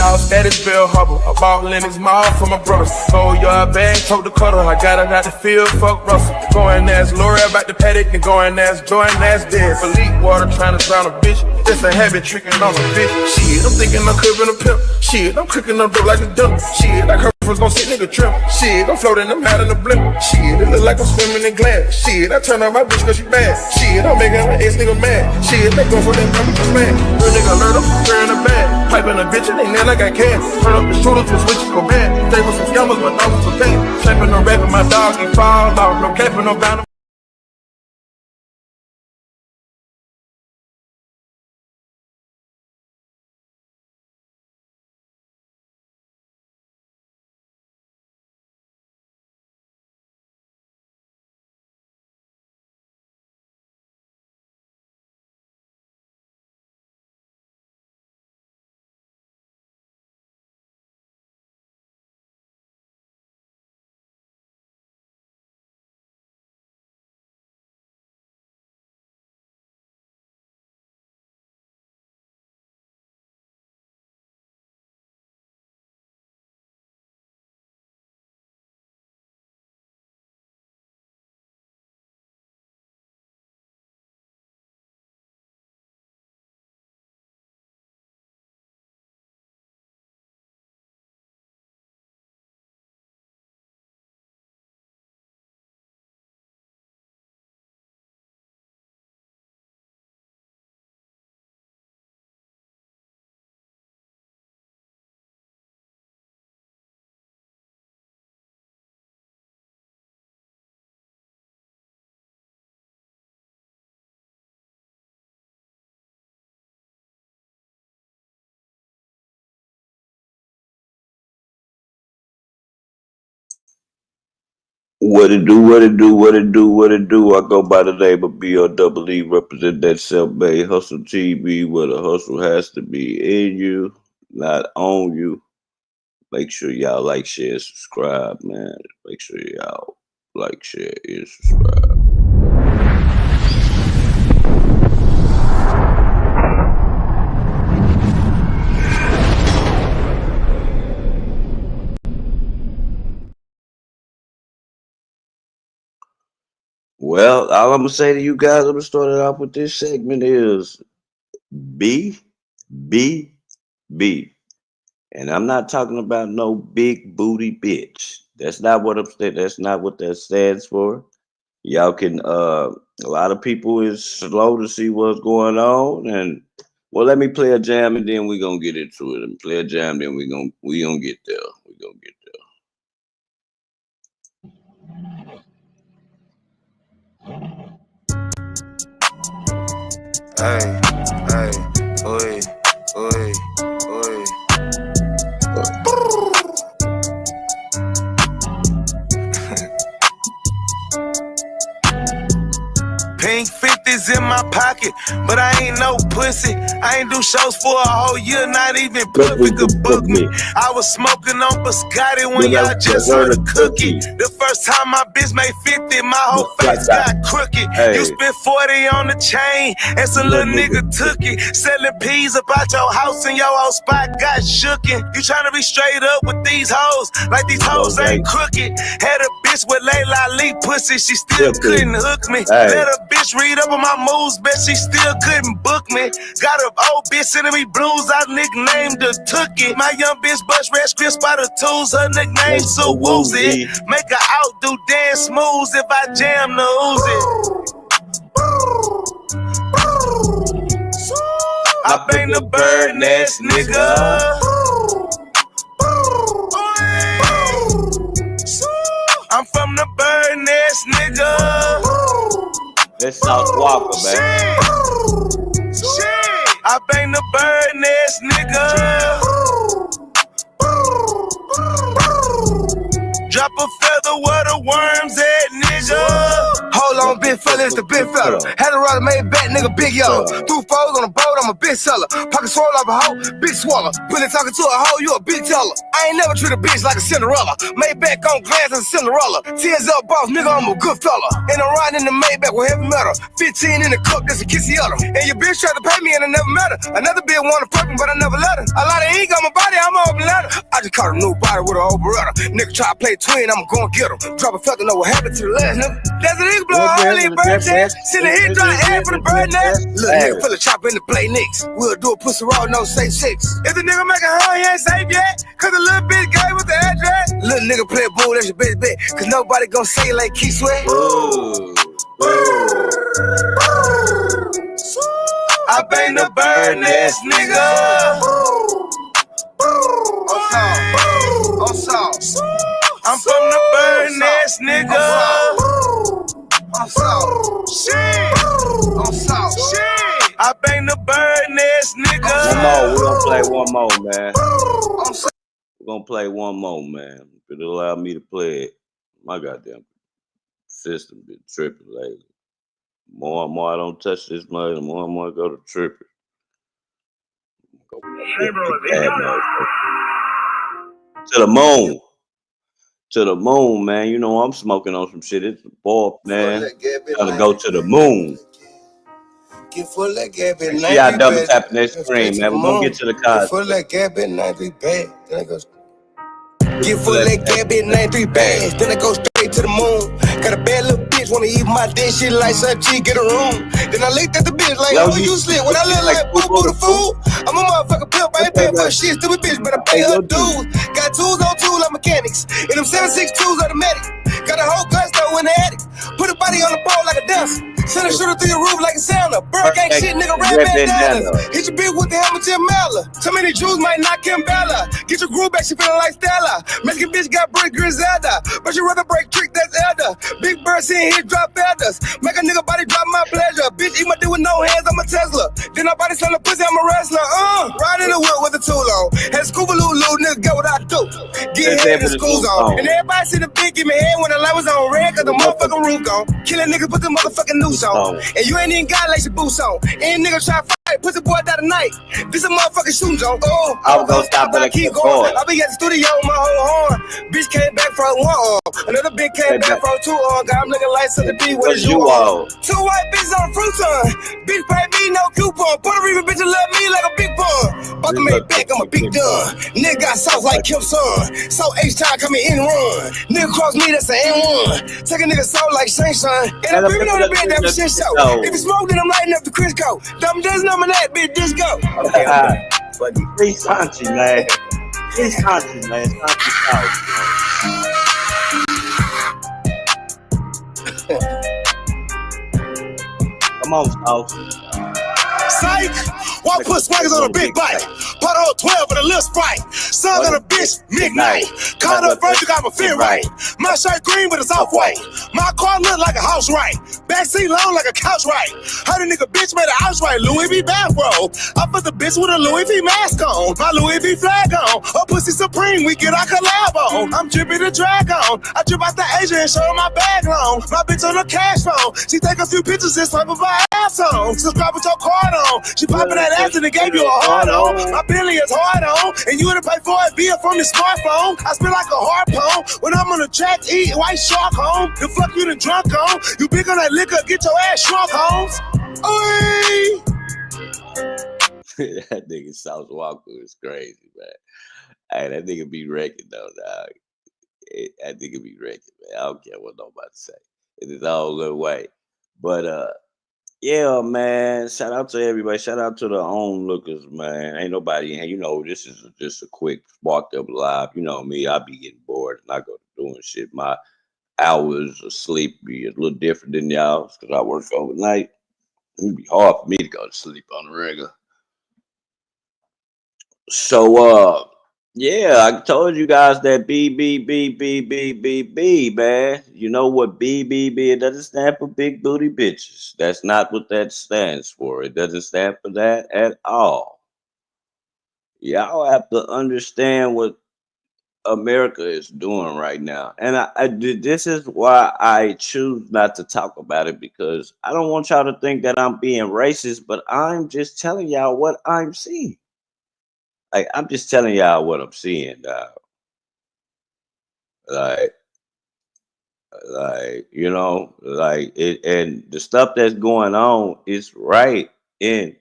all status, Bill Hubble. I bought Lennox Mall for my brothers. Sold yard bag, told the cutter. I got it out the field, fuck Russell. Going ass Lori about the paddock, and going ass Jordan ass dead. For leak water, trying to drown a bitch. It's a habit, tricking on a bitch. Shit, I'm thinking I'm clipping a pimp. Shit, I'm cooking up dope like a dump. Shit, like her was gon' sit nigga trim. Shit, I'm floating, I'm out in the blimp. Shit, it look like I'm swimming in glass. Shit, I turn on my bitch cause she bad. Shit, I'm making my ex nigga mad. Shit, they go for that coming to man. Real nigga learn them, wearing a bag. Piping a bitch and they nail like I can. Turn up the shooters with switches go bad. They was some scammers, but now was okay. Slapping no rapping, my dog and fall off. No capping, no bound. What it do, what it do, what it do, what it do. I go by the name of BOEE, represent that self-made hustle TV where the hustle has to be in you, not on you. Make sure y'all like, share, subscribe, man. Make sure y'all like, share, and subscribe. Well, all I'm gonna say to you guys, I'm gonna start it off with this segment is B, B, B. And I'm not talking about no big booty bitch. That's not what I'm saying. That's not what that stands for. Y'all can a lot of people is slow to see what's going on. And well, let me play a jam and then we're gonna get into it. And play a jam, then we gonna get there. We're gonna get there. Hey, hey, oi, oi, oi. Pink 50s in my pocket, but I ain't no pussy. I ain't do shows for a whole year, not even Puppy could book me. I was smoking on biscotti when y'all just heard a cookie. The first time my bitch made 50, my whole face got crooked. You spent 40 on the chain, and some little nigga took it. Selling peas about your house and your whole spot got shooken. You tryna be straight up with these hoes, like these hoes ain't crooked. Had a bitch with Layla Lee pussy, she still couldn't hook me. Let a bitch read up on my moves, bet she still couldn't book me. Got a old bitch sending me blues, I nicknamed her Tookie. My young bitch bust red scripts by the tools, her nickname so woozy. Make her outdo dance moves if I jam the Uzi. I bang the bird nest, nigga. I'm from the bird nest, nigga. That's South Walka, man. Shit. I bang the bird nest, nigga. Drop a feather where the worms at, nigga. Hold on, big fella, it's the big fella. Had a ride made back, nigga, big yellow. Two foes on the boat, I'm a big seller. Pocket swole like a hoe, big swallow. Really talking to a hoe, you a big teller. I ain't never treat a bitch like a Cinderella. Maybach on glass as a Cinderella. Tears up, boss, nigga, I'm a good fella. And I'm riding in the Maybach with heavy metal. 15 in the cup, that's a kissy other. And your bitch tried to pay me and I never met her. Another bitch wanna fuck me, but I never let her. A lot of ink on my body, I'm on I just caught a new body with an old Beretta. Nigga try to play twin, I'ma go and get him. Drop a feather, know what happened to the last nigga. There's a nigga blow a hole in bird chest. Send a hit, drop air for the bird nest. Little nigga feel a chop in the play nicks. We'll do a pussy raw, no say six. If the nigga make a hole, he ain't safe yet. Cause the little bitch gave with the address. Little nigga play a bull, that's your bitch bet. Cause nobody gon' say it like Keith Sweat. I bang the bird nest, nigga. I'm from the bird nest, nigga. I bang the bird nest, nigga. One more, we're gonna play one more, man. We're gonna play one more, man. If it allow me to play it. My goddamn system been tripping lately. More and more I don't touch this mother, the more and more I go to tripping. To the moon. To the moon, man. You know I'm smoking on some shit. It's a ball, man. Gotta go to the moon. See, I double tapping that screen, man. We're gonna get to the cars. Get full like that bitch, 93 bags. Then I go straight to the moon. Got a bad little bitch, wanna eat my dish. She like some cheek, get a room. Then I looked at the bitch like, oh, you slip. When I look like boo-boo the fool. I'm a motherfucker pimp, I ain't paying for shit. Stupid bitch, but I pay her dues. Got tools on tools like mechanics. And them 7.62s automatic. Got a whole gun stove in the attic. Put a body on the pole like a dancer. Send a shooter through your roof like a sounder. Bird gang shit, nigga, red bandana. Hit your bitch with the hammer, Jim Mallor. Too many Jews might knock him Bella. Get your groove back, she feeling like Stella. Mexican bitch got brick Griselda. But you rather break trick, that's elder. Big bird sitting here, drop feathers. Make a nigga body drop my pleasure. Bitch, eat my dick with no hands, I'm a Tesla. Then I body slam the pussy, I'm a wrestler. Riding the wheel with a tool on. Had scuba loo, nigga, get what I do. Get head in the school zone. And everybody see the big, give me head when the light was on red, cause the motherfucking roof gone. Killing niggas, put the motherfucking noose on. And you ain't even got like your boots on. Ain't nigga try to fight, put the boy down tonight. This a motherfucking shooting zone. I was gonna stop, but I keep going. I be at the studio with my whole horn. Bitch came back from one arm. Another bitch came back from two arms. God, I'm looking like something B. What is you on? Two white bitches on the fruit ton. Bitch pay me no coupon. Puerto Rican bitches love me like a big bun. About to make back, I'm a big done. Nigga got sauce like Kim's son. So H-Time coming in run. Nigga cross me, that's an N1. Take a nigga soul like Shane Son. And I'm bringing on the bed, that's a shit show. If you smoke, then I'm lighting up the Crisco. Dumb doesn't know that, bitch, just go. Okay, free Sanchi, man. Free Sanchi, man. Sanchi out. Come on, Sauce. Psych! Why put swaggers on a big bike? Pot on 12 with a little Sprite. Son of a bitch, midnight. Caught up first, you got my fit right. My shirt green, but it's off-white. My car look like a house right. Backseat long like a couch right. Heard a nigga bitch made a house right. Louis V bathrobe. I put the bitch with a Louis V mask on. My Louis V flag on. Her pussy supreme, we get our collab on. I'm dripping the drag on. I drip out the Asia and show her my bag long. My bitch on the cash phone. She take a few pictures and swipe of her ass on. Subscribe with your card on. She popping that ass and it gave you a hard on. My Billy is hard on. And you would have paid for it via from your smartphone. I spit like a harpoon. When I'm on the track, eat white shark home. The fuck you done drunk on. You big on that liquor, get your ass shrunk homes. Oi! That nigga South Walker is crazy, man. Hey, that nigga be wrecking though, dog. That nigga be wrecking, man. I don't care what nobody say. It is all good way. But yeah, man. Shout out to everybody. Shout out to the onlookers, man. Ain't nobody in here. You know, this is just a quick sparked up live. You know me, I be getting bored and I go doing shit. My hours of sleep be a little different than y'all's because I work overnight. It'd be hard for me to go to sleep on the regular. So yeah, I told you guys that B, man. You know what B, it doesn't stand for big booty bitches. That's not what that stands for. It doesn't stand for that at all. Y'all have to understand what America is doing right now. And this is why I choose not to talk about it, because I don't want y'all to think that I'm being racist, but I'm just telling y'all what I'm seeing. Like, I'm just telling y'all what I'm seeing, dog. Like, you know, like it, and the stuff that's going on is right in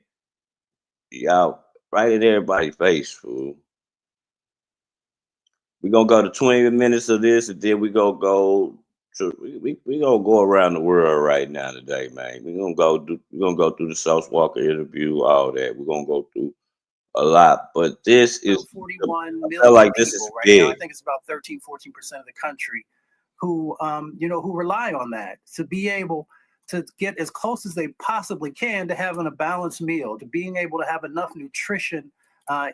everybody's face, fool. We're gonna go to 20 minutes of this, and then we gonna go to we gonna go around the world right now today, man. We're gonna go through the South Walker interview, all that. We're gonna go through a lot, but this is 41 I feel million like this is people right now. I big. think it's about 13, 14% of the country who, who rely on that to be able to get as close as they possibly can to having a balanced meal, to being able to have enough nutrition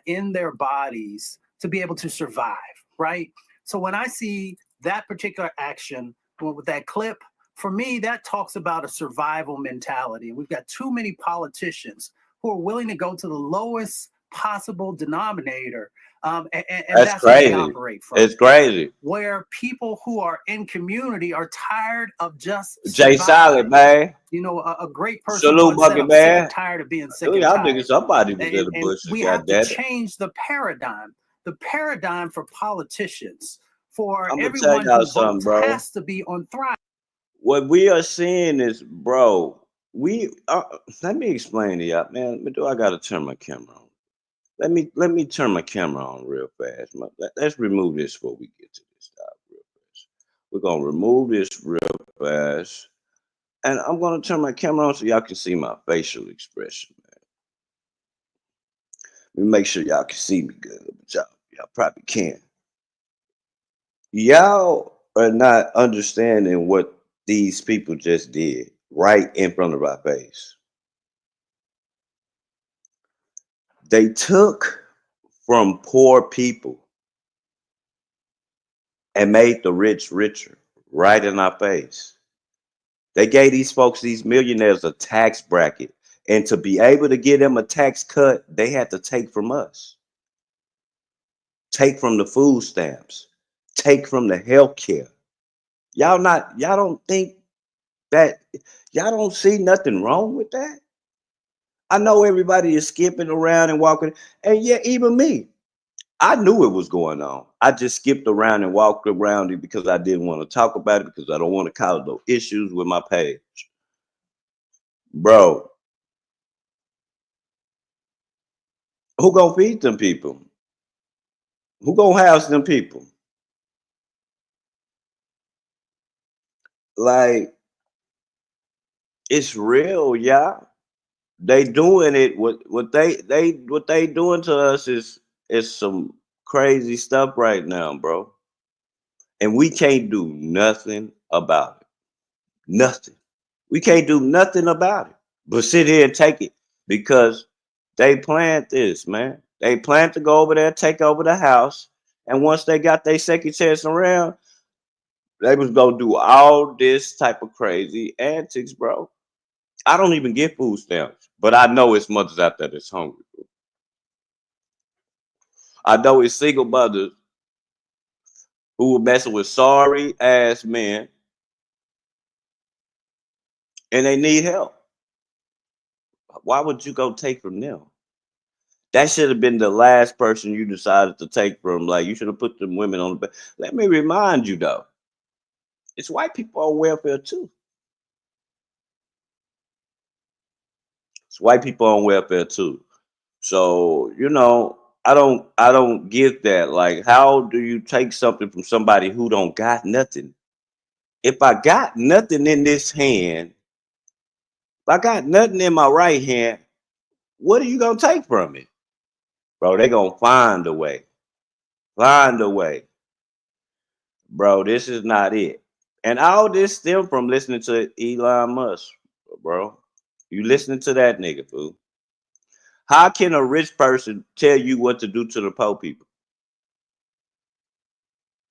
in their bodies to be able to survive, right? So when I see that particular action with that clip, for me, that talks about a survival mentality. And we've got too many politicians who are willing to go to the lowest possible denominator. And That's that's what they crazy. operate from. It's crazy. Where people who are in community are tired of just Jay Solid, surviving. man. You know, a great person Salute, once said, Bucket "I'm sick Man. and tired of being sick Ooh, and y'all tired." niggas, somebody was in the And bushes. we have to Goddamn it. change the paradigm. The paradigm for politicians, for I'm gonna tell everyone y'all who something, votes, bro. has to be on thrive. What we are seeing is, bro. Let me explain to y'all, man. Do I gotta turn my camera on? Let me turn my camera on real fast. Let's remove this before we get to this stuff real fast. We're gonna remove this real fast, and I'm gonna turn my camera on so y'all can see my facial expression, man. Let me make sure y'all can see me good, but y'all probably can't. Y'all are not understanding what these people just did right in front of our face. They took from poor people and made the rich richer right in our face. They gave these folks, these millionaires, a tax bracket. And to be able to give them a tax cut, they had to take from us, take from the food stamps, take from the health care. Y'all don't think that, y'all don't see nothing wrong with that? I know everybody is skipping around and walking, and yeah, even me. I knew it was going on. I just skipped around and walked around it because I didn't want to talk about it because I don't want to cause no issues with my page. Bro, who gonna feed them people? Who gonna house them people? Like, it's real, y'all. They doing it. What they doing to us is some crazy stuff right now, bro. And we can't do nothing about it. Nothing. We can't do nothing about it. But sit here and take it because they planned this, man. They planned to go over there, take over the house, and once they got their secretaries around, they was gonna do all this type of crazy antics, bro. I don't even get food stamps, but I know it's mothers out there that's hungry. I know it's single mothers who were messing with sorry ass men and they need help. Why would you go take from them? That should have been the last person you decided to take from. Like, you should have put them women on the back. Let me remind you though, it's white people on welfare too. It's white people on welfare too. So, I don't get that. Like, how do you take something from somebody who don't got nothing? If I got nothing in this hand, if I got nothing in my right hand, what are you gonna take from it? Bro, they gonna find a way. Find a way. Bro, this is not it. And all this stem from listening to Elon Musk, bro. You listening to that nigga, fool. How can a rich person tell you what to do to the poor people?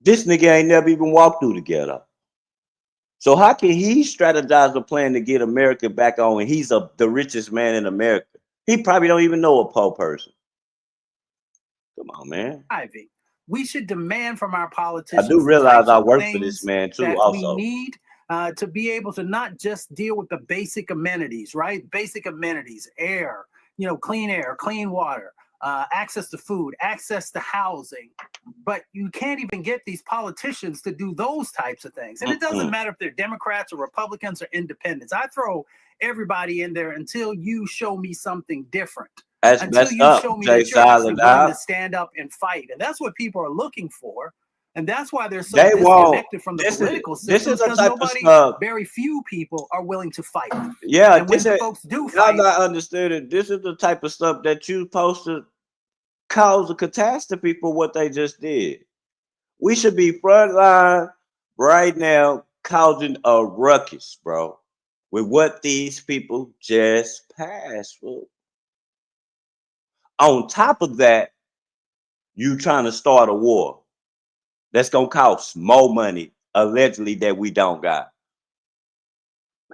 This nigga ain't never even walked through the ghetto. So how can he strategize a plan to get America back on when he's the richest man in America? He probably don't even know a poor person. Come on, man. We should demand from our I politicians do the realize types I of work for this things man too, that we also. need to be able to not just deal with the basic amenities, right? Basic amenities, air, clean air, clean water, access to food, access to housing. But you can't even get these politicians to do those types of things. And it doesn't matter if they're Democrats or Republicans or independents. I throw everybody in there until you show me something different. That's Until messed you up, show me Jay that you're actually Silent willing out. to stand up and fight. And that's what people are looking for. And that's why they're so They won't. disconnected from the This political is this system, is the because type of nobody, stuff. very few people are willing to fight. Yeah, And when this is. folks do Y'all fight, not understanding. This is the type of stuff that you supposed to cause a catastrophe for what they just did. We should be frontline right now, causing a ruckus, bro, with what these people just passed. Bro. On top of that, you trying to start a war that's gonna cost more money, allegedly, that we don't got.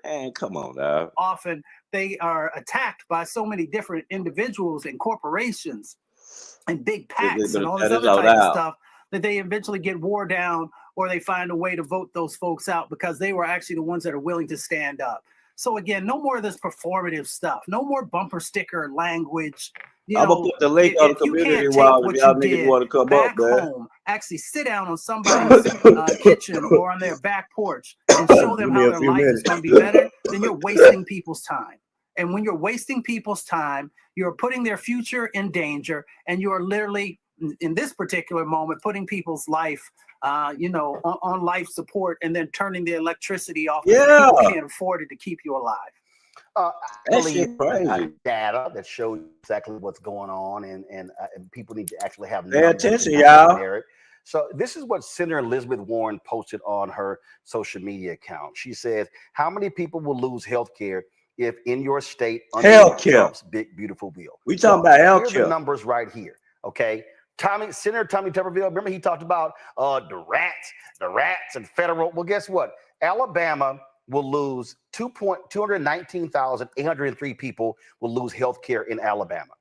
Man, come on, dog. often they are attacked by so many different individuals and corporations and big PACs and all this That is other all type of out. stuff that they eventually get wore down, or they find a way to vote those folks out because they were actually the ones that are willing to stand up. So again, no more of this performative stuff. No more bumper sticker language. You I'm gonna know, put the link on the if you community can't take wall if what y'all you niggas did want to come up, back man. home, actually sit down on somebody's kitchen or on their back porch and show them Give me how a their few life is minutes. going to be better, then you're wasting people's time. And when you're wasting people's time, you're putting their future in danger, and you're literally, in this particular moment, putting people's life, on life support, and then turning the electricity off because Yeah, people can't afford it to keep you alive. I that believe shit crazy. data that shows exactly what's going on, and people need to actually have Pay numbers attention, and not y'all. generic. So this is what Senator Elizabeth Warren posted on her social media account. She says, "How many people will lose health care if in your state underneath Healthcare. Trump's big beautiful bill?" We talking about Here are the healthcare. numbers right here. Okay. Senator Tommy Tuberville, remember he talked about the rats and federal. Well, guess what? Alabama will lose 219,803 people will lose health care in Alabama.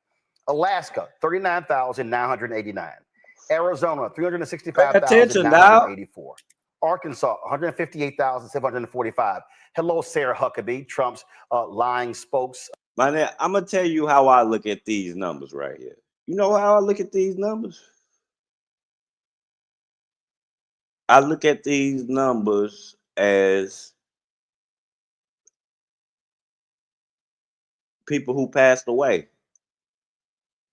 Alaska, 39,989. Arizona, Pay attention, dog. 365,984. Arkansas, 158,745. Hello, Sarah Huckabee, Trump's lying spokes. My nigga, I'm gonna tell you how I look at these numbers right here. You know how I look at these numbers? I look at these numbers as people who passed away,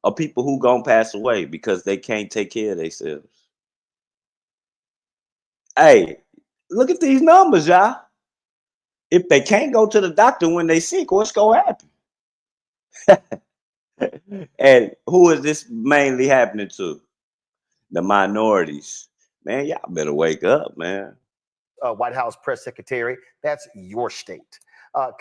or people who gonna pass away because they can't take care of themselves. Hey, look at these numbers, y'all. If they can't go to the doctor when they sick, what's gonna happen? And who is this mainly happening to? The minorities. Man, y'all better wake up, man. White House press secretary. That's your state.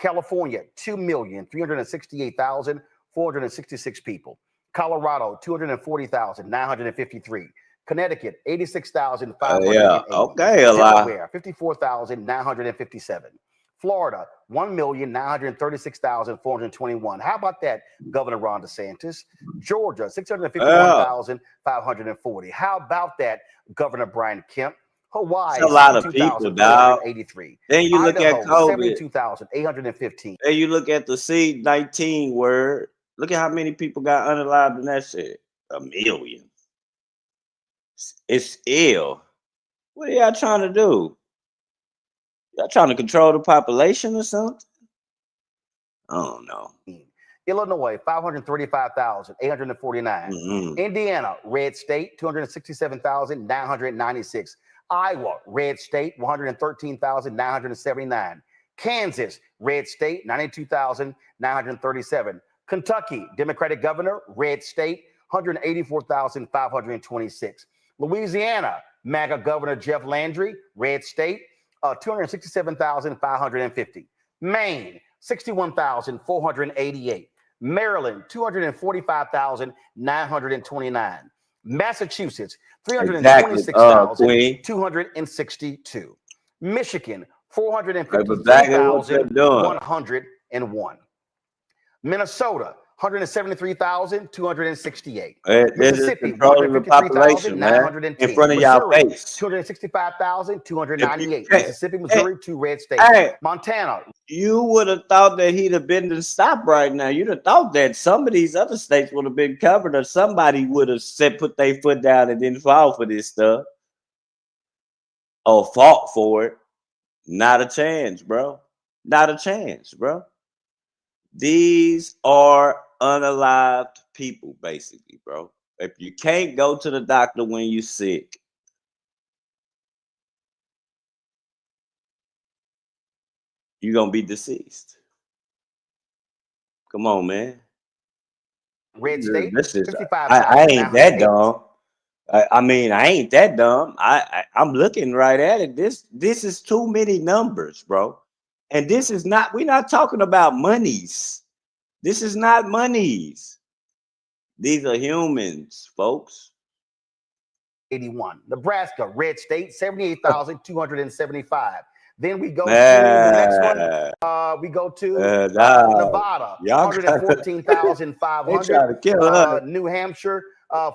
California, 2,368,466 people. Colorado, 240,953. Connecticut, 86,580. Yeah, okay, a lot. Delaware, 54,957. Florida, 1,936,421. How about that, Governor Ron DeSantis? Georgia, 651,540. How about that, Governor Brian Kemp? Hawaii, It's a lot of people, dog. 82,483. Then you look Idaho, at COVID. 72,815. Then you look at the C-19 word. Look at how many people got unalived in that shit. 1 million. It's ill. What are y'all trying to do? Y'all trying to control the population or something? I don't know. Illinois, 535,849. Mm-hmm. Indiana, red state, 267,996. Iowa, red state, 113,979. Kansas, red state, 92,937. Kentucky, Democratic governor, red state, 184,526. Louisiana, MAGA governor Jeff Landry, red state, 267,550. Maine, 61,488. Maryland, 245,929. Massachusetts, 326,262. Michigan, 453,101. Minnesota, 173,268. Mississippi, controlling the population, man, in front of y'all face. 265,298. Mississippi, Missouri, two red states. Montana. You would have thought that he'd have been to stop right now. You'd have thought that some of these other states would have been covered, or somebody would have put their foot down and didn't fall for this stuff, or fought for it. Not a chance, bro. Not a chance, bro. These are unalived people, basically, bro. If you can't go to the doctor when you're sick, you're gonna be deceased. Come on, man. Red State, This is I ain't that 55,908. dumb. I mean, I ain't that dumb. I'm looking right at it. This is too many numbers, bro. And this is not. We're not talking about monies. This is not monies. These are humans, folks. 81. Nebraska, red state, 78,275. Then we go to the next one. We go to Nevada, Y'all 114,500. New Hampshire,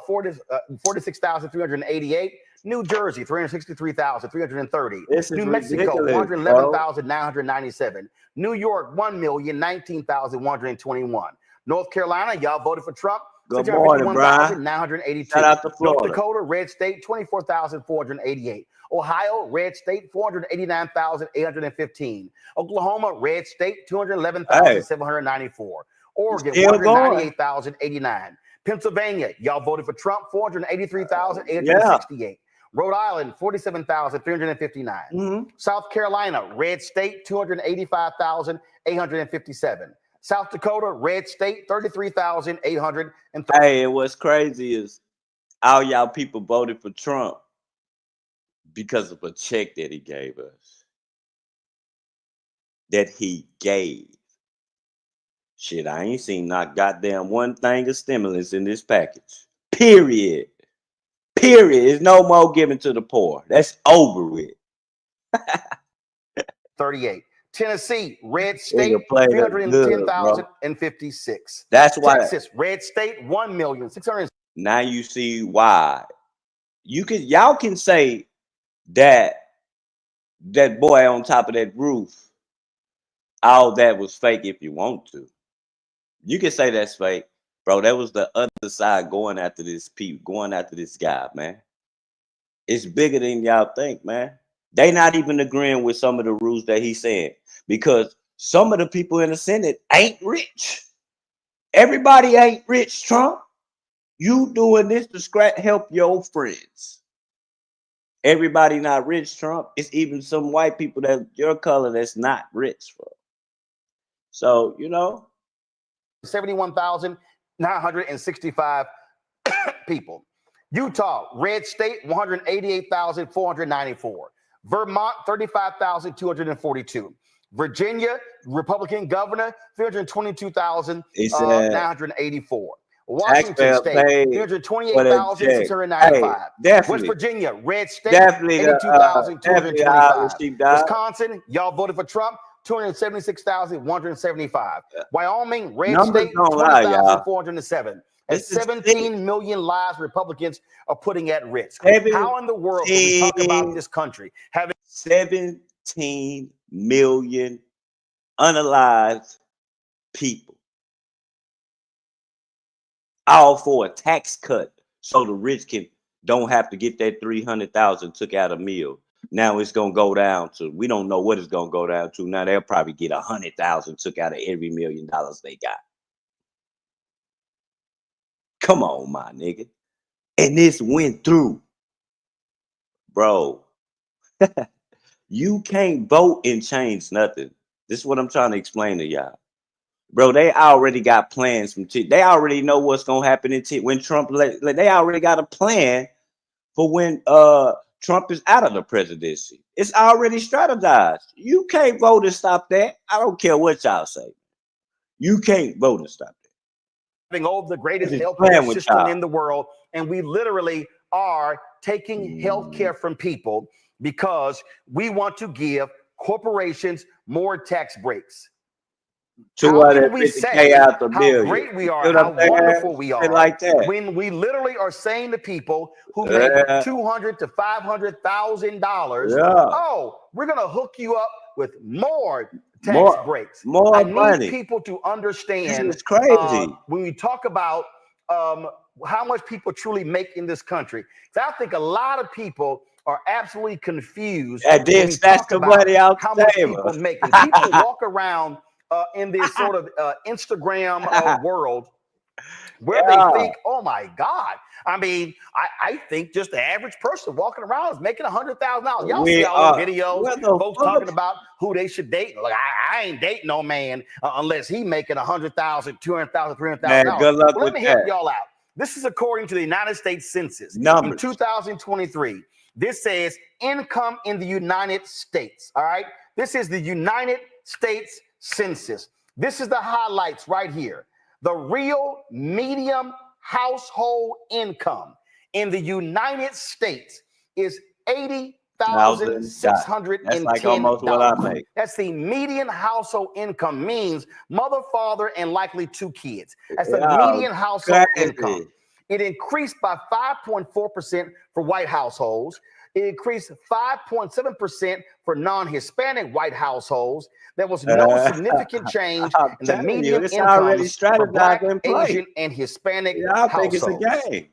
46,388. New Jersey, 363,330. New Mexico, 111,997. New York, 1,019,121. North Carolina, y'all voted for Trump. Good morning, Brian. 982. Shout out to Florida. North Dakota, red state, 24,488. Ohio, red state, 489,815. Oklahoma, red state, 211,794. Oregon, 198,089. Pennsylvania, y'all voted for Trump, 483,868. Rhode Island, 47,359. South Carolina, red state, 285,857. South Dakota, red state, 33,830. Hey, and what's crazy is all y'all people voted for Trump because of a check that he gave us. That he gave. Shit, I ain't seen not goddamn one thing of stimulus in this package. Period. Period. There's no more giving to the poor. That's over with. 38. Tennessee, red state, 310,056. That's why. Texas, red state, 1,600,000. Now you see why. Y'all can say that boy on top of that roof, all that was fake if you want to. You can say that's fake, bro. That was the other side going after this guy, man. It's bigger than y'all think, man. They not even agreeing with some of the rules that he's saying because some of the people in the Senate ain't rich. Everybody ain't rich, Trump. You doing this to help your friends. Everybody not rich, Trump. It's even some white people that your color that's not rich, bro. So, 71,965 people. Utah, red state, 188,494. Vermont, 35,242. Virginia, Republican governor, 322,984. Washington State, 328,695. West Virginia, red state, 82,225. Wisconsin, y'all voted for Trump, 276,175. Wyoming, red state, 20,407. And 17 million lives Republicans are putting at risk. How in the world can we talk about this country having 17 million unalived people? All for a tax cut so the rich don't have to get that 300,000 took out a meal. Now it's gonna go down to, we don't know what it's gonna go down to. Now they'll probably get 100,000 took out of every $1 million they got. Come on, my nigga. And this went through. Bro, you can't vote and change nothing. This is what I'm trying to explain to y'all. Bro, they already got plans from they already know what's gonna happen when Trump they already got a plan for when Trump is out of the presidency. It's already strategized. You can't vote and stop that. I don't care what y'all say. You can't vote and stop that. Having all the greatest healthcare system in the world, and we literally are taking healthcare from people because we want to give corporations more tax breaks. How can we say how great we are, how wonderful we are, like that, when we literally are saying to people who make $200,000 to $500,000, oh, we're going to hook you up with more tax breaks. I need people to understand. This is crazy. When we talk about how much people truly make in this country, so I think a lot of people are absolutely confused. That's the money out how much people make. And people walk around in this sort of Instagram world where they think, oh my God. I mean, I think just the average person walking around is making $100,000. Y'all see all the videos, folks talking about who they should date. Like, I ain't dating no man unless he making $100,000, $200,000, $300,000. Good luck Let with me that. help y'all out. This is according to the United States Census. Numbers. In 2023. This says income in the United States. All right. This is the United States Census. This is the highlights right here. The real medium household income in the United States is $80,610. That's like almost what I make. That's the median household income, means mother, father, and likely 2 kids. That's the median household income. It increased by 5.4% for white households. It increased 5.7% for non-Hispanic white households. There was no significant change in the median income for Black, Asian, and Hispanic households. I think it's a game.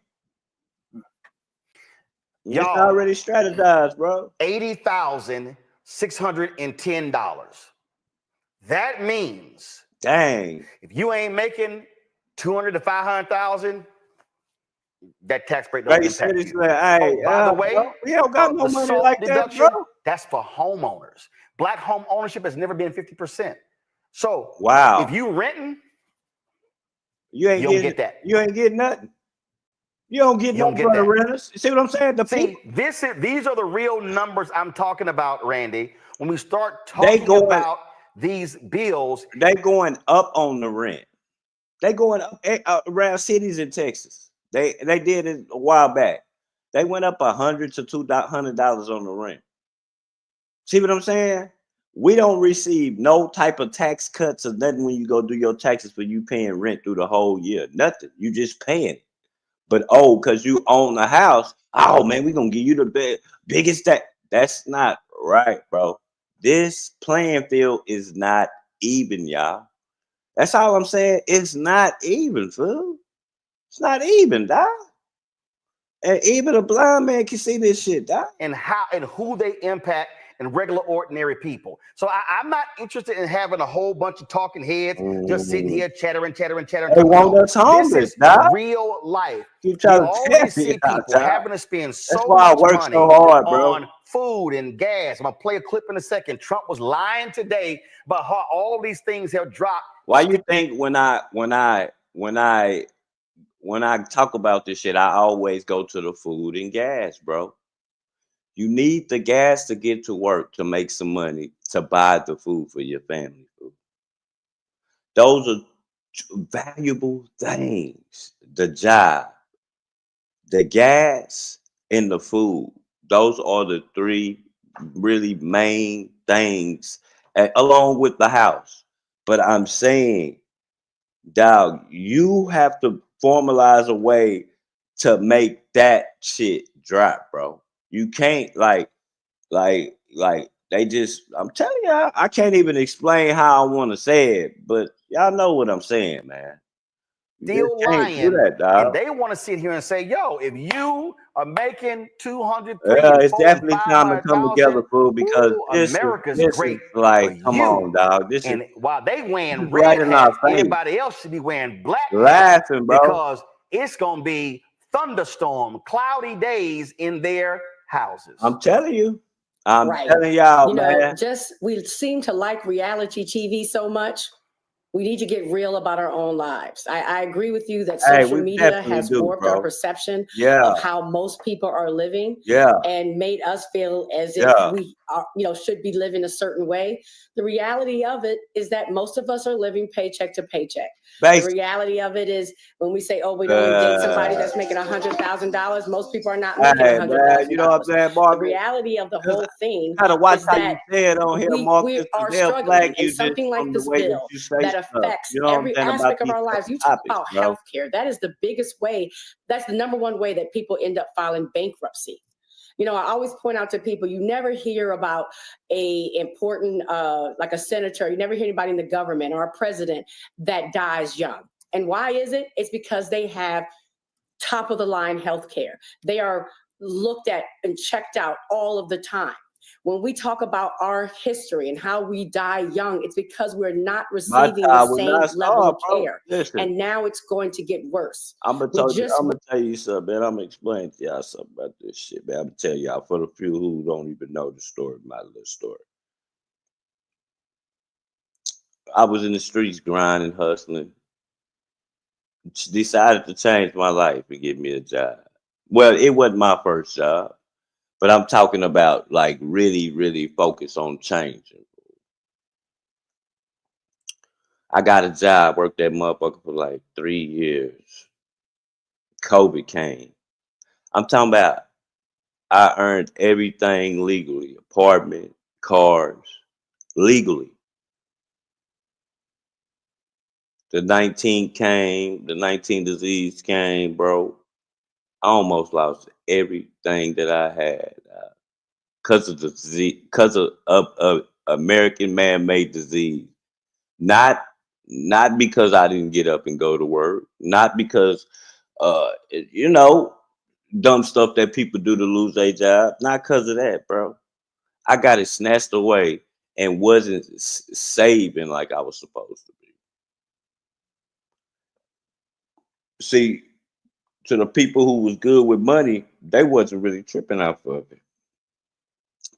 It's already strategized, bro. $80,610. That means, dang, if you ain't making $200,000 to $500,000, that tax break don't impact you. By the way, we don't got no money like that, bro. That's for homeowners. Black home ownership has never been 50%. So if you renting, you don't get that. You ain't getting nothing. You don't get no brother renters. You see what I'm saying? These are the real numbers I'm talking about, Randy. When we start talking about these bills, they going up on the rent. They going up around cities in Texas. They did it a while back. They went up $100 to $200 on the rent. See what I'm saying? We don't receive no type of tax cuts or nothing when you go do your taxes for you paying rent through the whole year. Nothing. You just paying it. But because you own a house, oh man, we're gonna give you the biggest tax. That's not right, bro. This playing field is not even, y'all. That's all I'm saying. It's not even, fool. It's not even, dog. And even a blind man can see this shit, dog. And how and who they impact and regular, ordinary people. So I'm not interested in having a whole bunch of talking heads just sitting here chattering. They want us homeless, this is dog. real life. You always see people having to spend so much money on food and gas. I'm gonna play a clip in a second. Trump was lying today about how all these things have dropped. Why you think when I talk about this shit, I always go to the food and gas, bro? You need the gas to get to work to make some money to buy the food for your family. Those are valuable things. The job, the gas, and the food. Those are the 3 really main things, along with the house. But I'm saying, dog, you have to formalize a way to make that shit drop, bro. You can't like they just, I'm telling y'all, I can't even explain how I want to say it, but y'all know what I'm saying, man. Still lying, and they want to sit here and say, yo, if you are making 200, it's definitely time to come together, fool, because America's great. Like, come on, dog. While they wearing red hats, anybody else should be wearing black hats, bro, because it's gonna be thunderstorm, cloudy days in their houses. I'm telling you. I'm telling y'all, man. We seem to like reality TV so much. We need to get real about our own lives. I agree with you that social media has warped our perception of how most people are living and made us feel as if we are, should be living a certain way. The reality of it is that most of us are living paycheck to paycheck. The reality of it is when we say, oh, we're going to date somebody that's making $100,000, most people are not making $100,000. You know what I'm saying, Mark? The reality of the whole thing is that we are struggling, and something like this bill that affects every aspect of our lives. You talk about healthcare. That is the biggest way. That's the number one way that people end up filing bankruptcy. I always point out to people, you never hear about a important, like a senator, you never hear anybody in the government or a president that dies young. And why is it? It's because they have top of the line healthcare. They are looked at and checked out all of the time. When we talk about our history and how we die young, it's because we're not receiving the same level of care. Listen, and now it's going to get worse. I'm gonna tell you something, man. I'm gonna explain to y'all something about this shit, man. I'm gonna tell y'all for the few who don't even know the story, my little story. I was in the streets grinding, hustling. Decided to change my life and get me a job. Well, it wasn't my first job, but I'm talking about like really, really focus on changing. I got a job, worked that motherfucker for like 3 years. COVID came. I'm talking about I earned everything legally, apartment, cars, legally. The 19 disease came, bro. I almost lost everything that I had because of the disease, because of American man-made disease. Not because I didn't get up and go to work, not because you know, dumb stuff that people do to lose their job. Not because of that, bro. I got it snatched away and wasn't saving like I was supposed to be. See, to the people who was good with money, they wasn't really tripping off of it.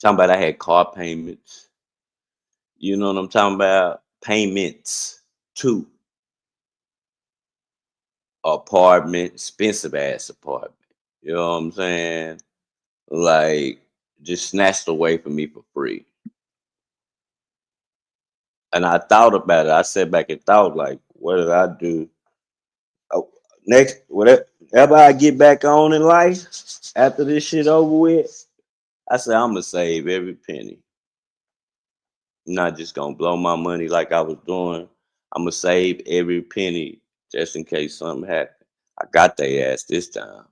Talking about I had car payments. You know what I'm talking about? Payments too. Apartment, expensive ass apartment. You know what I'm saying? Like just snatched away from me for free. And I thought about it. I sat back and thought, like, what did I do? Oh, next, whatever I get back on in life after this shit over with, I said I'm gonna save every penny. I'm not just gonna blow my money like I was doing. I'm gonna save every penny just in case something happened. I got their ass this time.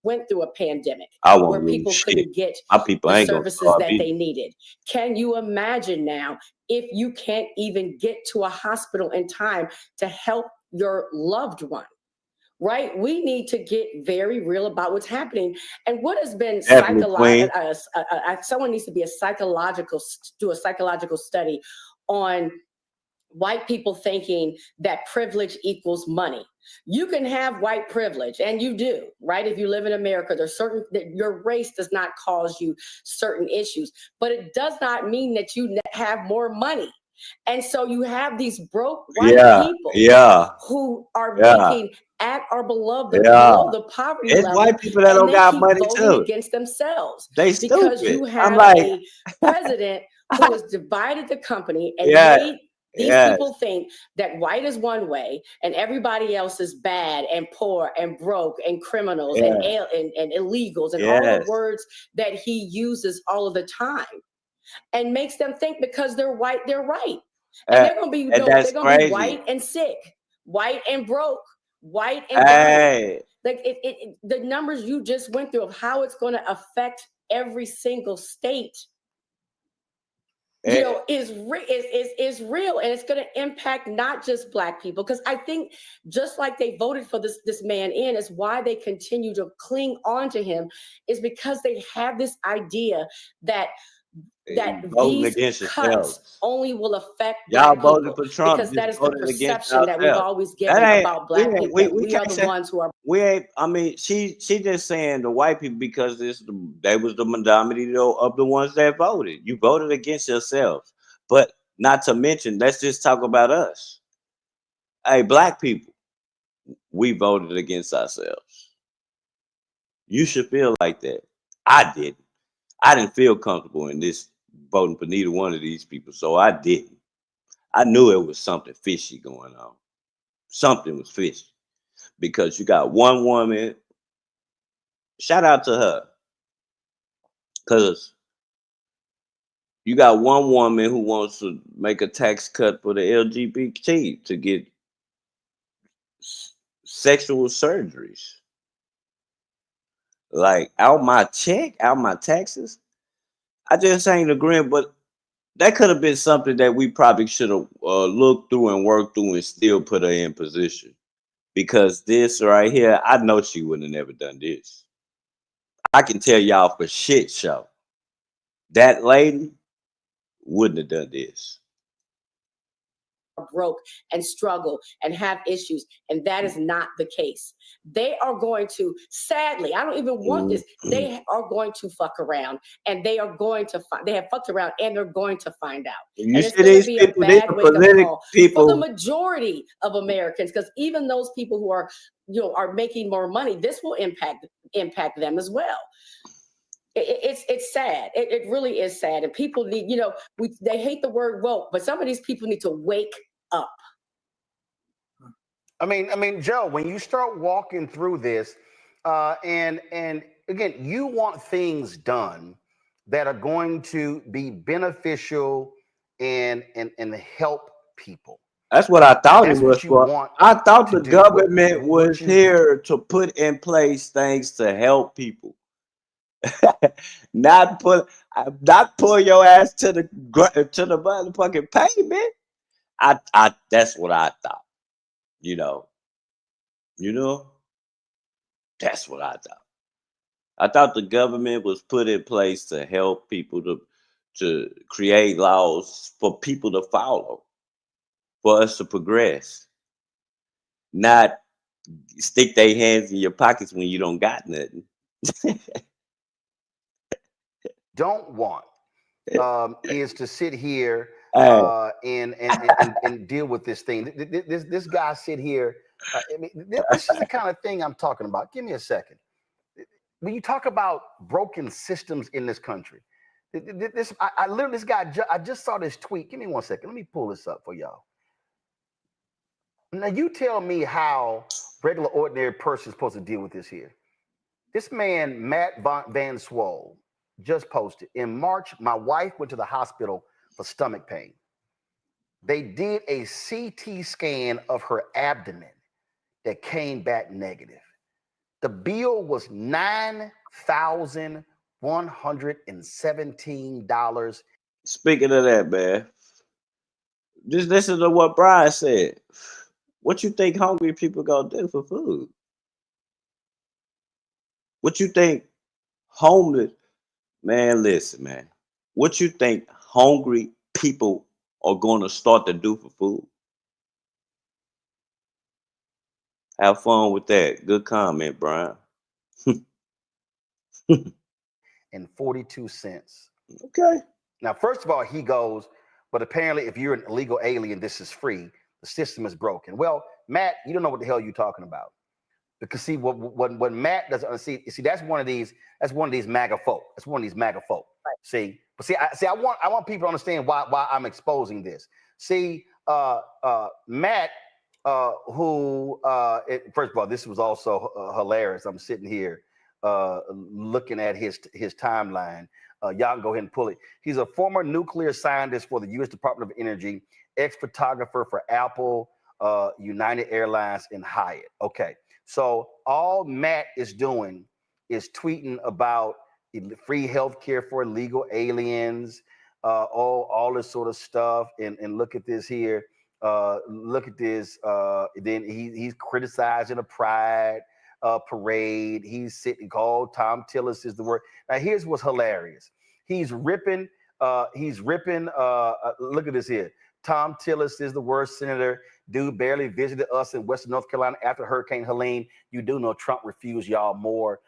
Went through a pandemic where people couldn't get my people the services that they needed. Can you imagine now if you can't even get to a hospital in time to help your loved one? Right? We need to get very real about what's happening and what has been psychological. Someone needs to do a psychological study on white people thinking that privilege equals money. You can have white privilege, and you do, right? If you live in America, there's certain that your race does not cause you certain issues, but it does not mean that you have more money. And so you have these broke white people who are making at or below the poverty level. White people that don't got money too. Against themselves. They because stupid. You have a president who has divided the company and made these people think that white is one way and everybody else is bad and poor and broke and criminals and illegals and all the words that he uses all of the time, and makes them think because they're white, they're right. And they're gonna be be white and sick, white and broke, white and dying. Like the numbers you just went through of how it's going to affect every single state, you know, is real, and it's going to impact not just Black people. Because I think just like they voted for this man in, is why they continue to cling on to him, is because they have this idea that these cuts only will affect Black people, for Trump, because that is the perception that we've always given about Black people. We are the ones who are. We ain't. I mean, she just saying the white people because they was the majority of the ones that voted. You voted against yourselves, but not to mention, let's just talk about us. Hey, Black people, we voted against ourselves. You should feel like that. I didn't. I didn't feel comfortable in this voting for neither one of these people, so I didn't. I knew it was something fishy going on. Something was fishy because you got one woman. Shout out to her, because you got one woman who wants to make a tax cut for the LGBT to get sexual surgeries. Like out my check, out my taxes. I just ain't agreeing, but that could have been something that we probably should have looked through and worked through and still put her in position. Because this right here, I know she wouldn't have never done this. I can tell y'all for shit show. that lady wouldn't have done this. Broke and struggle and have issues, and that is not the case. They are going to, sadly, I don't even want this, they are going to fuck around, and they are going to find, they have fucked around, and they're going to find out. You and see it's going these to be people, a bad wake-up call people for the majority of Americans, because even those people who are, you know, are making more money, this will impact them as well. It's sad. It really is sad, and people need, you know, they hate the word woke, but some of these people need to wake up. I mean, Joe, when you start walking through this, and again, you want things done that are going to be beneficial and help people. That's what I thought That's it was what you for. want. I thought the government was here to put in place things to help people. not pull your ass to the motherfucking pavement. I that's what I thought. You know, that's what I thought. I thought the government was put in place to help people to create laws for people to follow, for us to progress, not stick their hands in your pockets when you don't got nothing. Don't want is to sit here and deal with this thing. This guy sit here. I mean, this is the kind of thing I'm talking about. Give me a second. When you talk about broken systems in this country, this guy. I just saw this tweet. Give me 1 second. Let me pull this up for y'all. Now you tell me how regular, ordinary person is supposed to deal with this here. This man, Matt Van Swole, just posted, in March, my wife went to the hospital for stomach pain. They did a CT scan of her abdomen that came back negative. The bill was $9,117. Speaking of that, man, just listen to what Brian said. What you think hungry people gonna do for food? What you think homeless, man, listen, man. What you think hungry people are gonna start to do for food? Have fun with that. Good comment, Brian. And 42 cents. Okay. Now, first of all, he goes, but apparently if you're an illegal alien, this is free. The system is broken. Well, Matt, you don't know what the hell you're talking about. Because see, what Matt doesn't see, that's one of these MAGA folk. That's one of these MAGA folk. Right. See, but I want people to understand why I'm exposing this. See, Matt, who first of all, this was also hilarious. I'm sitting here looking at his timeline. Y'all can go ahead and pull it. He's a former nuclear scientist for the U.S. Department of Energy, ex-photographer for Apple, United Airlines, and Hyatt. Okay, so all Matt is doing is tweeting about free healthcare for illegal aliens, all this sort of stuff. And look at this here. Look at this. Then he's criticizing a pride parade. He's sitting called Tom Tillis is the word. Now here's what's hilarious. He's ripping. Look at this here. Tom Tillis is the worst senator. Dude barely visited us in Western North Carolina after Hurricane Helene. You do know Trump refused y'all more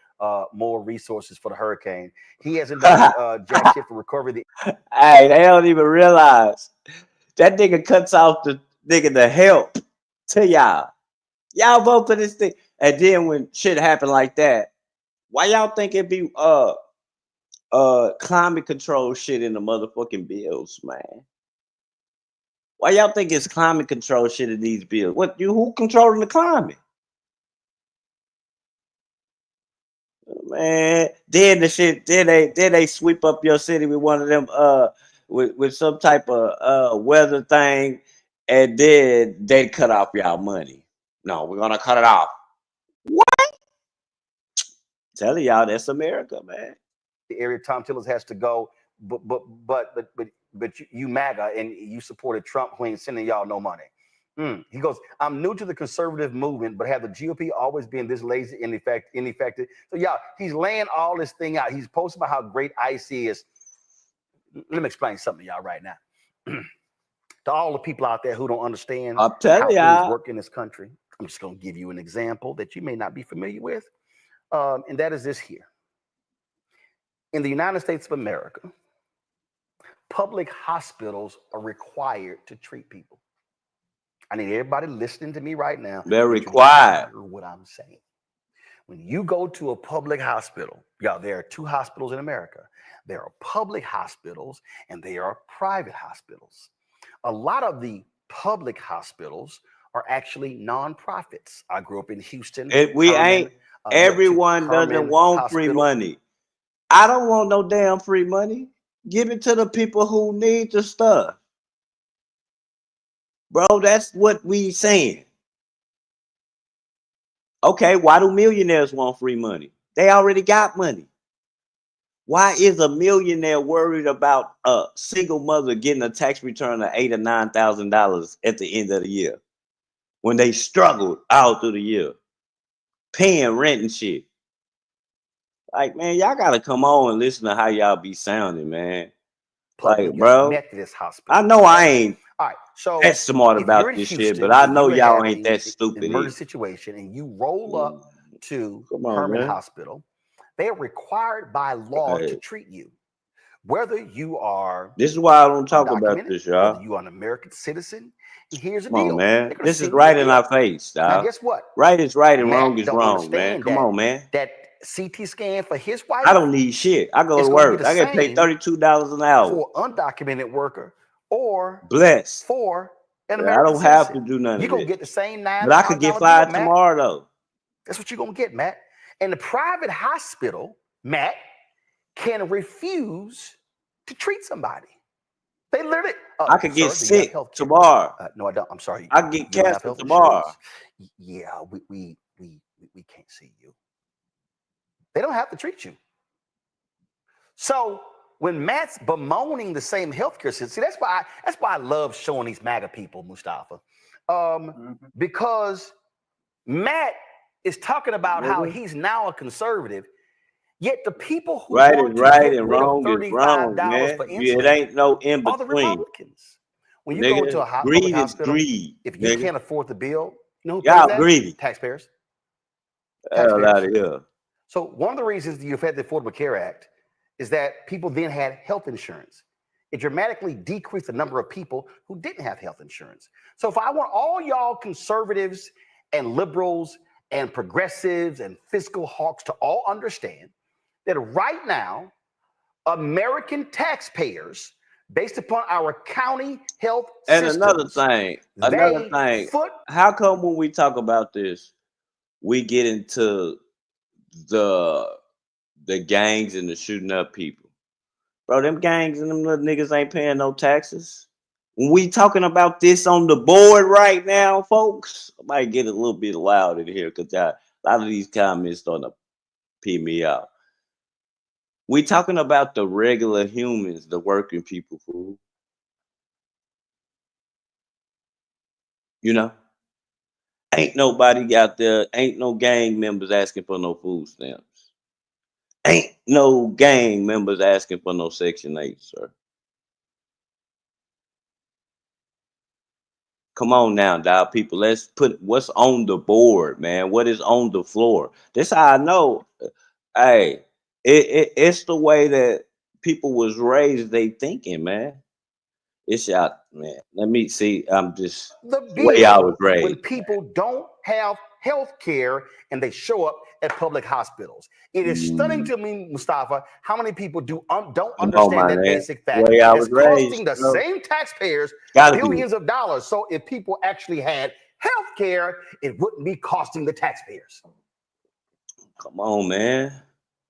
resources for the hurricane. He hasn't done jack shit for recovery. Hey, they don't even realize that nigga cuts off the nigga the help to y'all. Y'all vote for this thing. And then when shit happen like that, why y'all think it be climate control shit in the motherfucking bills, man? Why y'all think it's climate control shit in these bills? Who controlling the climate? Man, then they sweep up your city with one of them with some type of weather thing, and then they cut off y'all money. No, we're gonna cut it off. What? Telling y'all that's America, man. The area Tom Tillis has to go, but you MAGA and you supported Trump who ain't sending y'all no money. He goes, I'm new to the conservative movement, but have the GOP always been this lazy and ineffective? So yeah, he's laying all this thing out. He's posting about how great ICE is. let me explain something to y'all right now. To all the people out there who don't understand how things work in this country, I'm just going to give you an example that you may not be familiar with. And that is this here. In the United States of America, public hospitals are required to treat people. I need everybody listening to me right now. They're required. Hear what I'm saying. When you go to a public hospital, there are 2 hospitals in America. There are public hospitals and there are private hospitals. A lot of the public hospitals are actually nonprofits. I grew up in Houston. Everyone doesn't want free money. I don't want no damn free money. Give it to the people who need the stuff. Bro, that's what we saying. Okay, why do millionaires want free money? They already got money. Why is a millionaire worried about a single mother getting a tax return of $8,000 or $9,000 at the end of the year when they struggled all through the year, paying rent and shit? Like, man, y'all gotta come on and listen to how y'all be sounding, man. Like, bro, Methodist hospital. I know I ain't all right, so that's smart about this shit, but I know y'all ain't that stupid. Emergency situation, and you roll up to Herman Hospital, they are required by law to treat you, whether you are. This is why I don't talk about this, y'all. Whether you are an American citizen. And here's the deal, on, man. This is right in our face, dog. Now, guess what? Right is right and wrong is wrong, man. Come on, man. That CT scan for his wife. I don't need shit. I go to work. I get paid $32 an hour for undocumented worker or bless for an American I don't citizen. have to do nothing. You're gonna get the same $9. But I could get fired tomorrow, though. That's what you're gonna get, Matt. And the private hospital, Matt, can refuse to treat somebody. They literally. I could get sick tomorrow. No, I don't. I'm sorry. I can get cancer tomorrow. Yeah, we can't see you. They don't have to treat you. So when Matt's bemoaning the same healthcare system, see, that's why I love showing these MAGA people, Mustafa, because Matt is talking about how he's now a conservative, yet the people who right want is right to and wrong is wrong, man. It ain't no in between. Are the Republicans. When you go into a public hospital, if you can't afford the bill, you know who pays that? Greedy. Taxpayers. Hell out of here. So one of the reasons you've had the Affordable Care Act is that people then had health insurance. It dramatically decreased the number of people who didn't have health insurance. So if I want all y'all conservatives and liberals and progressives and fiscal hawks to all understand that right now, American taxpayers, based upon our county health systems, and another thing, how come when we talk about this, we get into the gangs and the shooting up people? Bro, them gangs and them little niggas ain't paying no taxes. When we talking about this on the board right now, folks, I might get a little bit loud in here because a lot of these comments starting to pee me out. We talking about the regular humans, the working people, fool. You know? Ain't nobody out there, ain't no gang members asking for no food stamps. Ain't no gang members asking for no Section 8, sir. Come on now, dog. People, let's put what's on the board, man. What is on the floor? This how I know. Hey, it's the way that people was raised. They thinking, man. It's out, man. Let me see. I'm just the way I was raised. When people don't have health care and they show up at public hospitals, it is stunning to me, Mustafa, how many people don't understand that basic fact. It's costing the same taxpayers billions of dollars. So if people actually had health care, it wouldn't be costing the taxpayers. Come on, man.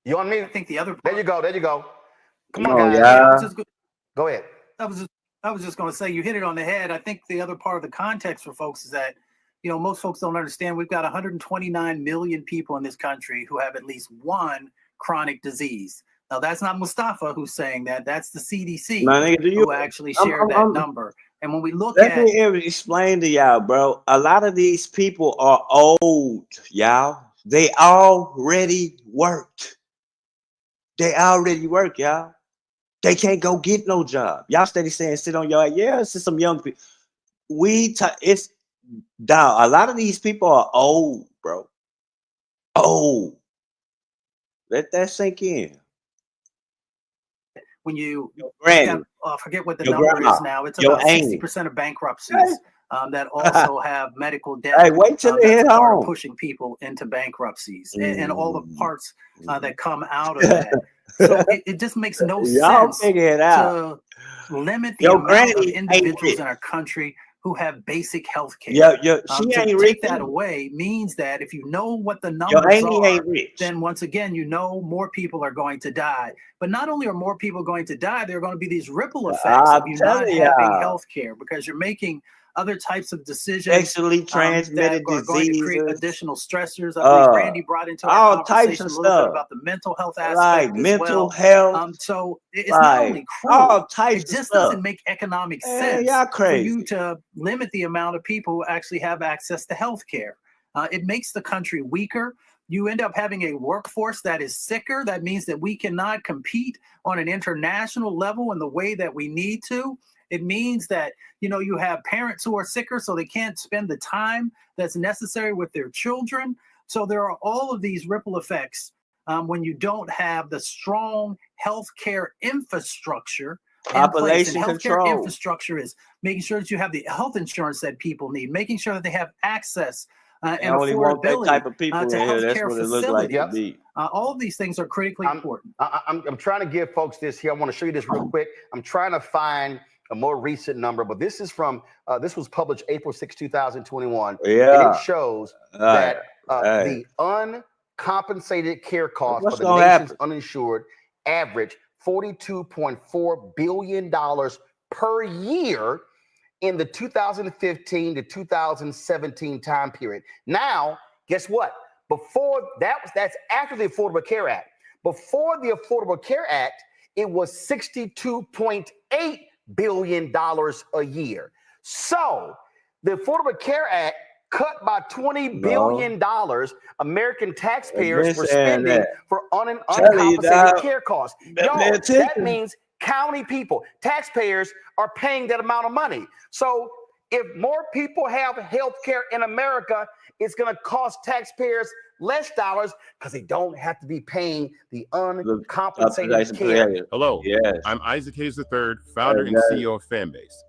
You know what I mean? I think the other part, There you go. Come on, guys. Yeah. Go ahead. I was just going to say, you hit it on the head. I think the other part of the context for folks is that, most folks don't understand we've got 129 million people in this country who have at least one chronic disease. Now, that's not Mustafa who's saying that. That's the CDC who actually shared that number. And when we look at... Let me explain to y'all, bro. A lot of these people are old, y'all. They already worked. They already work, y'all. They can't go get no job. Y'all steady saying sit on your ass. Yeah, it's just some young people. It's down. A lot of these people are old, bro. Old. Let that sink in. When you granny, forget what the your number grandma, is now, it's your about auntie. 60% of bankruptcies that also have medical debt. Hey, wait till they hit that's part home. of pushing people into bankruptcies and all the parts that come out of that. So it just makes no sense to limit the amount of individuals in our country who have basic health care. She ain't to rich. take that away means that if you know what the numbers are, then once again, you know more people are going to die. But not only are more people going to die, there are going to be these ripple effects of you not having health care because you're making other types of decisions sexually transmitted that are going to create diseases, additional stressors. I believe Randy brought into our conversation a little bit about the mental health aspect like mental health. So it's not only cruel, it just doesn't make economic sense for you to limit the amount of people who actually have access to health care. It makes the country weaker. You end up having a workforce that is sicker. That means that we cannot compete on an international level in the way that we need to. It means that, you have parents who are sicker, so they can't spend the time that's necessary with their children. So there are all of these ripple effects when you don't have the strong healthcare infrastructure in place. And healthcare infrastructure is making sure that you have the health insurance that people need, making sure that they have access and affordability type of people to healthcare facilities. Like all of these things are critically important. I'm trying to give folks this here. I want to show you this real quick. I'm trying to find a more recent number, but this is from this was published April 6, 2021. And it shows that the uncompensated care costs for the nation's uninsured average $42.4 billion per year in the 2015 to 2017 time period. Now, guess what? Before that's after the Affordable Care Act. Before the Affordable Care Act, it was $62.8 billion a year. So the Affordable Care Act cut by $20 billion American taxpayers were spending for uncompensated care costs. That means county people, taxpayers are paying that amount of money. So if more people have health care in America, it's going to cost taxpayers less dollars because they don't have to be paying the uncompensated care. Hello, I'm Isaac Hayes III, founder and CEO of Fanbase.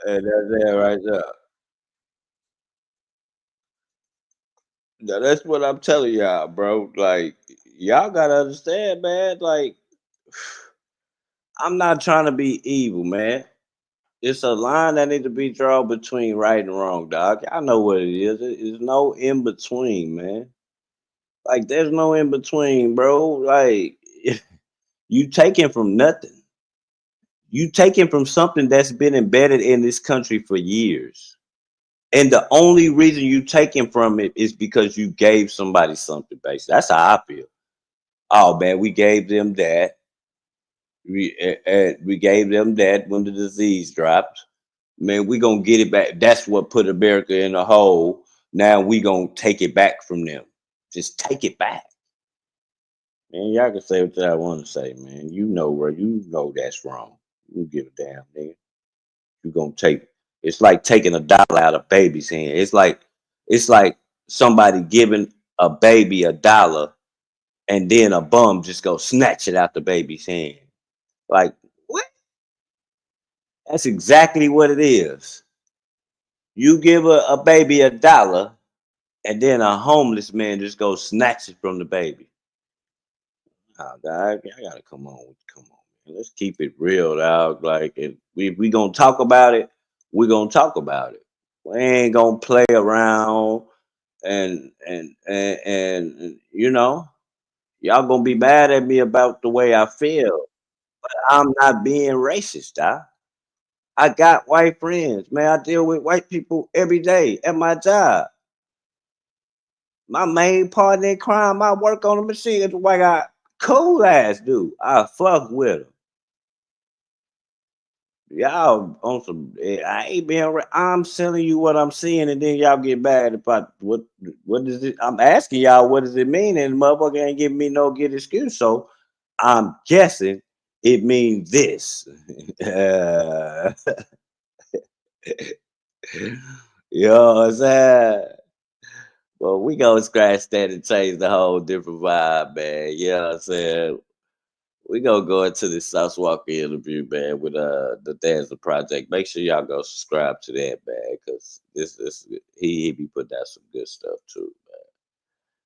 That's it right there. Now, that's what I'm telling y'all, bro. Like, y'all gotta understand, man. Like, I'm not trying to be evil, man. It's a line that needs to be drawn between right and wrong, dog. I know what it is. There's no in between, man. Like, there's no in between, bro. Like, you taking from nothing. You taking from something that's been embedded in this country for years. And the only reason you taking from it is because you gave somebody something, basically. That's how I feel. Oh, man, we gave them that. We gave them that when the disease dropped. Man, we gonna get it back. That's what put America in a hole. Now we gonna take it back from them. Just take it back. Man, y'all can say what y'all want to say, man. You know that's wrong. You don't give a damn, nigga. You gonna take. It's like taking a dollar out of baby's hand. It's like somebody giving a baby $1 and then a bum just go snatch it out the baby's hand. Like, what? That's exactly what it is. You give a baby $1 and then a homeless man just goes snatch it from the baby. Oh, dog, I gotta come on, man. Let's keep it real, dog. Like, if we gonna talk about it, we're gonna talk about it. We ain't gonna play around and y'all gonna be mad at me about the way I feel. But I'm not being racist, dog. I got white friends, man. I deal with white people every day at my job. My main partner in crime, I work on the machine. It's a white guy, cool ass dude. I fuck with him. Y'all on some. I ain't being. I'm telling you what I'm seeing, and then y'all get mad about what is it? I'm asking y'all what does it mean, and the motherfucker ain't giving me no good excuse. So I'm guessing It means this. You know what I'm saying? Well, we gonna scratch that and change the whole different vibe, man. You know what I'm saying? We gonna go into the Sauce Walka interview, man, with the Dancer Project. Make sure y'all go subscribe to that, man, because this he be putting out some good stuff too, man.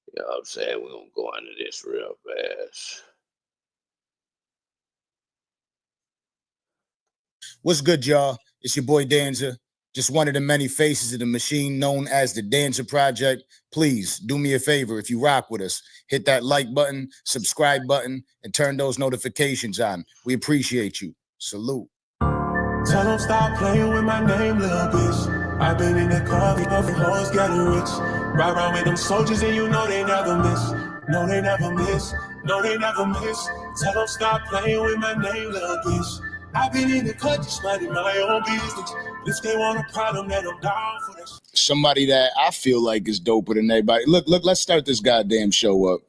You know what I'm saying? We're gonna go into this real fast. What's good, y'all? It's your boy Danza. Just one of the many faces of the machine known as the Dancer Project. Please do me a favor. If you rock with us, hit that like button, subscribe button, and turn those notifications on. We appreciate you. Salute. Tell them stop playing with my name, little bitch. I've been in the coffee, puffin' hoes getting rich. Ride around with them soldiers and you know they never miss. No, they never miss. No, they never miss. Tell them stop playing with my name, little bitch. I've been in the cut just minding my own business. If they want a problem, then I'm down for this. Somebody that I feel like is doper than everybody. Look, let's start this goddamn show up.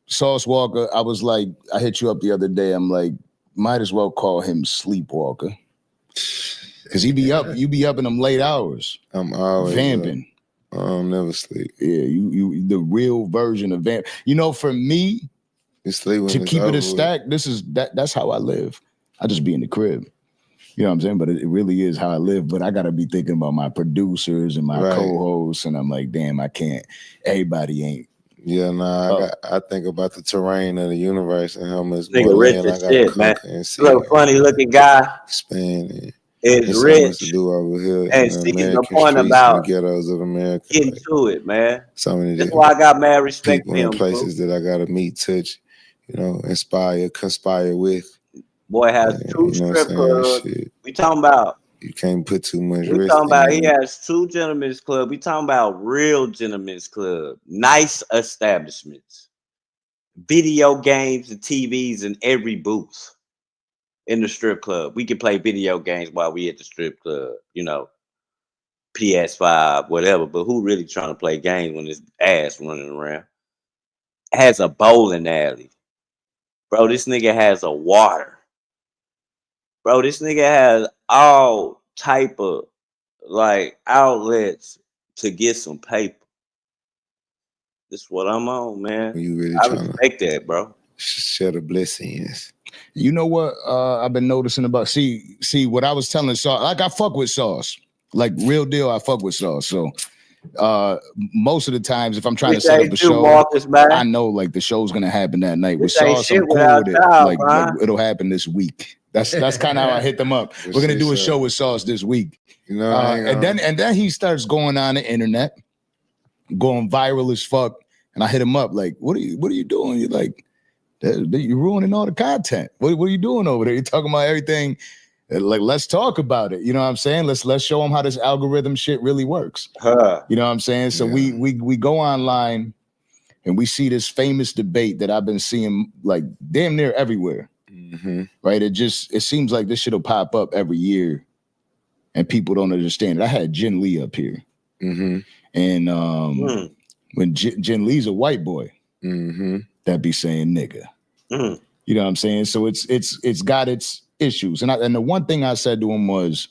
Sauce Walka, I was like, I hit you up the other day. I'm like, might as well call him Sleepwalker. Cause you be up in them late hours. I'm always vamping. I don't never sleep. Yeah, you the real version of vamp. You know, for me, to keep it a stack, that's how I live. I just be in the crib. You know what I'm saying? But it really is how I live. But I gotta be thinking about my producers and my co-hosts, and I'm like, damn, I can't. Everybody ain't. Yeah, I think about the terrain of the universe and how much nigga more rich land I as gotta shit, man. see. Look, funny looking guy. Expand is so rich. much to do over here and see the point about the ghettos of America. Getting to it, man. So many That's why I got mad respect people for him, and places that I gotta meet, touch, inspire, conspire with. Boy has two strip clubs. We talking about. You can't put too much We risk talking about in he has two gentlemen's club. We talking about real gentlemen's club. Nice establishments. Video games and TVs in every booth in the strip club. We can play video games while we at the strip club, PS5, whatever. But who really trying to play games when this ass running around? Has a bowling alley. Bro, this nigga has a water. Bro, this nigga has all type of outlets to get some paper. This is what I'm on, man. You really I respect that, bro. Share the blessings. You know what I've been noticing about see what I was telling Sauce, like I fuck with Sauce. Like real deal, I fuck with Sauce. So most of the times if I'm trying to set up a show, Marcus, I know like the show's gonna happen that night. With Sauce, I'm cool with it. Like it'll happen this week. That's kind of how I hit them up. We're gonna do a show with Sauce this week. And then he starts going on the internet, going viral as fuck. And I hit him up like, what are you doing? You're like, you're ruining all the content. What are you doing over there? You're talking about everything. Like, let's talk about it. You know what I'm saying? Let's show them how this algorithm shit really works. You know what I'm saying? So we go online and we see this famous debate that I've been seeing like damn near everywhere. Mm-hmm. Right? It seems like this shit will pop up every year and people don't understand it. I had Jen Lee up here. Mm-hmm. And when Jen Lee's a white boy, that be saying nigga. You know what I'm saying? So it's got its issues. And the one thing I said to him was,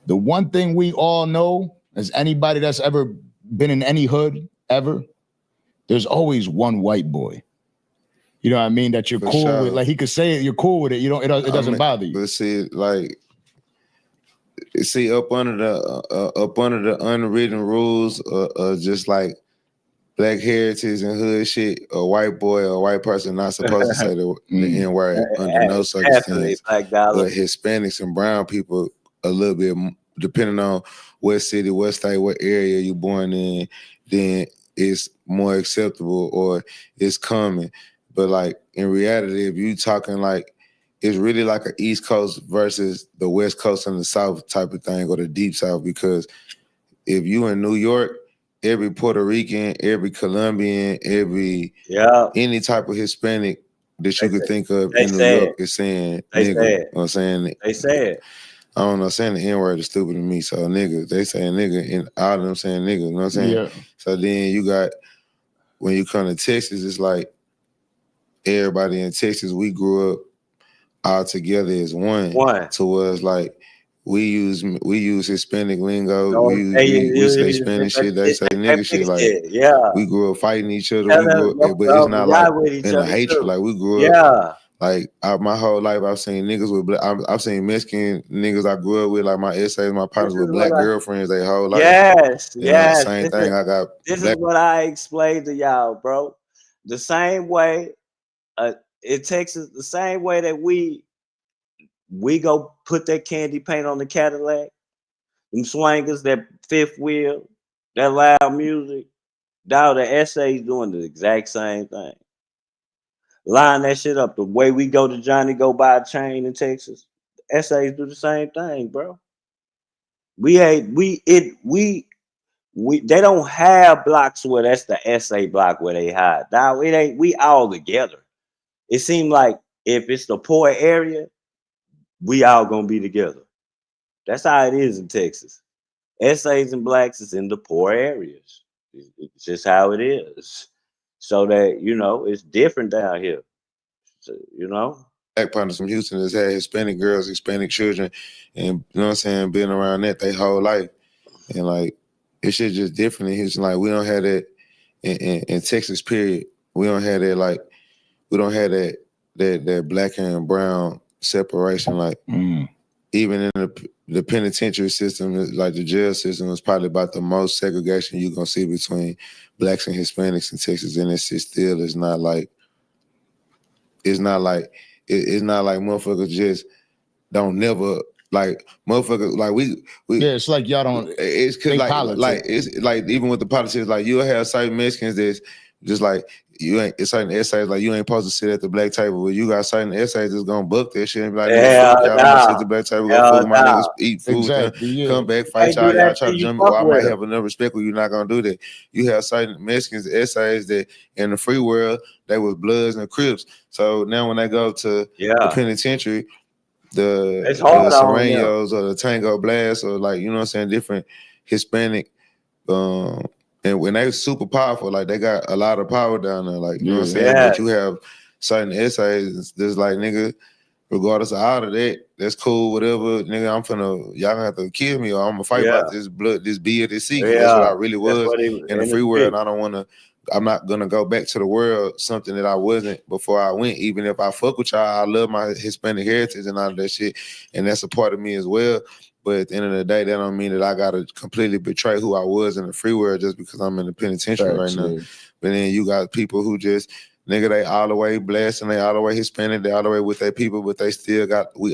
the one thing we all know, as anybody that's ever been in any hood ever, there's always one white boy. You know what I mean? That you're cool with. Like he could say it, you're cool with it. You don't. It doesn't bother you. But see, up under the unwritten rules, just like Black heritage and hood shit, a white boy or a white person not supposed to say the N-word under no circumstance. But Hispanics and brown people, a little bit, depending on what city, what state, what area you're born in, then it's more acceptable or it's common. But like in reality, if you talking like, it's really like an East Coast versus the West Coast and the South type of thing, or the Deep South, because if you in New York, every Puerto Rican, every Colombian, any type of Hispanic that you could think of in New York is saying nigga. You know what I'm saying? They say it. I don't know, saying the N-word is stupid to me. So nigga, they say nigga, and all of them saying nigga, you know what I'm saying? Yeah. So then you got, when you come to Texas, it's like, everybody in Texas, we grew up all together as one. Towards like we use Hispanic lingo, we say Spanish shit, they say nigga shit. Like we grew up fighting each other. We grew up, but it's not like in a hatred. Like we grew up. Like my whole life, I've seen niggas with I've seen Mexican niggas I grew up with, like my essays, my partners with black girlfriends. They whole life. Yes. Same thing. I got. This is what I explained to y'all, bro. The same way, in Texas, the same way that we go put that candy paint on the Cadillac, them swangers, that fifth wheel, that loud music. Now the essays doing the exact same thing. Line that shit up. The way we go to Johnny go buy a chain in Texas, essays do the same thing, bro. They don't have blocks where that's the essay block where they hide. Now it ain't. We all together. It seemed like if it's the poor area, we all gonna be together. That's how it is in Texas. Essays and blacks is in the poor areas. It's just how it is. So that it's different down here. So, Black partners from Houston has had Hispanic girls, Hispanic children, and you know what I'm saying, been around that their whole life. And like it shit just different in Houston. Like we don't have that in Texas, period. We don't have that we don't have that black and brown separation. Like even in the penitentiary system, like the jail system, is probably about the most segregation you're gonna see between blacks and Hispanics in Texas. And it's still it's not like motherfuckers just don't never like motherfuckers like we it's like y'all don't. It's cause like it's like even with the politics, like you'll have certain Mexicans that's just like you ain't. It's certain essays like you ain't supposed to sit at the black table, but you got certain essays that's gonna book that shit and be like, fuck y'all, I'm gonna sit at the black table, go fool with my niggas, eat food, come back, fight y'all try to jump me, or I might have enough respect when you're not gonna do that. You have certain Mexicans essays that in the free world they was Bloods and Crips. So now when they go to the penitentiary, the Serranos or the Tango Blast or like, you know what I'm saying, different Hispanic, and when they super powerful, like they got a lot of power down there, like, you know what I'm saying? But you have certain essays that's like, nigga, regardless of all of that, that's cool, whatever, nigga, y'all gonna have to kill me or I'm gonna fight about this blood, this B or this C, because that's what I really was in the free world. And I'm not gonna go back to the world, something that I wasn't before I went. Even if I fuck with y'all, I love my Hispanic heritage and all of that shit, and that's a part of me as well. But at the end of the day, that don't mean that I gotta completely betray who I was in the free world just because I'm in the penitentiary right now. But then you got people who just, nigga, they all the way blessed and they all the way Hispanic, they all the way with their people, but they still got, we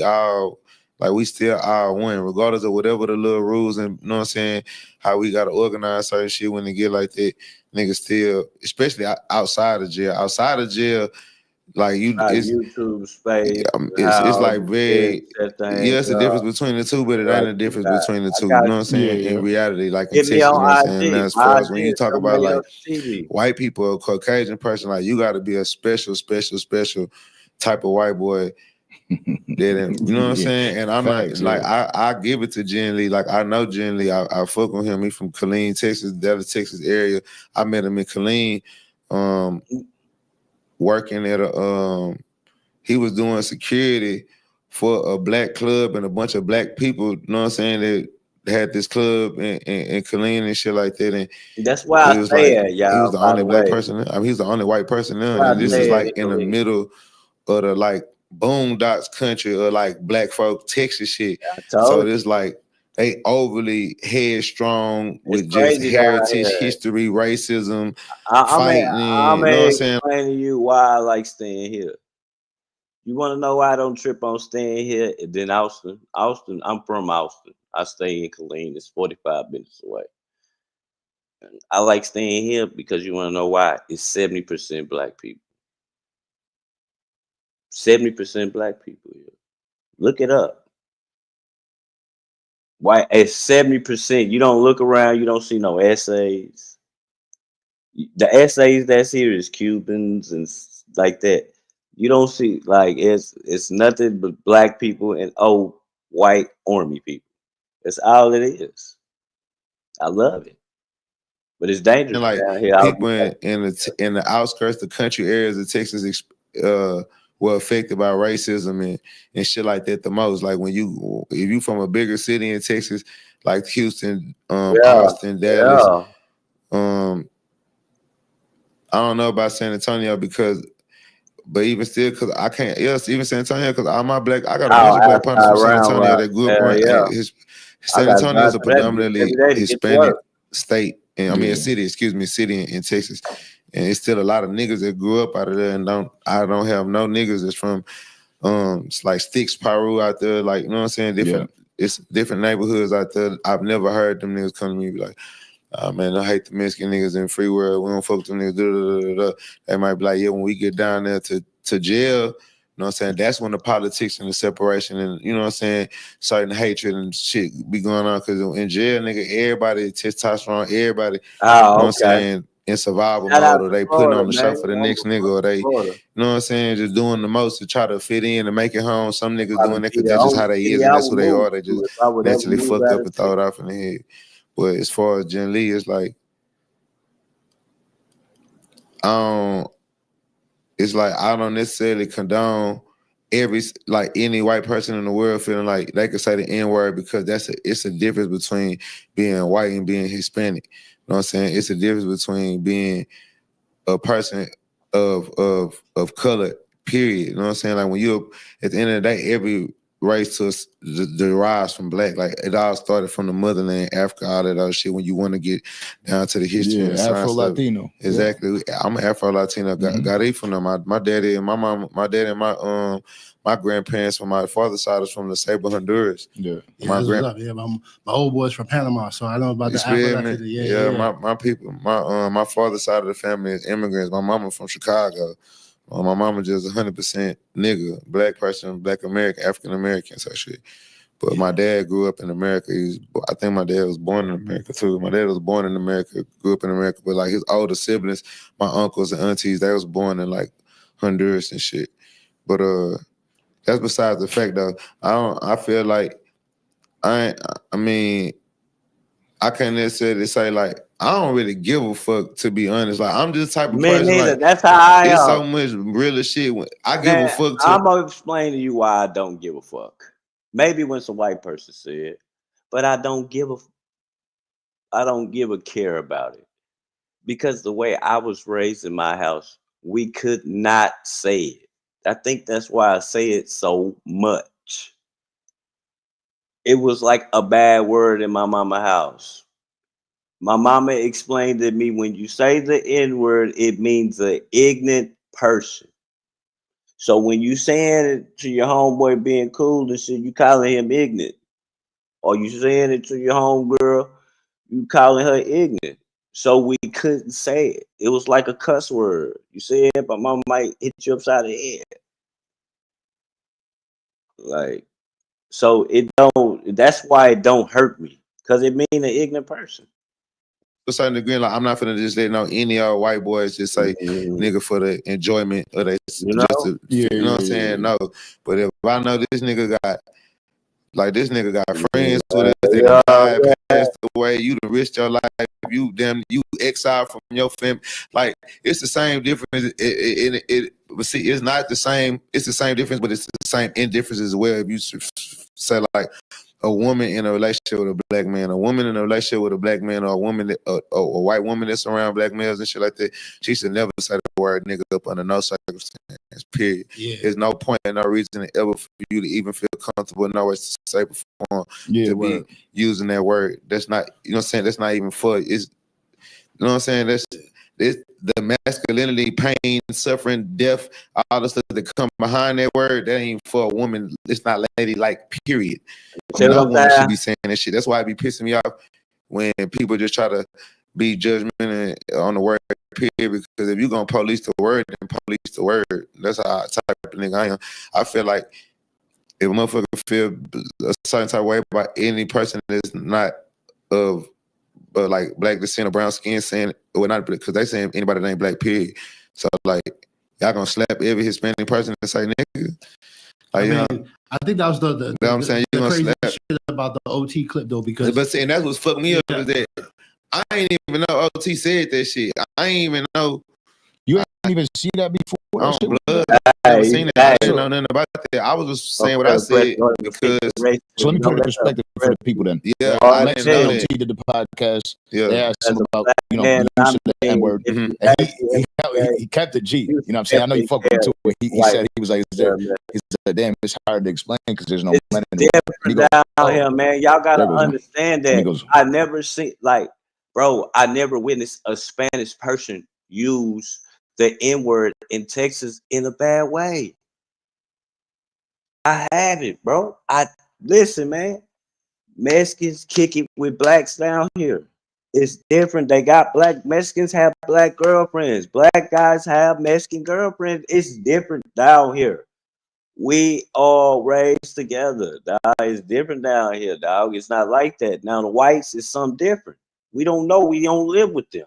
still all one, regardless of whatever the little rules and, you know what I'm saying, how we gotta organize certain shit when they get like that. Niggas still, especially outside of jail, like YouTube space. It's like very, it's a difference between the two, but it ain't a difference between the two. You know what I'm saying? In reality, like in Texas, you know what I'm saying? Now, as far as when you talk about like white people or Caucasian person, like you got to be a special type of white boy. You know what I'm saying? And I'm not like I give it to Jen Lee. Like I know Jen Lee. I fuck with him. He from Killeen, Texas, Dallas, Texas area. I met him in Killeen, working at he was doing security for a black club and a bunch of black people. You know what I'm saying? That had this club in Killeen and shit like that. And that's why I say it, y'all. He was the only black person. I mean, he's the only white person there. And this is like in the middle of the like boondocks country or like black folk Texas shit. So it's like they overly headstrong with just heritage, history, racism, fighting. I'm gonna explain to you why I like staying here. You want to know why I don't trip on staying here? And then Austin, I'm from Austin. I stay in Killeen. It's 45 minutes away. And I like staying here because you want to know why? It's 70% black people. 70% black people here. Look it up. Why? It's 70%. You don't look around. You don't see no essays. The essays that's here is Cubans and like that. You don't see like it's nothing but black people and old white army people. That's all it is. I love it, but it's dangerous and like down here. People in the outskirts, the country areas of Texas, were affected by racism and shit like that the most. Like if you from a bigger city in Texas, like Houston, Austin, Dallas, I don't know about San Antonio but even still, because I can't, even San Antonio, because all my black, I got a bunch of black partners from San Antonio that grew up around. San Antonio is a predominantly Hispanic state, and I mean a city, city in Texas. And it's still a lot of niggas that grew up out of there, and I don't have no niggas that's from it's like Sticks, Peru out there, like, you know what I'm saying? It's different neighborhoods out there. I've never heard them niggas come to me and be like, man, I hate the Mexican niggas in free world. We don't fuck with them niggas. They might be like, yeah, when we get down there to jail, you know what I'm saying? That's when the politics and the separation and, you know what I'm saying, certain hatred and shit be going on. Because in jail, nigga, everybody, testosterone, everybody, you know what I'm saying, in survival mode, or they putting on the show for the next nigga, or they, you know what I'm saying, just doing the most to try to fit in and make it home. Some niggas doing that because that's just how they is and that's who they are. They just mentally fucked up and throw it off in the head. But as far as Jen Lee, it's like, I don't necessarily condone any white person in the world feeling like they could say the N-word, because it's a difference between being white and being Hispanic. You know what I'm saying? It's a difference between being a person of color, period. You know what I'm saying? Like when at the end of the day, every race derives from black. Like it all started from the motherland, Africa, all that other shit. When you want to get down to the history, and Afro-Latino. Exactly. Yeah. I'm an Afro-Latino. Got it from them. My daddy and my mom, my grandparents from my father's side is from the Sable, Honduras. Yeah, my old boy's from Panama, so I know about the Afro-Latino. My people, my father's side of the family is immigrants. My mama from Chicago. My mama just 100% nigga, black person, black American, African American, so shit. But my dad grew up in America. I think my dad was born in America too. My dad was born in America, grew up in America, but like his older siblings, my uncles and aunties, they was born in like Honduras and shit. But that's besides the fact though. I feel like I can't necessarily say like I don't really give a fuck, to be honest. Like I'm just the type of person. Neither. Like, that's how I am. It's so much realer shit. I give a fuck. I'm gonna explain to you why I don't give a fuck. Maybe when some white person said it, but I don't give a care about it, because the way I was raised in my house, we could not say it. I think that's why I say it so much. It was like a bad word in my mama's house. My mama explained to me, when you say the N-word, it means an ignorant person. So when you saying it to your homeboy being cool and shit, you calling him ignorant. Or you saying it to your homegirl, you calling her ignorant. So we couldn't say it. It was like a cuss word. You say it, but mama might hit you upside the head. Like, so that's why it don't hurt me. Because it mean an ignorant person. To a certain degree, like I'm not finna just let any old white boys just say nigga for the enjoyment of they you know what I'm saying? No. But if I know this nigga got friends with us that died, passed away, you done risked your life, you exiled from your family. Like it's the same difference. But see, it's not the same, it's the same difference, but it's the same indifference as well. If you say like a woman in a relationship with a black man, a woman in a relationship with a black man, or a woman, a white woman that's around black males and shit like that, she should never say the word nigga up under no circumstance, period. Yeah. There's no point and no reason ever for you to even feel comfortable in no way to say before be using that word. That's not, you know what I'm saying, that's not even for it's, you know what I'm saying, that's the masculinity, pain, suffering, death, all the stuff that come behind that word, that ain't for a woman. It's not ladylike, period. No woman should be saying that shit. That's why it be pissing me off when people just try to be judgmental on the word, period. Because if you're going to police the word, then police the word. That's how type of nigga I am. I feel like if a motherfucker feel a certain type of way about any person that's not of like black descent or brown skin, saying, well, not because they saying anybody that ain't black, period. So like y'all gonna slap every Hispanic person and say nigga. Like, I think that was the I'm saying, you crazy slap shit about the OT clip though, because but saying that's what's fucked me up is that I ain't even know OT said that shit. I ain't even know. You ain't even see that before. Blood. never seen that. I didn't know nothing about that. I was just saying what I said because. So let me put it in perspective for the people then. Yeah, I didn't know that. did the podcast. Yeah. They asked him about, the use of the N-word. And he kept the G. You know what I'm saying? I know you fuck with him too. But he said, he was like, he said, damn, it's hard to explain because there's no men in the world. Down here, man. Y'all gotta understand that. I never see, like, bro, I never witnessed a Spanish person use the N-word in Texas in a bad way. I haven't, bro. Listen, man. Mexicans kick it with blacks down here. It's different. They got Mexicans have black girlfriends. Black guys have Mexican girlfriends. It's different down here. We all raised together. Dog, it's different down here, dog. It's not like that. Now the whites is something different. We don't know. We don't live with them.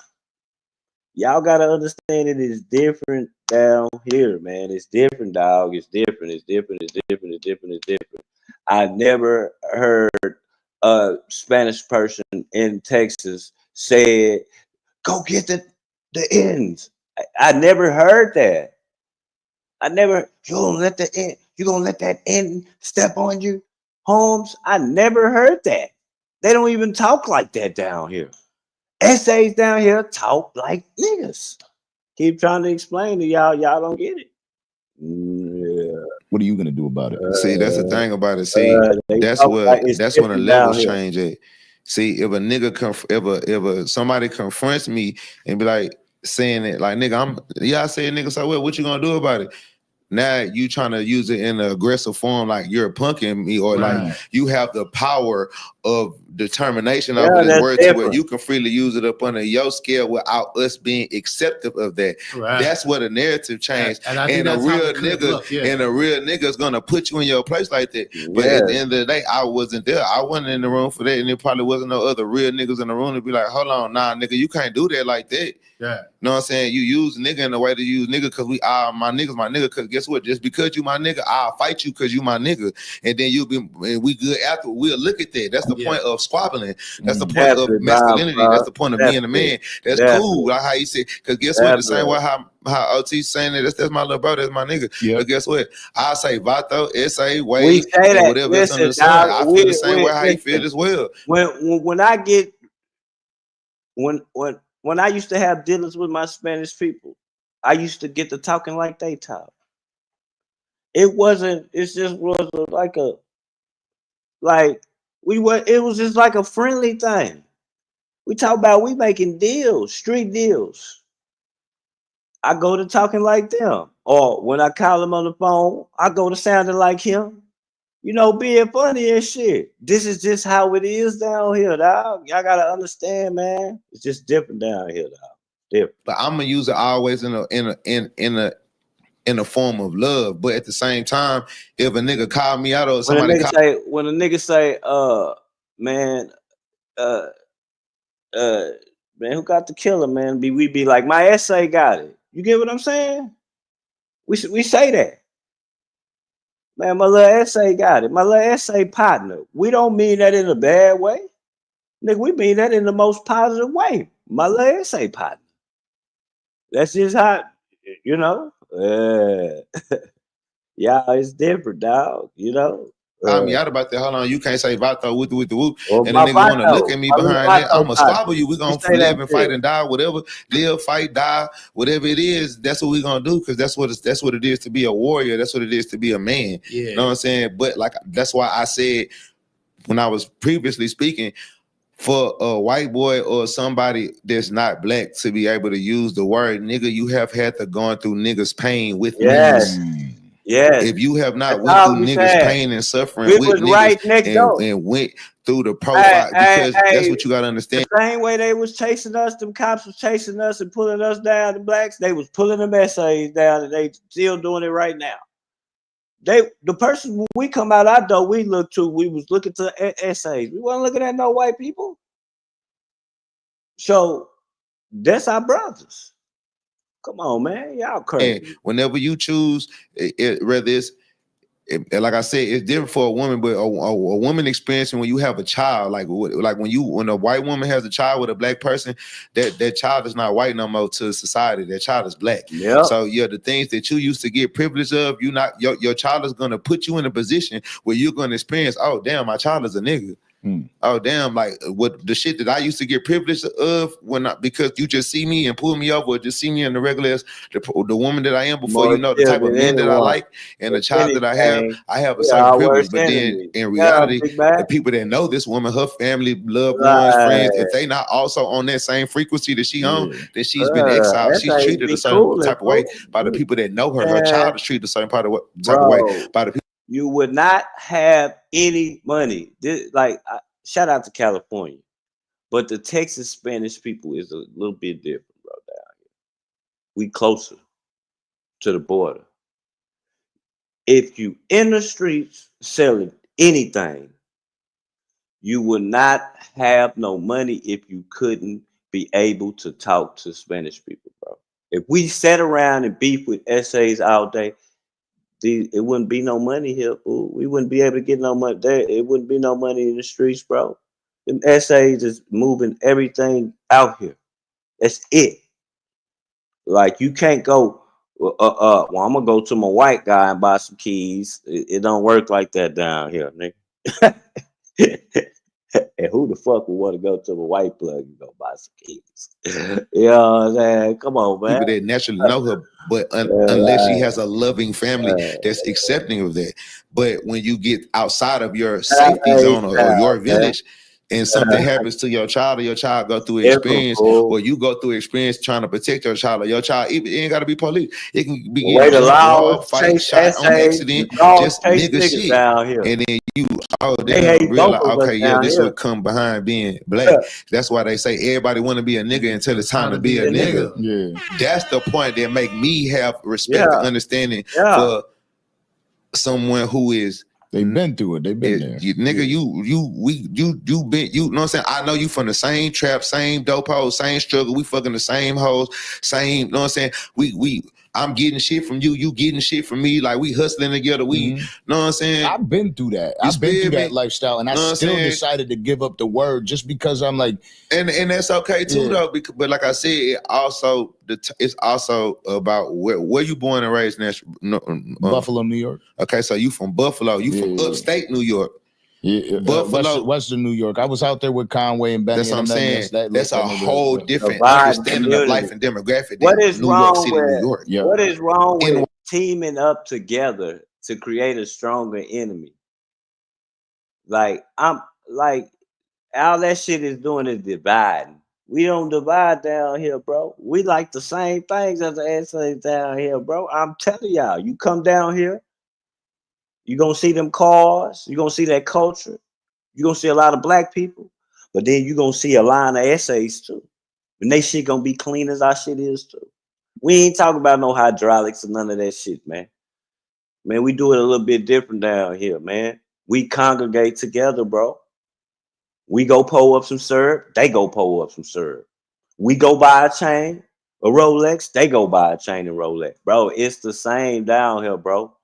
Y'all gotta understand it is different down here, man. It's different, dog. It's different. It's different. It's different. It's different. It's different. I never heard a Spanish person in Texas said, "Go get the ends." I never heard that. You gonna let that end step on you, Holmes? I never heard that. They don't even talk like that down here. Essays down here talk like niggas. Keep trying to explain to y'all don't get it. Yeah. What are you gonna do about it? See, that's the thing about it. See, that's when the levels change it. See, if a nigga if somebody confronts me and be like saying it like nigga, I say nigga, so what you gonna do about it? Now you trying to use it in an aggressive form, like you're punking me, or like you have the power of determination over this word to where you can freely use it up under your scale without us being acceptive of that. Right. That's what a narrative changed. And a real nigga is gonna put you in your place like that. But at the end of the day, I wasn't there. I wasn't in the room for that, and there probably wasn't no other real niggas in the room to be like, hold on, nah, nigga, you can't do that like that. Yeah. You know what I'm saying? You use nigga in the way to use nigga because we are my nigga. Because guess what? Just because you my nigga, I'll fight you because you my nigga. And then we good after. We'll look at that. That's the point of squabbling. That's the point of masculinity. That's the point of being a man. That's cool. Like how you say, because guess what? The same way how OT's saying that, that's my little brother, that's my nigga. Yep. But guess what? I say Vato, SA, Wade, and whatever else under the sun. I feel the same way how you feel as well. When I used to have dealings with my Spanish people, I used to get to talking like they talk. It was just like a friendly thing. We talk about we making deals, street deals. I go to talking like them. Or when I call him on the phone, I go to sounding like him. You know, being funny and shit. This is just how it is down here, dog. Y'all gotta understand, man. It's just different down here, dog. Different. But I'm gonna use it always in a form of love. But at the same time, if a nigga call me out or somebody when a nigga say, man, who got the killer, man? We be like, my essay got it. You get what I'm saying? We say that. Man, my little essay got it. My little essay partner. We don't mean that in a bad way. Nigga, we mean that in the most positive way. My little essay partner. That's just how, you know. Yeah, it's different, dog. You know. I'm out about that. Hold on, you can't say Vato with the whoop. And the nigga want to look at me behind that. I'm gonna squabble you. We're gonna live and fight and die, whatever. Live, fight, die, whatever it is. That's what we're gonna do because that's what it is to be a warrior. That's what it is to be a man. Yeah. You know what I'm saying? But like that's why I said when I was previously speaking, for a white boy or somebody that's not black to be able to use the word nigga, you have had to go through niggas' pain with niggas. Yes. If you have not went through niggas' pain and suffering with niggas right next door. And went through the profile, because that's what you gotta understand. The same way they was chasing us, them cops was chasing us and pulling us down, the blacks, they was pulling them essays down, and they still doing it right now. The person when we come out our door, we was looking to essays. We wasn't looking at no white people. So that's our brothers. Come on, man. Y'all crazy. And whenever you choose, whether it's like I said, it's different for a woman, but a woman experiencing when you have a child, like when a white woman has a child with a black person, that child is not white no more to society. That child is black. Yeah. So the things that you used to get privilege of, your child is gonna put you in a position where you're gonna experience, oh damn, my child is a nigga. Oh damn! Like what the shit that I used to get privileged of because you just see me and pull me up, or just see me in the regular the woman that I am before you know the type of men that I like and the child that I have a certain privilege. But then in reality, the people that know this woman, her family, loved ones, friends, if they not also on that same frequency that she on, then she's been exiled. She's treated a certain type of way by the people that know her. Her child is treated a certain type of way by the people. You would not have any money. Shout out to California, but the Texas Spanish people is a little bit different, bro. Down here, we closer to the border. If you in the streets selling anything, you would not have no money if you couldn't be able to talk to Spanish people, bro. If we sat around and beef with essays all day, it wouldn't be no money here, fool. We wouldn't be able to get no money there. It wouldn't be no money in the streets, bro. Them essays is moving everything out here. That's it. Like you can't go. Well, I'm gonna go to my white guy and buy some keys. It don't work like that down here, nigga. And who the fuck would want to go to a white plug and go buy some keys? You know what I'm saying? Come on, man. People that naturally know her, but unless she has a loving family that's accepting of that. But when you get outside of your safety zone or your village, and something happens to your child, or your child go through experience, or you go through experience trying to protect your child, or your child, it ain't got to be police. It can be fight, shot on accident, just nigga shit. Down here. And then you realize, okay, this would come behind being black. Yeah. That's why they say everybody want to be a nigga until it's time to be a nigga. Yeah. That's the point that make me have respect and understanding for someone who is. They've been through it. They've been there. Nigga, you been, you know what I'm saying? I know you from the same trap, same dope hoes, same struggle. We fucking the same hoes, same, you know what I'm saying? I'm getting shit from you, you getting shit from me. Like we hustling together. We, know what I'm saying? I've been through that. I've been through that lifestyle, and I still decided to give up the word just because I'm like, and that's okay too though. But like I said, it's also about where you born and raised. Buffalo, New York. Okay, so you from Buffalo? You from upstate New York? Yeah, Buffalo, Western New York. I was out there with Conway and Benny. That's what I'm saying. That's a whole different understanding community. of life and demographic. What is New wrong York City, with New York? Yeah. What is wrong with teaming up together to create a stronger enemy? Like all that shit is doing is dividing. We don't divide down here, bro. We like the same things as the essays down here, bro. I'm telling y'all, you come down here, you're going to see them cars. You're going to see that culture. You're going to see a lot of black people. But then you're going to see a line of essays, too. And they shit going to be clean as our shit is, too. We ain't talking about no hydraulics or none of that shit, man. Man, we do it a little bit different down here, man. We congregate together, bro. We go pull up some syrup. They go pull up some syrup. We go buy a chain, a Rolex. They go buy a chain and Rolex. Bro, it's the same down here, bro.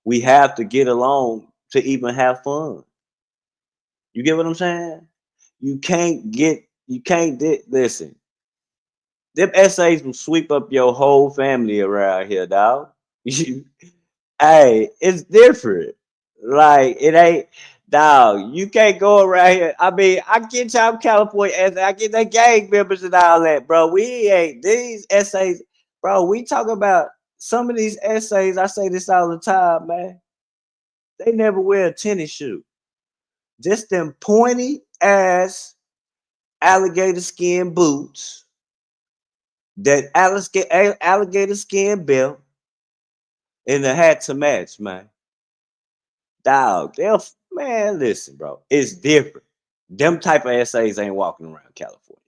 We have to get along to even have fun. You get what I'm saying? Listen. Them essays will sweep up your whole family around here, dog. Hey, it's different. Like, it ain't, dog, you can't go around here. I mean, I get y'all California essays, I get that gang members and all that, bro. We ain't, these essays, bro, we talk about some of these essays, I say this all the time, man. They never wear a tennis shoe. Just them pointy ass alligator skin boots, that alligator skin belt, and the hat to match, man. Dog, man, listen, bro. It's different. Them type of essays ain't walking around California.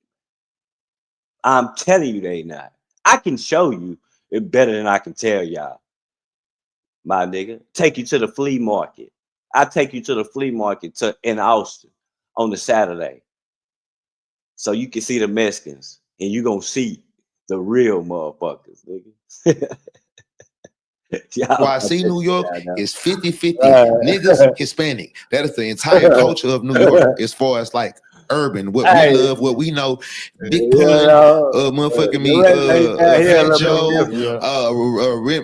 I'm telling you they not. I can show you it better than I can tell y'all. My nigga, take you to the flea market. I take you to the flea market in Austin on the Saturday. So you can see the Mexicans and you gonna see the real motherfuckers, nigga. Why I see New York is 50-50 niggas, Hispanic. That is the entire culture of New York as far as like urban, what we love, what we know. Big Pun, motherfucking me, Fat Joe,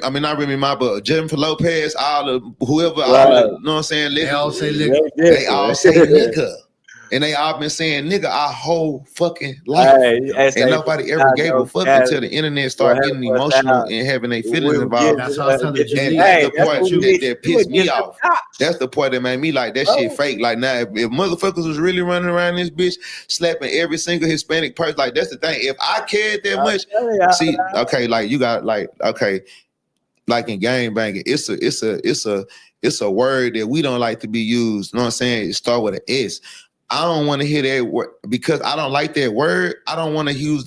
I mean not Remy Ma, but Jennifer Lopez, all the whoever, all the, you know what I'm saying? They all say nigga. They all say nigga. And they all been saying nigga our whole fucking life. And nobody ever gave a fuck until the internet started getting emotional and having their feelings involved. That's what I was telling you. And that's the part that pissed me off. That's the part that made me like that shit fake. Like now, if motherfuckers was really running around this bitch, slapping every single Hispanic person, like that's the thing. If I cared that much, see, okay, like you got like, okay, like in gang banging, it's a word that we don't like to be used. You know what I'm saying? It start with an S. I don't want to hear that word because I don't like that word. I don't want to hear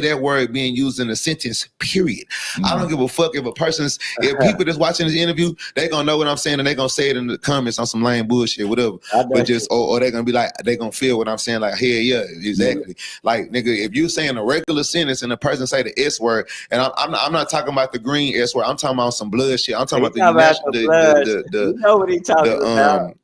that word being used in a sentence, period. I don't give a fuck if if people that's watching this interview, they gonna know what I'm saying and they gonna say it in the comments on some lame bullshit, whatever. But just, or they gonna be like, they gonna feel what I'm saying, like, yeah, exactly. Like, nigga, if you saying a regular sentence and the person say the S word, and I'm not talking about the green S word, I'm talking about some blood shit. I'm talking about you know what he talking about.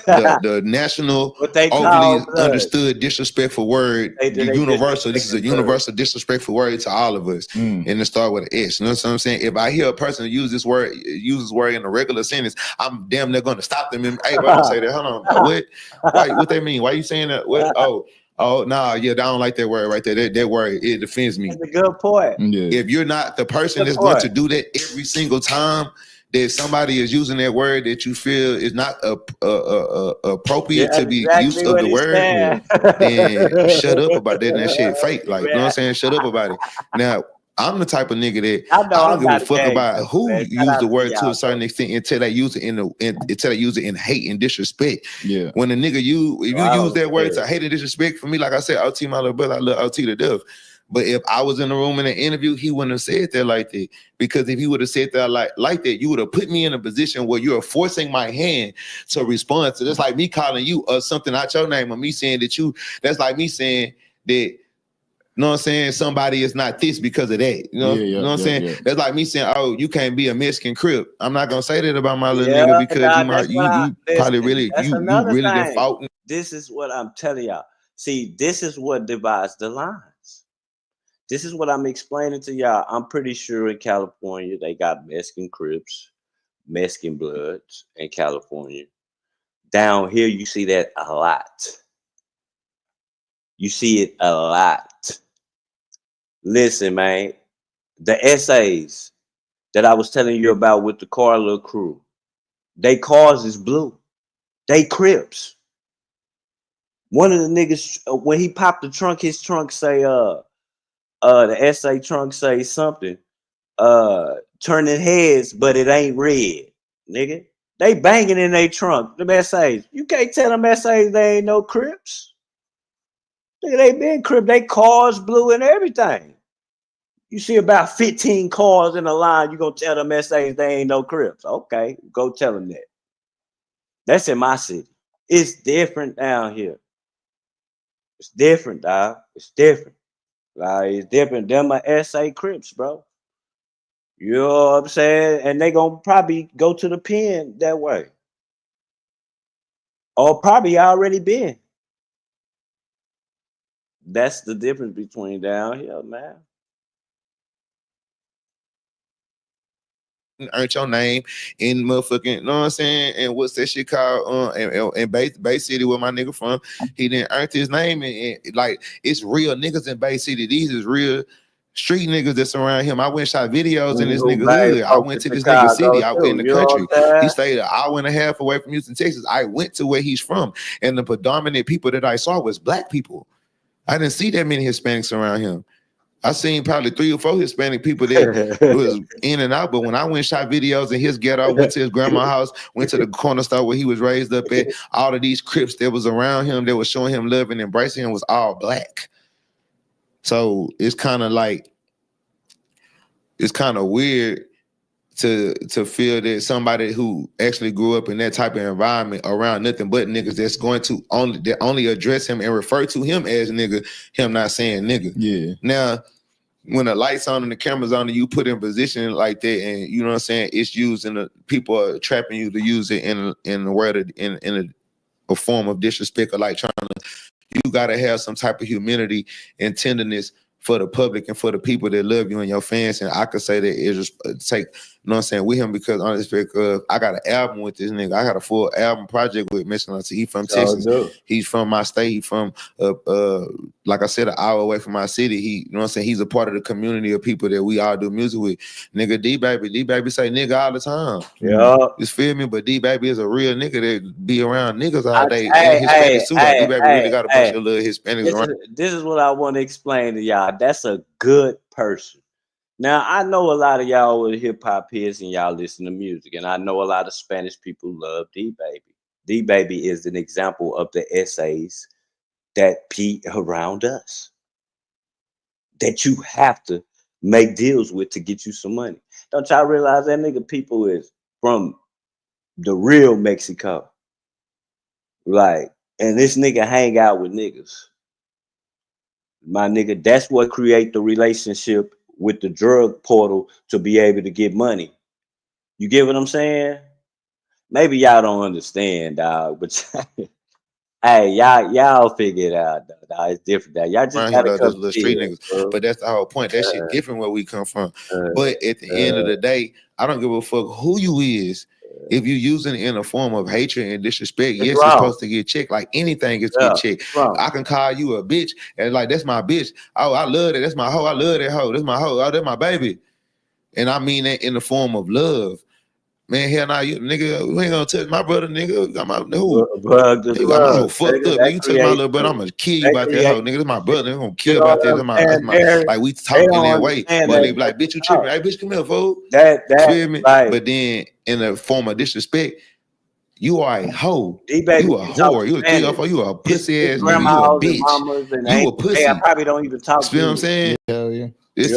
The national overly understood disrespectful word, universal. This is a universal disrespectful word to all of us, and it start with an S. You know what I'm saying? If I hear a person use this word in a regular sentence, I'm damn near going to stop them. And, hey, bro, don't say that. Hold on, what? What they mean? Why you saying that? What? Oh, nah, yeah, I don't like that word right there. That word, it offends me. That's a good point. If you're not the person that's going to do that every single time that somebody is using that word that you feel is not appropriate to be used of the word, then shut up about that and that shit fake. Like, you know what I'm saying? Shut up about it. Now, I'm the type of nigga that I don't give a fuck about who use the word to a certain extent until they use it in hate and disrespect. Yeah. When a nigga if you use that word to hate and disrespect, for me, like I said, OT my little brother, I love OT to death. But if I was in the room in an interview, he wouldn't have said that like that. Because if he would have said that like that, you would have put me in a position where you're forcing my hand to respond to. That's like me calling you something out your name, or me saying that that's like me saying that, you know what I'm saying, somebody is not this because of that. You know, you know what I'm saying? Yeah. That's like me saying, oh, you can't be a Mexican Crip. I'm not gonna say that about my little nigga because you probably really didn't fault. This is what I'm telling y'all. See, this is what divides the lines. This is what I'm explaining to y'all. I'm pretty sure in California, they got Mexican Crips, Mexican Bloods in California. Down here, you see that a lot. You see it a lot. Listen, man, the essays that I was telling you about with the Carla crew, they cars is blue. They Crips. One of the niggas, when he popped the trunk, his trunk say, the SA trunk say something, turning heads, but it ain't red, nigga. They banging in their trunk, them SAs. You can't tell them SAs they ain't no Crips. Nigga, they been Crip. They cars blue and everything. You see about 15 cars in a line, you gonna tell them SAs they ain't no Crips. Okay, go tell them that. That's in my city. It's different down here. It's different, dog. It's different. Like, it's different. Them are SA Crips, bro. You know what I'm saying? And they gonna probably go to the pen that way. Or probably already been. That's the difference between down here, man. Earned your name in motherfucking, you know what I'm saying? And what's that shit called? In Bay City, where my nigga from, he didn't earn his name. And like, it's real niggas in Bay City. These is real street niggas that's around him. I went and shot videos in this nigga hood. I went to this nigga city out in the country. He stayed an hour and a half away from Houston, Texas. I went to where he's from, and the predominant people that I saw was black people. I didn't see that many Hispanics around him. I seen probably 3 or 4 Hispanic people that was in and out, but when I went and shot videos in his ghetto, went to his grandma's house, went to the corner store where he was raised up at, all of these Crips that was around him, that was showing him love and embracing him was all black. So it's kind of like, it's kind of weird to feel that somebody who actually grew up in that type of environment around nothing but niggas that's going to only address him and refer to him as nigga, him not saying nigga. Yeah. Now, when the lights on and the cameras on and you put in position like that, and you know what I'm saying, it's used in the people are trapping you to use it in the word in a form of disrespect or like trying to. You gotta have some type of humility and tenderness for the public and for the people that love you and your fans. And I could say that it's just take, you know what I'm saying, with him because honestly, I got an album with this nigga. I got a full album project with Mr. He from Texas. He's from my state. He from like I said, an hour away from my city. He, you know what I'm saying, he's a part of the community of people that we all do music with. Nigga, D-Baby say nigga all the time. Yeah. You feel me? But D-Baby is a real nigga that be around niggas all day. And Hispanics too. Like D-Baby really got a bunch of little Hispanics around. This is what I want to explain to y'all. That's a good person. Now, I know a lot of y'all with hip-hop heads and y'all listen to music, and I know a lot of Spanish people love D-Baby. D-Baby is an example of the essays that be around us that you have to make deals with to get you some money. Don't y'all realize that nigga people is from the real Mexico? Like, and this nigga hang out with niggas. My nigga, that's what create the relationship with the drug portal to be able to get money. You get what I'm saying? Maybe y'all don't understand, dog, but hey, y'all figure it out, dog. It's different, dog. Y'all just gotta those little street niggas. bro. But that's the whole point. That shit different where we come from. But at the end of the day, I don't give a fuck who you is. If you using it in a form of hatred and disrespect, yes, you're supposed to get checked. Like anything is get checked. I can call you a bitch and like that's my bitch. Oh, I love it. That's my hoe. I love that hoe. That's my hoe. Oh, that's my baby. And I mean that in the form of love. Man, hell nah, you nigga, you ain't gonna touch my brother, nigga. Got my who? I'm gonna fucked up. Nigga, you touch my little brother, I'm gonna kill you about that hoe. Nigga, that's my brother. I'm gonna kill you about that. That's my like we talking that way. But they be like, bitch, you tripping. Hey, bitch, come here, fool. That feel me? Right. But then in the form of disrespect, you are a hoe. You a whore. You a 304. You a pussy ass nigga. You a bitch. You a pussy. I probably don't even talk to you. You know what I'm saying? Hell yeah. It's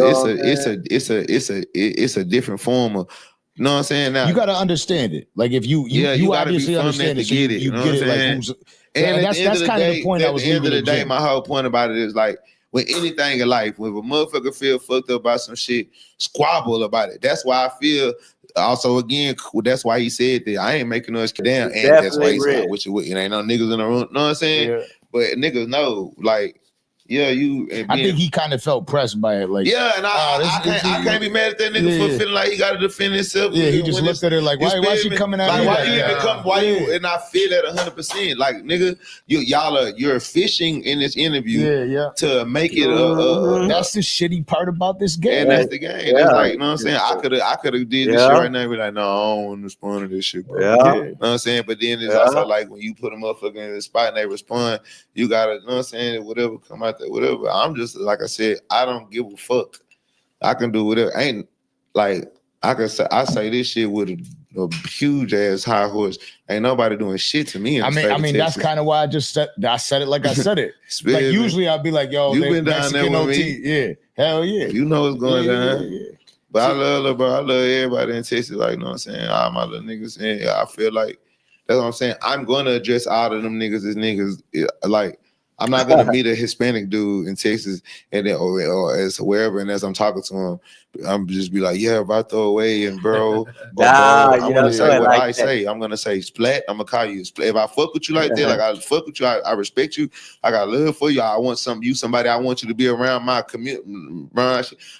a different form of. You know what I'm saying? Now you gotta understand it. Like if you obviously understand it, so you get it. Like who's and that's kind of the point I was leaving. At the end of the day, my whole point about it is like with anything in life, when a motherfucker feel fucked up about some shit, squabble about it. That's why I feel. Also, again, that's why he said that I ain't making us down, and that's why he said, "Which it ain't no niggas in the room." Know what I'm saying? Yeah. But niggas know, like. Yeah, I think he kind of felt pressed by it, like and I can't be mad at that nigga for feeling like he got to defend himself. Yeah, he just looked at her like, why she coming at me? Why you even come? And I feel that 100%. Like nigga, you're fishing in this interview, to make it. That's the shitty part about this game, and that's the game. That's like, you know what I'm saying? I could have did this shit right now and be like, no, I don't want to respond to this shit, bro. You know what I'm saying? But then it's also like when you put a motherfucker in the spot and they respond, you gotta, you know what I'm saying? Whatever come out. Whatever. I'm just like I said, I don't give a fuck. I can do whatever. Ain't like I say this shit with a huge ass high horse. Ain't nobody doing shit to me. I mean that's kind of why I said it like I said it. Like usually I'd be like, yo, you been down there with OT. Me? Yeah, hell yeah. You know what's going down. Yeah. But I love bro. I love everybody in Texas. Like, you know what I'm saying? All my little niggas. And I feel like that's what I'm saying. I'm gonna address all of them niggas as niggas. Like. I'm not gonna meet a Hispanic dude in Texas and then or as wherever, and as I'm talking to him, I'm just be like, yeah, if I throw away and bro, I'm gonna say what I say. I'm gonna say splat. I'm gonna call you splat. If I fuck with you like that, like I fuck with you, I respect you. I got love for you. I want somebody. I want you to be around my community. I'm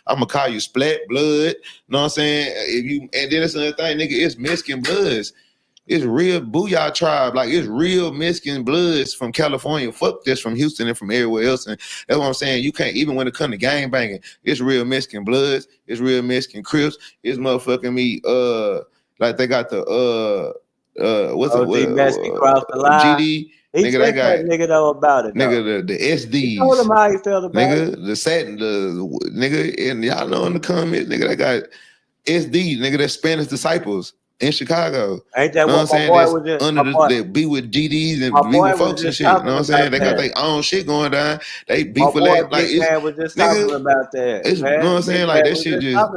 gonna call you splat blood. Know what I'm saying? And then it's another thing, nigga. It's Mexican bloods. It's real Booyah tribe. Like, it's real Mexican bloods from California. Fuck this from Houston and from everywhere else. And that's what I'm saying. You can't, even when it come to gang banging, it's real Mexican bloods. It's real Mexican Crips. It's motherfucking me, like they got the, what's it? Mexican cross the line. GD. He nigga, they got nigga know about it. Nigga, the SDs. He told him how he felt about nigga, it. The nigga, and y'all know in the comments, nigga, they got SDs, nigga, they're Spanish disciples. In Chicago, ain't that what my boy was just under they be with GDs and be with folks and shit. You know what I'm saying? They got their own shit going down. They beef with that. Like man was just talking about that. You know what I'm saying? Like that shit just.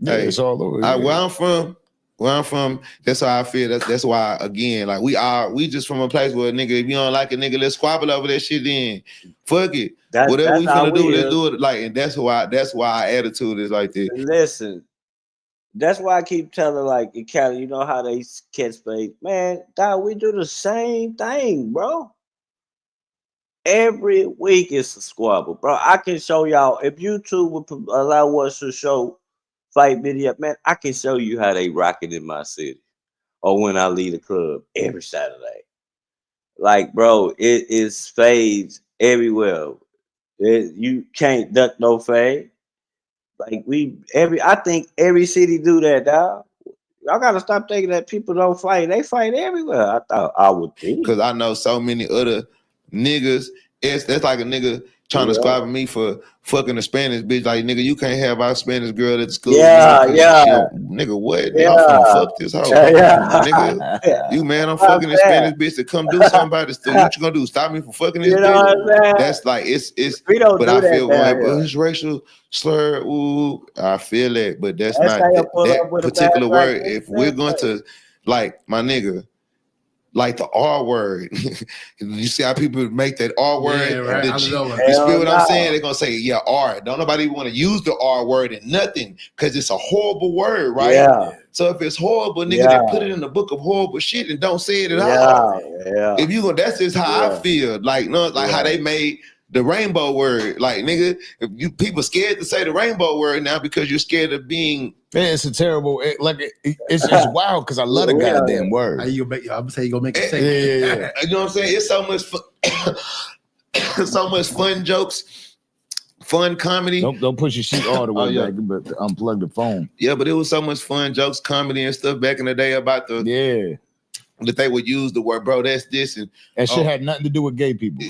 It's all over. Where I'm from, where I'm from, that's how I feel. That's why, again, like we just from a place where, nigga, if you don't like it, nigga, let's squabble over that shit then. Fuck it. Whatever we finna do, let's do it. Like, and that's why our attitude is like this. Listen, that's why I keep telling, like, in Cali, you know how they catch space. Man, God, we do the same thing, bro. Every week it's a squabble, bro. I can show y'all, if YouTube would allow us to show fight video, man, I can show you how they rocking in my city or when I leave the club every Saturday. Like, bro, it is fades everywhere. You can't duck no fade. Like, I think every city do that, dog. Y'all gotta stop thinking that people don't fight. They fight everywhere. I thought I would think. Because I know so many other niggas. That's like a nigga trying to squabble me for fucking a Spanish bitch. Like, nigga, you can't have our Spanish girl at the school. Nigga, what? Yeah. I'm finna fuck this hoe. Nigga, you man, I'm fucking this Spanish bitch to come do something about this thing. What you gonna do? Stop me from fucking this bitch? That's like, it's we don't but do I that feel like, it's racial slur. Ooh, I feel that, but that's not that particular word. If we're going to, like, my nigga, like the R word. You see how people make that R word? Yeah, right. You feel what I'm saying? They're going to say, yeah, R. Don't nobody want to use the R word in nothing because it's a horrible word, right? Yeah. So if it's horrible, nigga, then put it in the book of horrible shit and don't say it at all. Yeah. If you go, that's just how I feel. Like, no, like how they made the rainbow word. Like, nigga, if you people scared to say the rainbow word now because you're scared of being. Man, it's a terrible. It's wild because I love the goddamn word. I'm gonna say you gonna make it say. Yeah. You know what I'm saying? It's so much fun. So much fun jokes, fun comedy. Don't push your sheet all the way back, but unplug the phone. Yeah, but it was so much fun jokes, comedy, and stuff back in the day about the that they would use the word, bro. That's this and that shit had nothing to do with gay people.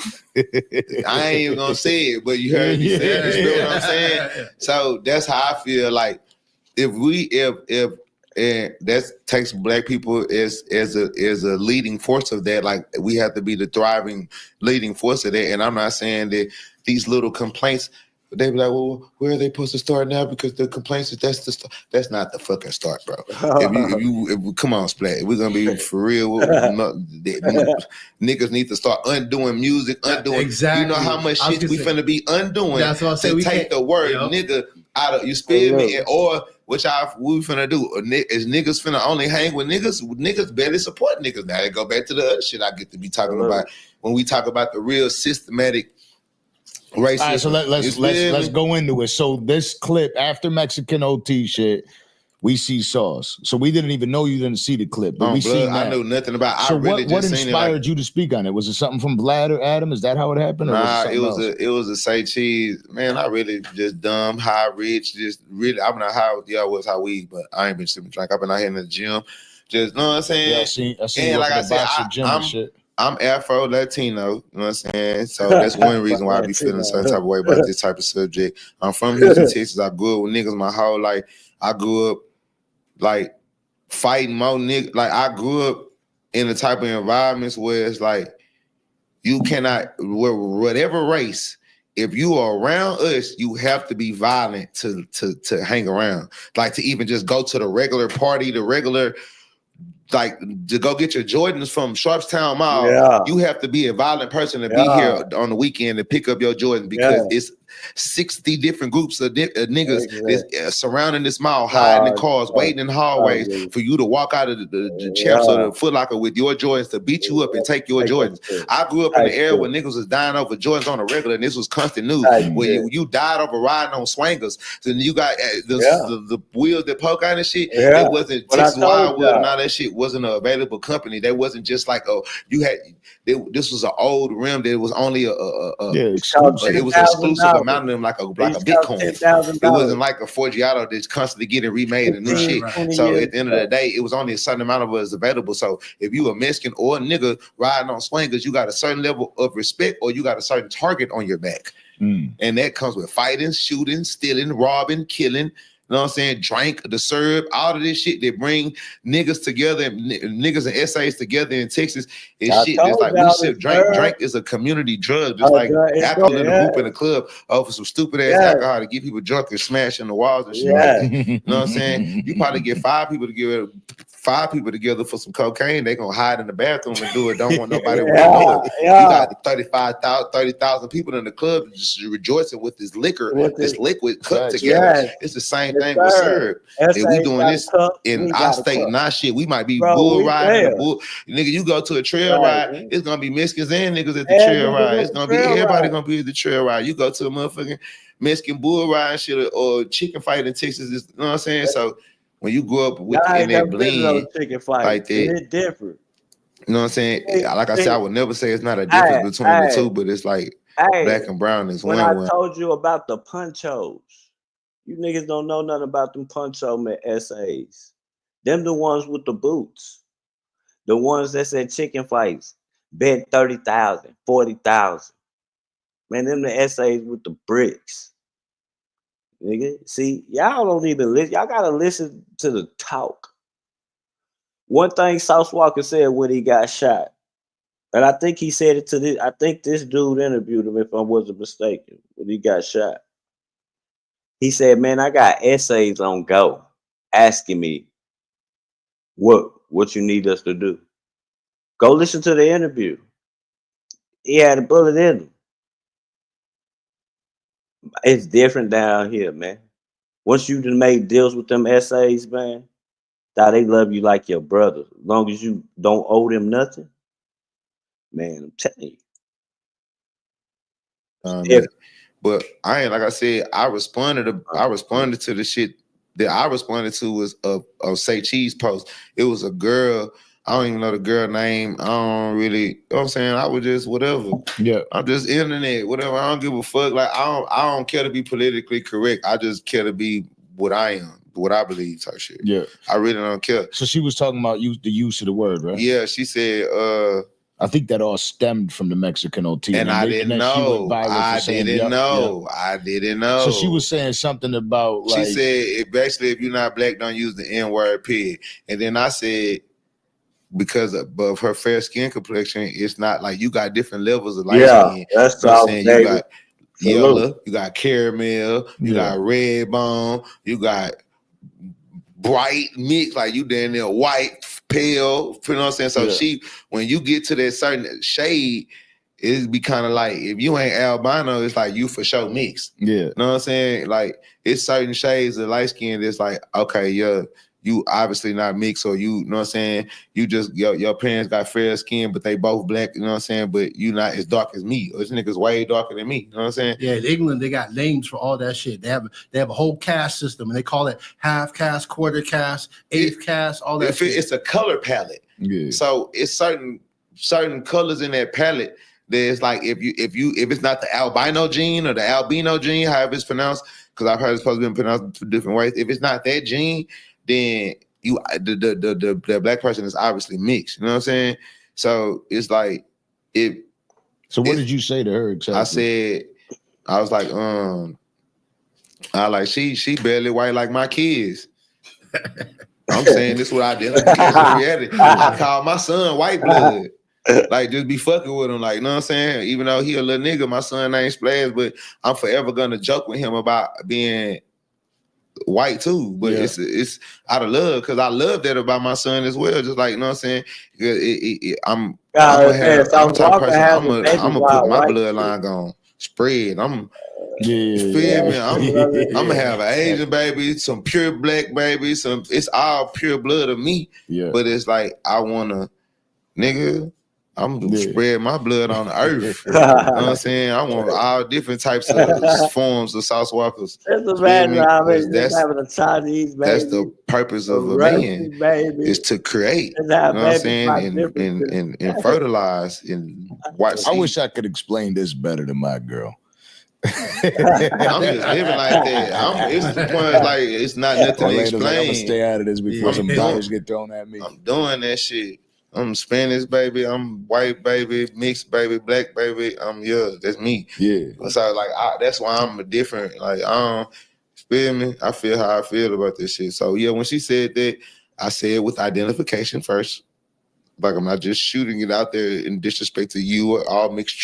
I ain't even gonna say it, but you heard me say it. You know what I'm saying? So that's how I feel. Like, if that takes black people as a leading force of that, like, we have to be the thriving leading force of that. And I'm not saying that these little complaints, they be like, well, where are they supposed to start now? Because the complaints that's the start. That's not the fucking start, bro. If come on, Splat. If we're gonna be for real, niggas need to start undoing music, Exactly. You know how much shit we finna be undoing. That's what I say. We take the word nigga out of, you spell me, or which we finna do. Is niggas finna only hang with niggas? Niggas barely support niggas. Now they go back to the other shit I get to be talking about when we talk about the real systematic racism. All right, so let's go into it. So this clip after Mexican OT shit, we see Sauce. So we didn't even know you didn't see the clip, but we see that. I knew nothing about. So I really what just inspired you to speak on it? Was it something from Vlad or Adam? Is that how it happened? Or nah, was it was a say cheese. Man, I really just dumb, high, rich, just really. I'm not high with y'all was how we, but I ain't been sipping drink. I've been out here in the gym, just know what I'm saying. Yeah, I seen you like I said, I'm Afro Latino, you know what I'm saying? So that's one reason why I be feeling some type of way about this type of subject. I'm from Houston, Texas. I grew up with niggas my whole life. I grew up like fighting more niggas. Like, I grew up in the type of environments where it's like, you cannot, whatever race, if you are around us, you have to be violent to hang around. Like, to even just go to the regular party, like, to go get your Jordans from Sharpstown Mall, you have to be a violent person to be here on the weekend to pick up your Jordans because it's 60 different groups of niggas surrounding this mall, hiding in cars, waiting in hallways for you to walk out of the Champs or the Foot Locker with your Jordans to beat you up and take your Jordans. I grew up in the era where niggas was dying over Jordans on a regular, and this was constant news. Where you died over riding on swangers, then you got the wheels that poke out and shit. It wasn't Texas Wildwood and all that shit. Wasn't an available company. They wasn't just like this was an old rim that was only it was exclusive amount of them like a Bitcoin. It wasn't like a Forgiato that's constantly getting remade and new shit. So at the end of the day, it was only a certain amount of us available. So if you a Mexican or a nigga riding on swingers, you got a certain level of respect or you got a certain target on your back. And that comes with fighting, shooting, stealing, robbing, killing. You know what I'm saying? Drink, the serve, all of this shit that bring niggas together, niggas and essays together in Texas. It's shit just like we sip drink. Drink is a community drug, just like alcohol in a group in a club. For some stupid ass alcohol to get people drunk and smashing the walls and shit. You know what I'm saying? You probably get 5 people to give it 5 people together for some cocaine, they gonna hide in the bathroom and do it. Don't want nobody to know it. You got 30,000 people in the club just rejoicing with this liquor, this liquid cut together. It's the same thing with syrup. If we doing this in our state and our shit, we might be bull riding. Nigga, you go to a trail ride, it's gonna be Mexicans and niggas at the trail ride. It's gonna be everybody gonna be at the trail ride. You go to a motherfucking Mexican bull ride shit or chicken fight in Texas, you know what I'm saying? So when you grow up with in that blend like that, it's different. You know what I'm saying? Like I said, I would never say it's not a difference between the two, but it's like black and brown is when I told you about the punchos, you niggas don't know nothing about them puncho essays. Them the ones with the boots. The ones that said chicken fights, bet 30,000, 40,000. Man, them the essays with the bricks. Nigga, see, y'all don't even listen. Y'all gotta listen to the talk. One thing Sauce Walka said when he got shot, and I think he said it to this. I think this dude interviewed him, if I wasn't mistaken, when he got shot. He said, "Man, I got essays on go, asking me what you need us to do. Go listen to the interview. He had a bullet in him. It's different down here, man. Once you done made deals with them essays, man, that they love you like your brother. As long as you don't owe them nothing, man, I'm telling you. But I ain't, like I said, I responded to the shit that I responded to was of Say Cheese post. It was a girl. I don't even know the girl name. I don't really, you know what I'm saying? I was just whatever. Yeah. I'm just internet, whatever. I don't give a fuck. Like I don't care to be politically correct. I just care to be what I am, what I believe type shit. Yeah. I really don't care. So she was talking about the use of the word, right? Yeah, she said I think that all stemmed from the Mexican OT. And I didn't know. I didn't know. So she was saying something about like she said basically if you're not black, don't use the N-word period. And then I said because of her fair skin complexion, it's not like you got different levels of light skin. That's what I'm saying. You got yellow, you got caramel, you got red bone, you got bright mix, like you down there white, pale, you know what I'm saying? So she, when you get to that certain shade, it'd be kind of like, if you ain't albino, it's like you for sure mixed. Yeah. You know what I'm saying? Like, it's certain shades of light skin that's like, okay, yeah, you obviously not mixed, or you know what I'm saying? You just, your parents got fair skin, but they both black, you know what I'm saying? But you not as dark as me. Or this nigga's way darker than me, you know what I'm saying? Yeah, in England, they got names for all that shit. They have a whole caste system, and they call it half caste, quarter caste, eighth caste, all that shit. It's a color palette. Yeah. So it's certain colors in that palette. There's like if it's not the albino gene or the albino gene, however it's pronounced, because I've heard it's supposed to be pronounced different ways. If it's not that gene, then the black person is obviously mixed. You know what I'm saying? So it's like So what did you say to her exactly? I was like, she barely white like my kids. I'm saying this what I did. I call my son white blood. Like, just be fucking with him, like, you know what I'm saying? Even though he a little nigga, my son ain't Splash, but I'm forever gonna joke with him about being white too. But it's out of love, because I love that about my son as well. Just like, you know what I'm saying? I'm the type of person, I'm gonna put my bloodline on spread. You feel me? I'm gonna have an Asian baby, some pure black baby, it's all pure blood of me. Yeah. But it's like I wanna, nigga, I'm gonna spread my blood on the earth. You know what I'm saying? I want all different types of forms of Sauce Walkers. That's having a Chinese baby. That's the purpose of a man, is to create. You know what I'm saying? And fertilize and watch. I wish I could explain this better to my girl. I'm just living like that. It's the point, like, it's not nothing to explain. I'm gonna stay out of this before some dollars get thrown at me. I'm doing that shit. I'm Spanish baby, I'm white baby, mixed baby, black baby. That's me. Yeah. So like that's why I'm different. Like feel me? I feel how I feel about this shit. So yeah, when she said that, I said with identification first. Like I'm not just shooting it out there in disrespect to you or all mixed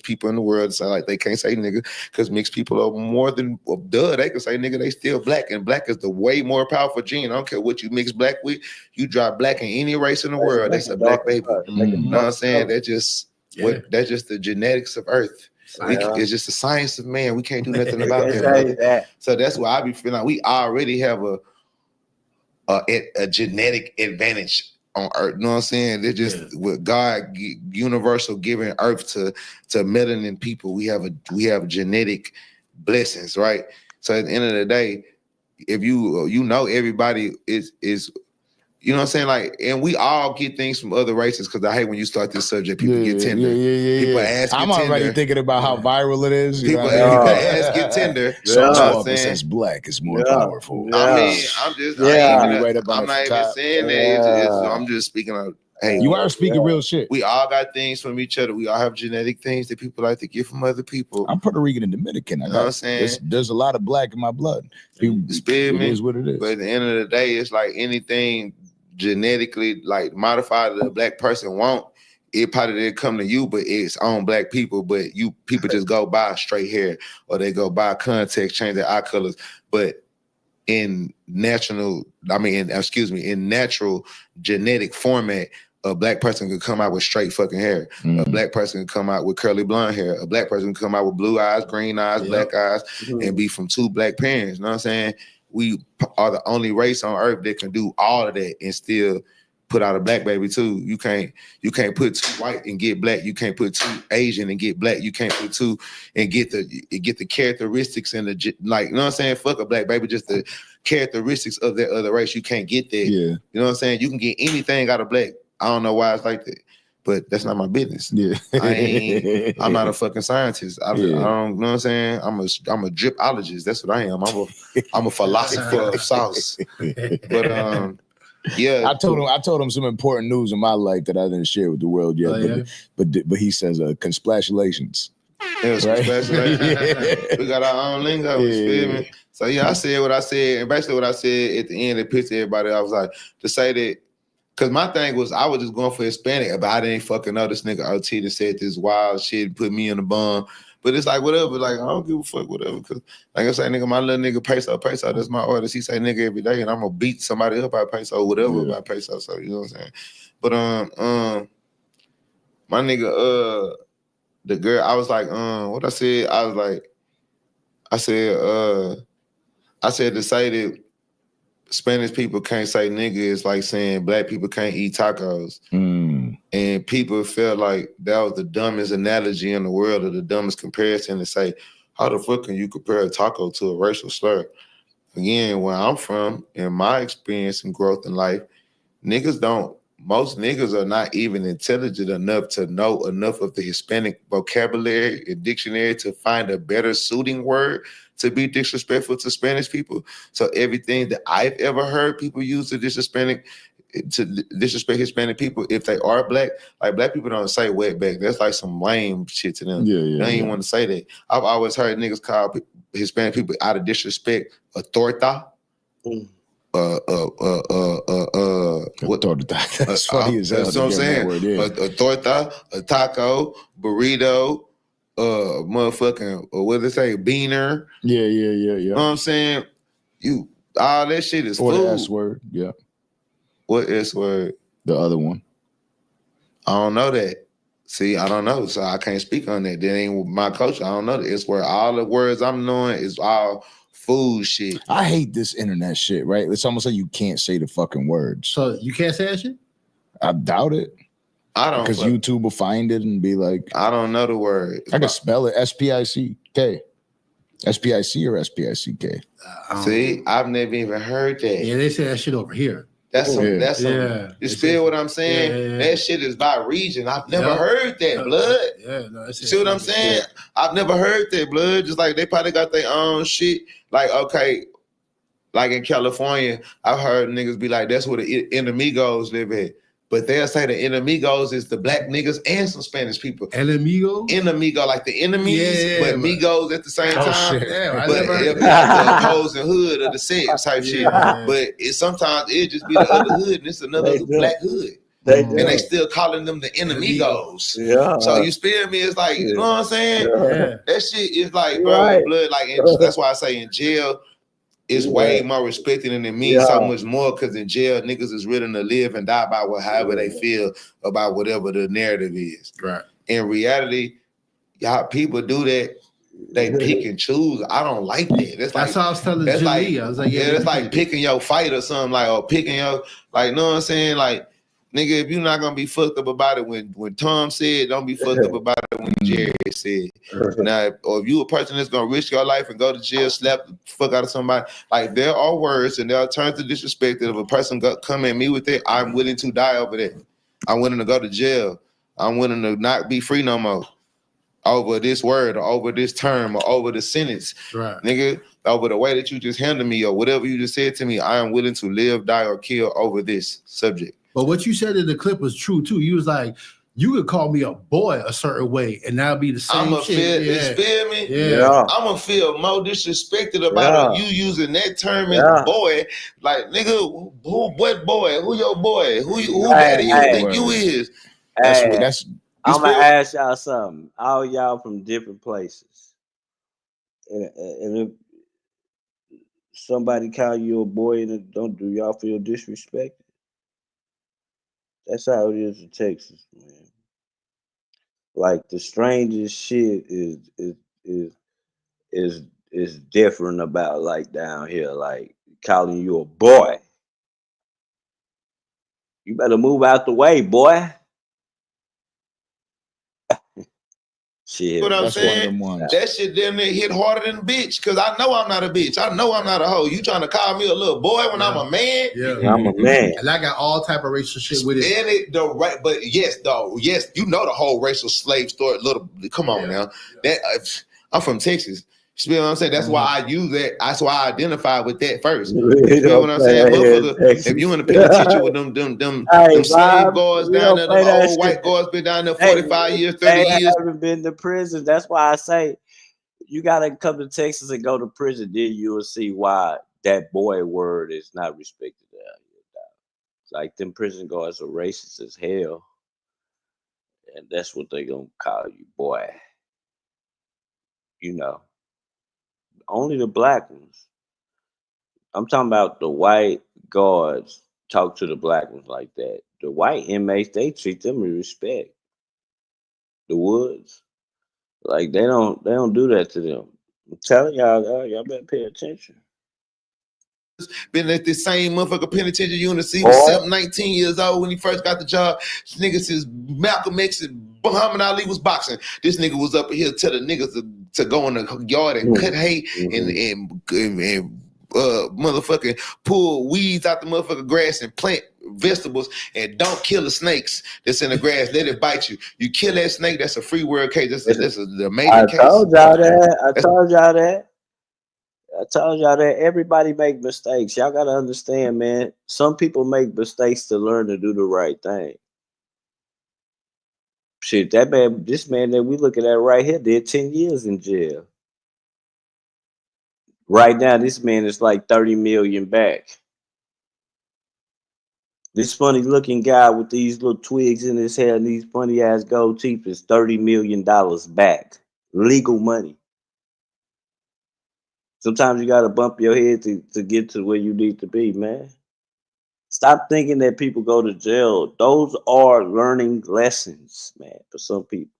people in the world. So like they can't say nigga because mixed people are more than they can say nigga. They still black, and black is the way more powerful gene. I don't care what you mix black with. You drop black in any race in the world. That's a black baby. You know what I'm saying? That's just that's just the genetics of Earth. It's just the science of man. We can't do nothing about that. So that's why I be feeling like we already have a genetic advantage on Earth. You know what I'm saying? They're just with God universal giving Earth to melanin people. We have genetic blessings, right? So at the end of the day, if you know everybody is you know what I'm saying? Like, and we all get things from other races because I hate when you start this subject, people get tender. People ask I'm already thinking about how viral it is. People ask get tender. Sauce Walka says black is more powerful. I mean, I'm just I'm not even saying that. I'm just speaking of. Hey, you are speaking real shit. We all got things from each other. We all have genetic things that people like to get from other people. I'm Puerto Rican and Dominican. You know what I'm saying? There's a lot of black in my blood. It is what it is. But at the end of the day, it's like anything genetically like modified that a black person want, it probably didn't come to you, but it's on black people. But people just go buy straight hair or they go buy context, change their eye colors. But in natural genetic format, a black person could come out with straight fucking hair. A black person could come out with curly blonde hair. A black person could come out with blue eyes, green eyes, black eyes, and be from two black parents. You know what I'm saying? We are the only race on Earth that can do all of that and still put out a black baby too. You can't put two white and get black. You can't put two Asian and get black. You can't put two and get the characteristics and the like. You know what I'm saying? Fuck a black baby, just the characteristics of that other race. You can't get that. Yeah. You know what I'm saying? You can get anything out of black. I don't know why it's like that, but that's not my business. Yeah. I'm not a fucking scientist. I don't, you know what I'm saying? I'm a dripologist. That's what I am. I'm a philosopher of sauce. But yeah. I told him some important news in my life that I didn't share with the world yet. But he says congratulations. Yeah, right? We got our own lingo. You feel me? So yeah, I said what I said, and basically what I said at the end, it pissed everybody. I was like, to say that. Because my thing was, I was just going for Hispanic, but I didn't fucking know this nigga OT that said this wild shit and put me in the bum. But it's like, whatever. Like, I don't give a fuck, whatever. Because, like I say, nigga, my little nigga Peso, that's my artist. He say nigga every day, and I'm going to beat somebody up by Peso, whatever about Peso. So, you know what I'm saying? But, my nigga, the girl, I was like, what I said? I said to say that Spanish people can't say nigga is like saying black people can't eat tacos. And people felt like that was the dumbest analogy in the world or the dumbest comparison to say, how the fuck can you compare a taco to a racial slur? Again, where I'm from, in my experience and growth in life, most niggas are not even intelligent enough to know enough of the Hispanic vocabulary and dictionary to find a better suiting word to be disrespectful to Spanish people. So everything that I've ever heard people use to disrespect Hispanic people, if they are black, like black people don't say wetback. That's like some lame shit to them. They don't even want to say that. I've always heard niggas call Hispanic people out of disrespect a torta. What That's funny as hell. That's what I'm saying. Word, a torta, a taco, burrito, motherfucking, what did they say, beaner. Yeah. You know what I'm saying? All that shit is or food. The S word, yeah. What S word? The other one. I don't know that. See, I don't know, so I can't speak on that. That ain't my culture. I don't know the S word. All the words I'm knowing is all food shit. I hate this internet shit, right? It's almost like you can't say the fucking words. So you can't say that shit? I doubt it. I don't, because YouTube will find it and be like, I don't know the word. I can spell it S-P-I-C-K. S-P-I-C or S-P-I-C-K. See, I've never even heard that. Yeah, they say that shit over here. That's some. You feel what I'm saying? Yeah. That shit is by region. I've never heard that, blood. Yeah, no, see what I'm saying? I've never heard that, blood. Just like they probably got their own shit. Like, okay, like in California, I've heard niggas be like, that's where the enemigos live at. But they'll say the enemigos is the black niggas and some Spanish people. Enemigo, like the enemies, but migos at the same time. Yeah, but it'll be like the opposing hood of the sex type shit. But sometimes it just be the other hood and it's another black hood. And they still calling them the enemigos. Yeah. So you feel me? It's like, you know what I'm saying? Yeah. That shit is like, bro, blood. Like, that's why I say in jail, it's way more respected and it means so much more because in jail, niggas is willing to live and die by however they feel about whatever the narrative is. Right. In reality, y'all people do that. They pick and choose. I don't like that. That's how I was telling Julie. I was like, that's like picking your fight or something, like, or picking your, like, know what I'm saying? Like, nigga, if you're not gonna be fucked up about it when Tom said, don't be fucked up about it when Jerry said. Now, or if you a person that's gonna risk your life and go to jail, slap the fuck out of somebody, like, there are words and there are terms of disrespect that if a person come at me with it, I'm willing to die over that. I'm willing to go to jail. I'm willing to not be free no more over this word or over this term or over the sentence. Right. Nigga, over the way that you just handled me or whatever you just said to me, I am willing to live, die, or kill over this subject. But what you said in the clip was true too. You was like, you could call me a boy a certain way and that'll be the same shit. Feel me? Yeah. I'm gonna feel more disrespected about you using that term as boy. Like, nigga, what boy? Who your boy? Who daddy you think you is? That's I'm gonna ask y'all something. All y'all from different places, and if somebody call you a boy and don't do y'all feel disrespected? That's how it is in Texas, man. Like the strangest shit is different about like down here, like calling you a boy. You better move out the way, boy. Shit, what I'm saying? That shit damn near hit harder than a bitch. Cause I know I'm not a bitch. I know I'm not a hoe. You trying to call me a little boy when I'm a man? Yeah, I'm a man. And I got all type of racial shit with it. And but yes, you know the whole racial slave story. Come on now. That I'm from Texas. You know what I'm saying? That's why I use that. That's why I identify with that first. You know what I'm saying? If you in the penitentiary with them slave guards down there, them old white guards been down there 45 years, 30 years. I haven't been to prison. That's why I say you gotta come to Texas and go to prison. Then you will see why that boy word is not respected out here. Like them prison guards are racist as hell. And that's what they gonna call you, boy. You know. Only the black ones. I'm talking about the white guards talk to the black ones like that. The white inmates, they treat them with respect. The Woods, like they don't do that to them. I'm telling y'all better pay attention. Been at this same motherfucker penitentiary unit. He was 19 years old when he first got the job. This nigga since Malcolm X and Muhammad Ali was boxing. This nigga was up here telling niggas to go in the yard and cut hay and motherfucking pull weeds out the motherfucking grass and plant vegetables and don't kill the snakes that's in the grass. Let it bite you. You kill that snake, that's a free world case. That's the major case. I told y'all that. I told y'all that everybody make mistakes. Y'all gotta understand, man. Some people make mistakes to learn to do the right thing. Shit, this man that we looking at right here did 10 years in jail. Right now, this man is like 30 million back. This funny looking guy with these little twigs in his hair and these funny ass gold teeth is $30 million back. Legal money. Sometimes you gotta bump your head to get to where you need to be, man. Stop thinking that people go to jail. Those are learning lessons, man, for some people.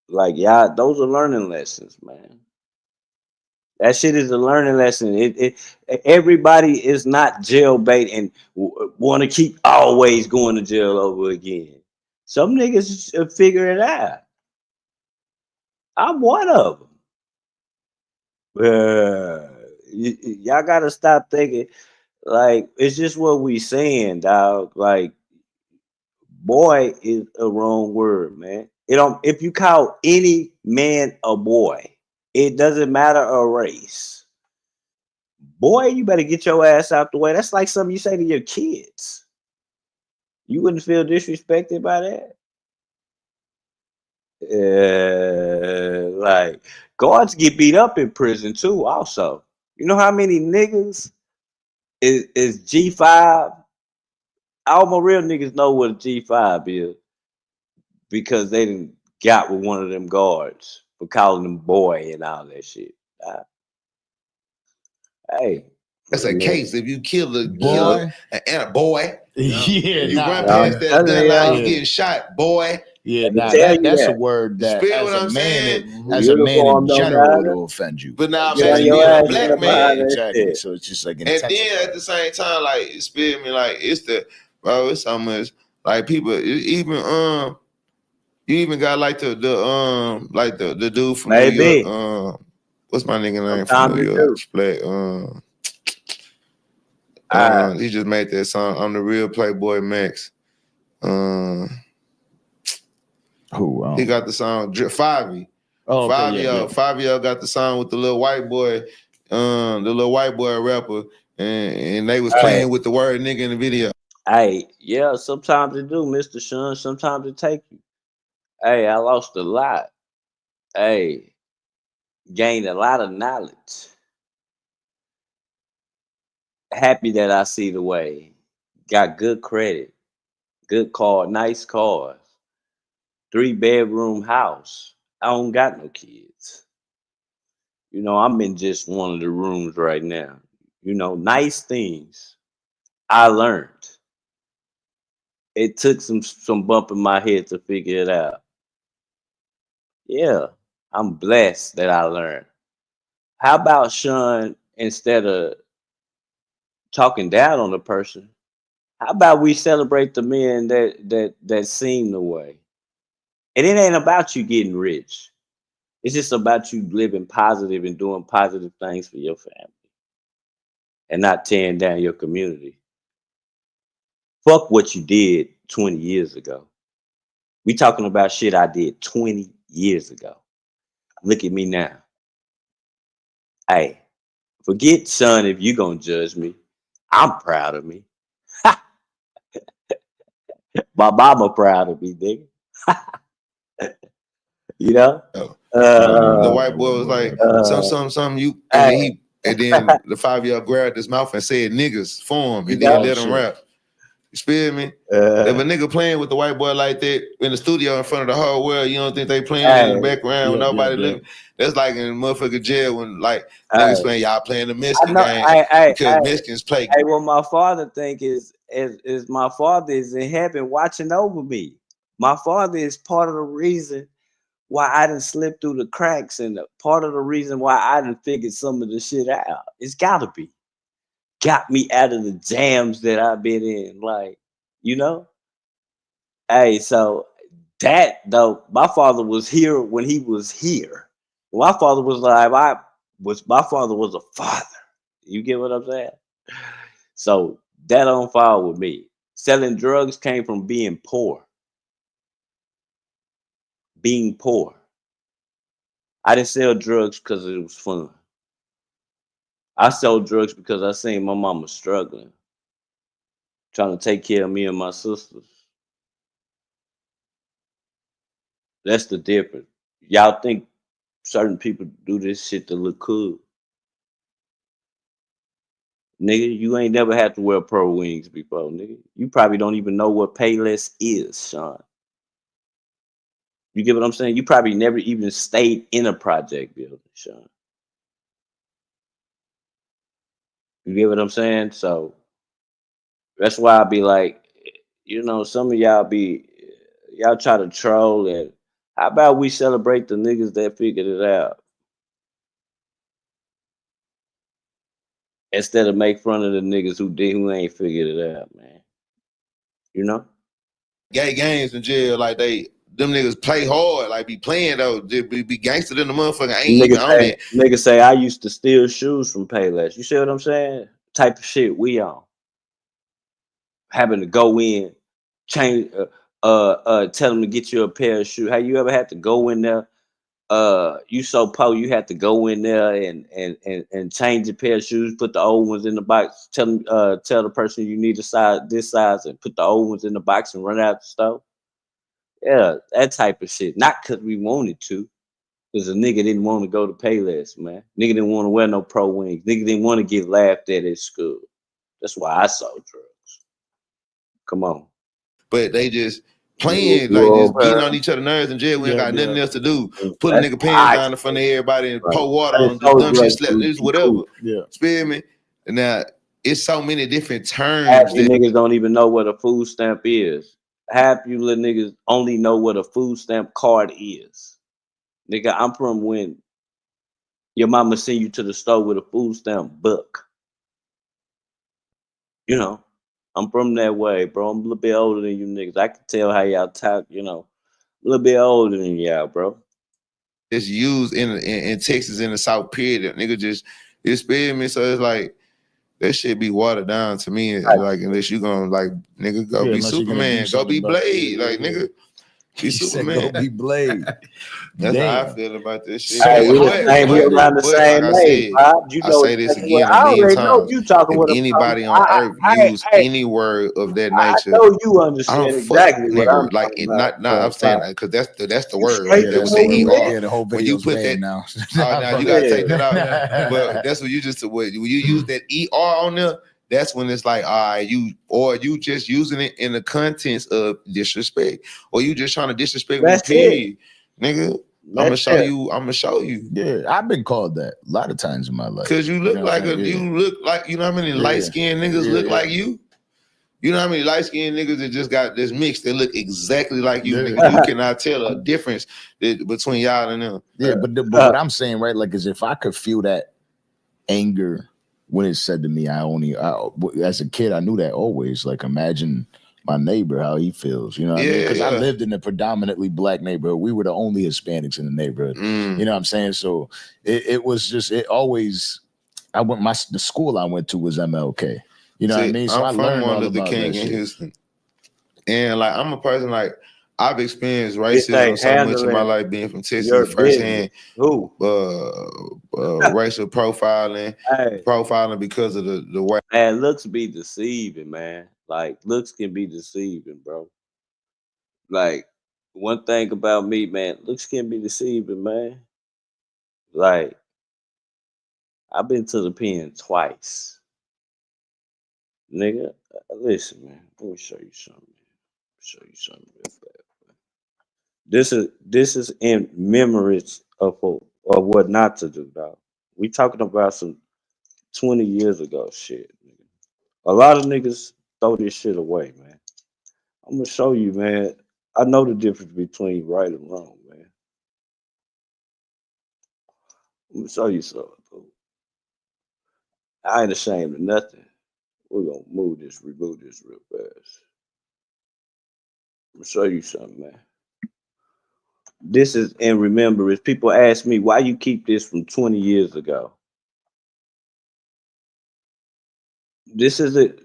Like, yeah, those are learning lessons, man. That shit is a learning lesson. Everybody is not jailbait and want to keep always going to jail over again. Some niggas figure it out. I'm one of them. Y'all gotta stop thinking like it's just what we saying, dog. Like, boy is a wrong word, man. If you call any man a boy, it doesn't matter a race. Boy, you better get your ass out the way. That's like something you say to your kids. You wouldn't feel disrespected by that? Like, guards get beat up in prison too, also. You know how many niggas is G5 all my real niggas know what a G5 is because they done got with one of them guards for calling them boy and all that shit. Hey. That's a case. If you kill a boy and a boy, yeah, you run I'm past that telling gun line, you y'all. getting shot, boy. Yeah, nah, tell you that's a that. word that Feel as what a I'm man, saying? as a man in Uniform don't general, matter. it'll offend you. But now Get on imagine your being ass a black up behind man. that Exactly. shit. So it's just like And then intensified. at the same time, like it's feel me, like it's so much like people even you even got like the dude from New Maybe. York, what's my nigga name from Sometimes New it York? do. Black Alright. he just made that song. I'm the real Playboy Max. Who? He got the song Fivey. Oh, okay, Fivey got the song with the little white boy rapper, and they was playing with the word nigga in the video. Hey, yeah, sometimes it do, Mr. Sean. Sometimes it take you. Hey, I lost a lot. Hey, gained a lot of knowledge. Happy that I see the way. Got good credit, good car, nice cars, 3-bedroom house. I don't got no kids. You know, I'm in just one of the rooms right now. You know, nice things I learned. It took some bump in my head to figure it out. Yeah, I'm blessed that I learned. How about Sean, instead of talking down on the person, how about we celebrate the men that seem the way? And it ain't about you getting rich. It's just about you living positive and doing positive things for your family and not tearing down your community. Fuck what you did 20 years ago. We talking about shit I did 20 years ago. Look at me now. Hey, forget, son, if you gonna judge me. I'm proud of me. My mama proud of me, nigga. You know? The white boy was like, some you, and hey. then the 5-year-old grabbed his mouth and said niggas for him, and then let him rap. You feel me? If a nigga playing with the white boy like that in the studio in front of the whole world, you don't think they playing in the background with nobody looking? That's like in motherfucking jail when like niggas playing, y'all playing the Mexican game because Mexicans play. Hey, what my father think is my father is in heaven watching over me. My father is part of the reason why I didn't slip through the cracks and part of the reason why I didn't figure some of the shit out. It's gotta be. Got me out of the jams that I've been in. Like, you know? Hey, so that though, my father was here when he was here. My father was like, my father was a father. You get what I'm saying? So that don't fall with me. Selling drugs came from being poor. Being poor. I didn't sell drugs because it was fun. I sold drugs because I seen my mama struggling, trying to take care of me and my sisters. That's the difference. Y'all think certain people do this shit to look cool. Nigga, you ain't never had to wear pro wings before, nigga. You probably don't even know what Payless is, Sean. You get what I'm saying? You probably never even stayed in a project building, Sean. You get what I'm saying? So that's why I be like, you know, some of y'all try to troll and how about we celebrate the niggas that figured it out instead of make fun of the niggas who ain't figured it out, man. You know? Gay games in jail, like them niggas play hard, like be playing though, be gangster in the motherfucker. Ain't even on it. Niggas say I used to steal shoes from Payless. You see what I'm saying? Type of shit we on. Having to go in, change, tell them to get you a pair of shoes. Have you ever had to go in there? You so poor, you had to go in there and change a pair of shoes, put the old ones in the box, tell the person you need this size, and put the old ones in the box and run out the store. Yeah, that type of shit. Not because we wanted to, because a nigga didn't want to go to Payless, man. Nigga didn't want to wear no pro wings. Nigga didn't want to get laughed at school. That's why I sold drugs. Come on. But they just playing, like just getting on each other's nerves in jail. We ain't got nothing else to do. Pull a nigga pants down in front of everybody and pour water on, just dumb shit, slap this, whatever. Yeah. Spare me. Now, it's so many different terms. Half you niggas don't even know what a food stamp is. Half you little niggas only know what a food stamp card is. Nigga, I'm from when your mama send you to the store with a food stamp book. You know, I'm from that way, bro. I'm a little bit older than you niggas. I can tell how y'all talk, you know, a little bit older than y'all, bro. It's used in Texas in the South period. Nigga just, it's spare me. So it's like, that shit be watered down to me. Like, unless you gonna like, nigga, go be Superman, go be Blade, like nigga, be Superman, go be Blade. That's how I feel about this shit. We around the same age, Bob. You I know say this exactly again I a million already know times. you talking If with anybody on earth use any word of that nature, I know you I understand don't fuck exactly what I'm nigga. Like talking not about. I'm saying because that's the word. Straight That was the the ER. Yeah, the whole When you video's put banned that now. now you gotta take that out. But that's what you just when you use that ER on there. That's when it's like, all right, you just using it in the contents of disrespect, or you just trying to disrespect me, period, nigga. I'm gonna show you. Yeah, I've been called that a lot of times in my life. Cause you look like you look like, you know how many light skinned niggas look like you? You know how many light skinned niggas that just got this mix that look exactly like you, nigga. You cannot tell a difference between y'all and them. Yeah, but what I'm saying, right, like, is if I could feel that anger when it's said to me, as a kid, I knew that always. Like, imagine my neighbor, how he feels. You know what I mean? Because I lived in a predominantly black neighborhood. We were the only Hispanics in the neighborhood. You know what I'm saying? So it was just, it always, the school I went to was MLK. You know what I mean? So I learned all about that shit. In Houston. And like, I'm a person, like, I've experienced racism so much in my life, being from Texas firsthand. Racial profiling because of the way. Man, looks be deceiving, man. Like, looks can be deceiving, bro. Like, one thing about me, man, looks can be deceiving, man. Like, I've been to the pen twice. Nigga, listen, man. Let me show you something. Real fast. This is in memories of what not to do, dog. We talking about some 20 years ago shit. Nigga. A lot of niggas throw this shit away, man. I'm gonna show you, man. I know the difference between right and wrong, man. I'm gonna show you something, bro. I ain't ashamed of nothing. We're gonna remove this real fast. I'm gonna show you something, man. This is in remembrance. People ask me why you keep this from 20 years ago. This is in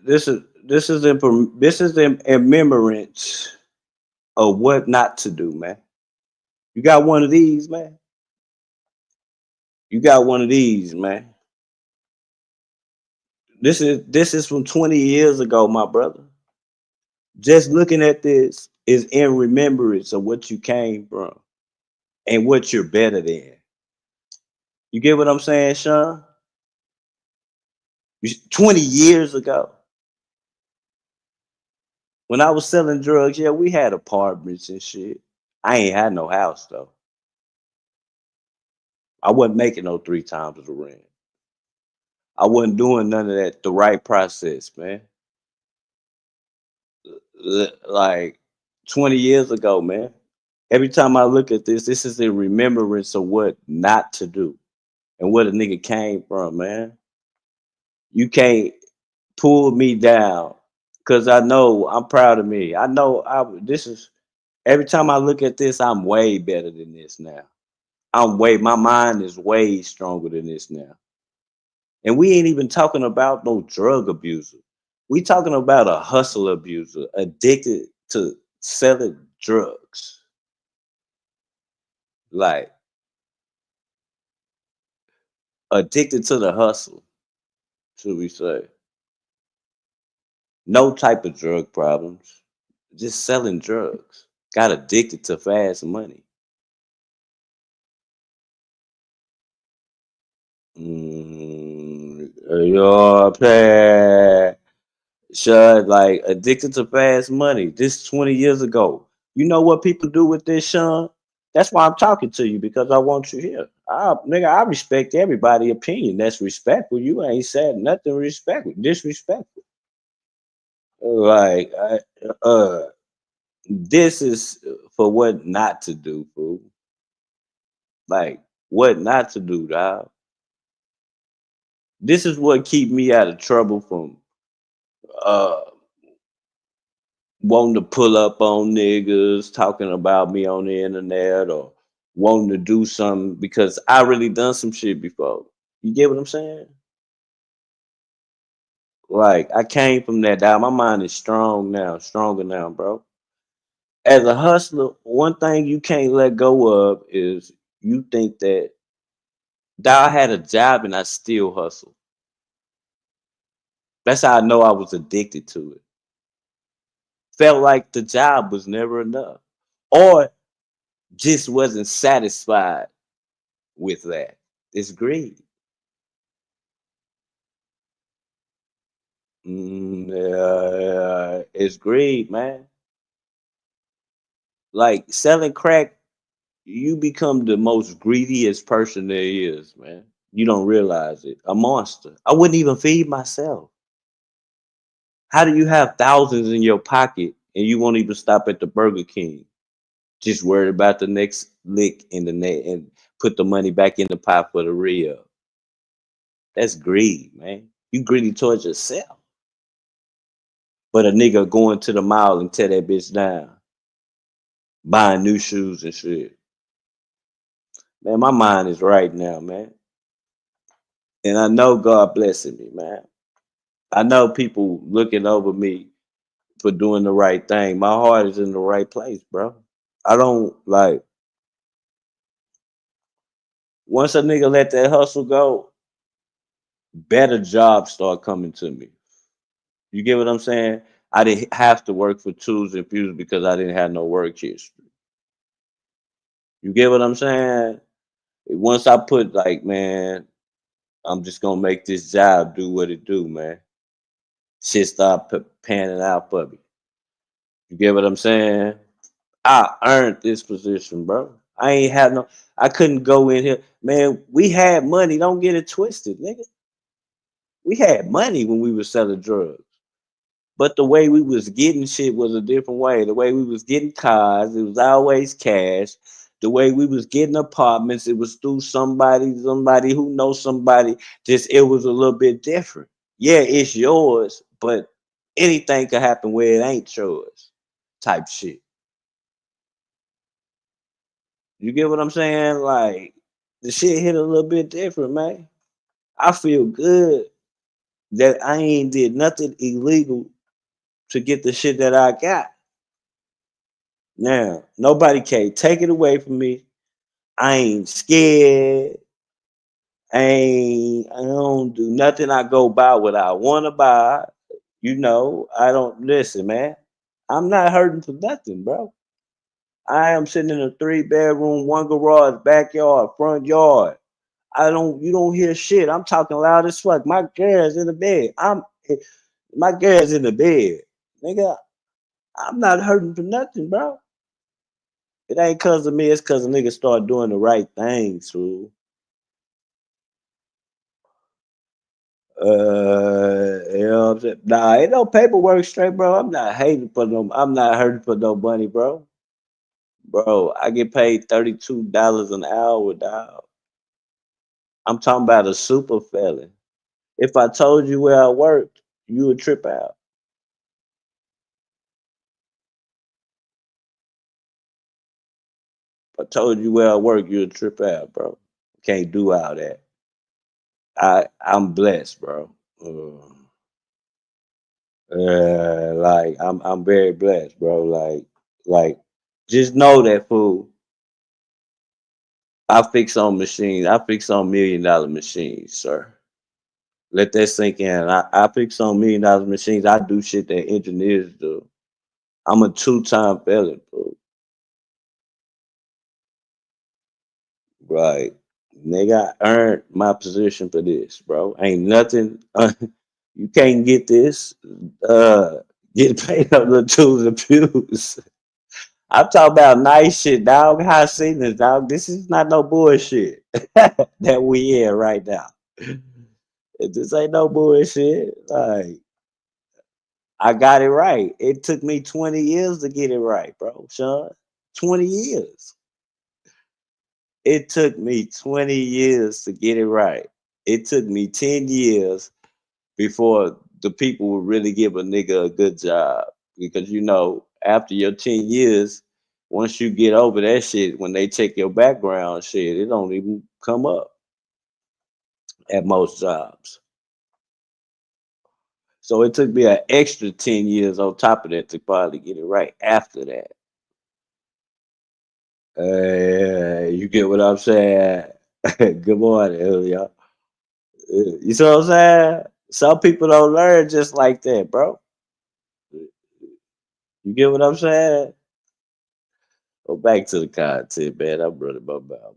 remembrance of what not to do, man. You got one of these, man. You got one of these, man. This is from 20 years ago, my brother. Just looking at this is in remembrance of what you came from and what you're better than. You get what I'm saying, Sean? 20 years ago. When I was selling drugs, yeah, we had apartments and shit. I ain't had no house though. I wasn't making no 3 times the rent. I wasn't doing none of that the right process, man. Like 20 years ago, man. Every time I look at this is in remembrance of what not to do and where the nigga came from, man. You can't pull me down because I know I'm proud of me. I know every time I look at this, I'm way better than this now. My mind is way stronger than this now. And we ain't even talking about no drug abuser. We talking about a hustle abuser addicted to selling drugs. Like, addicted to the hustle, should we say. No type of drug problems. Just selling drugs. Got addicted to fast money. Your pain. Shud, like addicted to fast money. This 20 years ago. You know what people do with this, Sean? That's why I'm talking to you because I want you here. Nigga, I respect everybody's opinion. That's respectful. You ain't said nothing respectful, disrespectful. Like, this is for what not to do, fool. Like, what not to do, dog. This is what keep me out of trouble from uh wanting to pull up on niggas, talking about me on the internet, or wanting to do something because I really done some shit before. You get what I'm saying? Like I came from that down. My mind is strong now, stronger now, bro. As a hustler, one thing you can't let go of is you think that I had a job and I still hustle. That's how I know I was addicted to it. Felt like the job was never enough. Or just wasn't satisfied with that. It's greed. It's greed, man. Like selling crack, you become the most greediest person there is, man. You don't realize it. A monster. I wouldn't even feed myself. How do you have thousands in your pocket and you won't even stop at the Burger King? Just worried about the next lick in the net and put the money back in the pot for the real. That's greed, man. You greedy towards yourself. But a nigga going to the mall and tear that bitch down, buying new shoes and shit. Man, my mind is right now, man. And I know God blessing me, man. I know people looking over me for doing the right thing. My heart is in the right place, bro. I don't like once a nigga let that hustle go, better jobs start coming to me. You get what I'm saying? I didn't have to work for Tools and Fuse because I didn't have no work history. You get what I'm saying? Once I put like, man, I'm just gonna make this job do what it do, man. Shit start panning out for me. You get what I'm saying? I earned this position, bro. I ain't had no. I couldn't go in here, man. We had money. Don't get it twisted, nigga. We had money when we was selling drugs. But the way we was getting shit was a different way. The way we was getting cars, it was always cash. The way we was getting apartments, it was through somebody who knows somebody. Just it was a little bit different. Yeah, it's yours, but anything could happen where it ain't yours. Type shit. You get what I'm saying? Like the shit hit a little bit different, man. I feel good that I ain't did nothing illegal to get the shit that I got. Now, nobody can take it away from me. I ain't scared. I don't do nothing. I go buy what I want to buy. You know, I don't listen, man. I'm not hurting for nothing, bro. I am sitting in a 3-bedroom, 1 garage, backyard, front yard. You don't hear shit. I'm talking loud as fuck. My girl's in the bed. My girl's in the bed. Nigga, I'm not hurting for nothing, bro. It ain't cause of me, it's cause a nigga start doing the right things, fool. You know what I'm saying? Nah, ain't no paperwork straight, bro. I'm not hurting for no money, bro. Bro, I get paid $32 an hour, dog. I'm talking about a super felon. If I told you where I worked, you would trip out. If I told you where I work, you would trip out, bro. Can't do all that. I'm blessed, bro. Like I'm very blessed, bro. Like just know that, fool. I fix on machines. I fix on $1 million machines, sir. Let that sink in. I fix on $1 million machines. I do shit that engineers do. I'm a 2-time felon, fool. Right. Nigga, I earned my position for this, bro. Ain't nothing You can't get this. Get paid up the tools and pews. I'm talking about nice shit, dog. How I seen this, dog. This is not no bullshit that we in right now. This ain't no bullshit. Like, I got it right. It took me 20 years to get it right, bro, Sean. 20 years. It took me 20 years to get it right. It took me 10 years before the people would really give a nigga a good job. Because, you know, after your 10 years, once you get over that shit, when they check your background shit, it don't even come up at most jobs. So it took me an extra 10 years on top of that to probably get it right after that. You get what I'm saying? Good morning, Julio. You see what I'm saying? Some people don't learn just like that, bro. You get what I'm saying? Go back to the content, man. I'm running my mouth,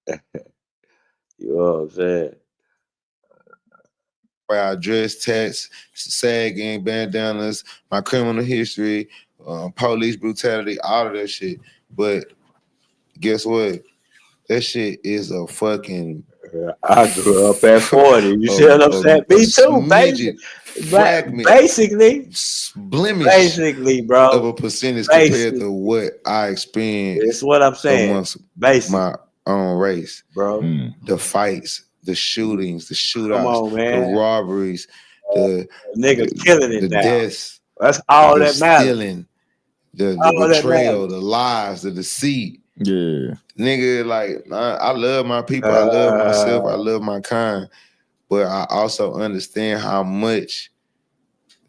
man. You know what I'm saying? Where I dress, tats, sagging, bandanas, my criminal history, police brutality, all of that shit. But guess what? That shit is a fucking. I grew up at 40. You see what I'm saying? Me too, fragment, basically, blemish, basically, bro, of a percentage compared to what I experienced. It's what I'm saying. Amongst basically, my own race, bro. The fights, the shootings, the shootouts, Come on, man. the robberies, the nigga killing it the now. Deaths, that's all the that matters. Stealing, the betrayal, the lies, the deceit. Yeah, nigga, like I love my people, I love myself, I love my kind, but I also understand how much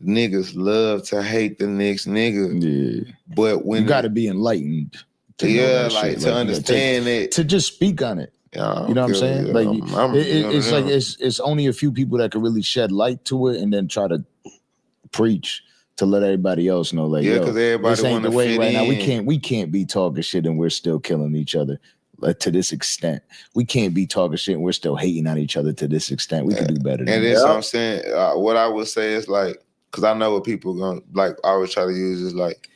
niggas love to hate the next nigga. Yeah, but when you got to be enlightened. To know that like shit. to understand it, to just speak on it. Yeah, you know what I'm saying? Yeah, like it's like it's only a few people that can really shed light to it and then try to preach to let everybody else know. Like, because everybody this ain't the way right now. in. We can't be talking shit and we're still killing each other. Like, to this extent, we can't be talking shit and we're still hating on each other to this extent. We could do better. And that's what I'm saying. What I would say is like, because I know what people gonna like. I always try to use is like,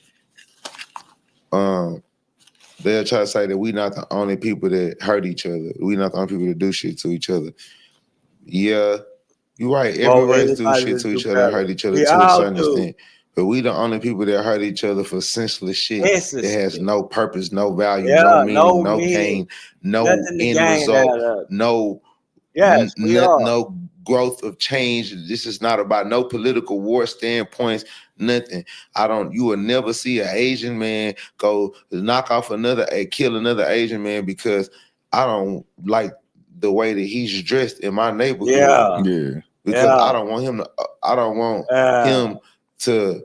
they'll try to say that we not the only people that hurt each other. We not the only people that do shit to each other. Yeah, you're right. Every race do shit to each other and hurt each other to a certain extent. But we the only people that hurt each other for senseless shit that has no purpose, no value, no meaning, no pain, no end result, no growth of change. This is not about no political war standpoints, nothing. You will never see an Asian man go knock off kill another Asian man because I don't like the way that he's dressed in my neighborhood. Yeah. Because I don't want him him to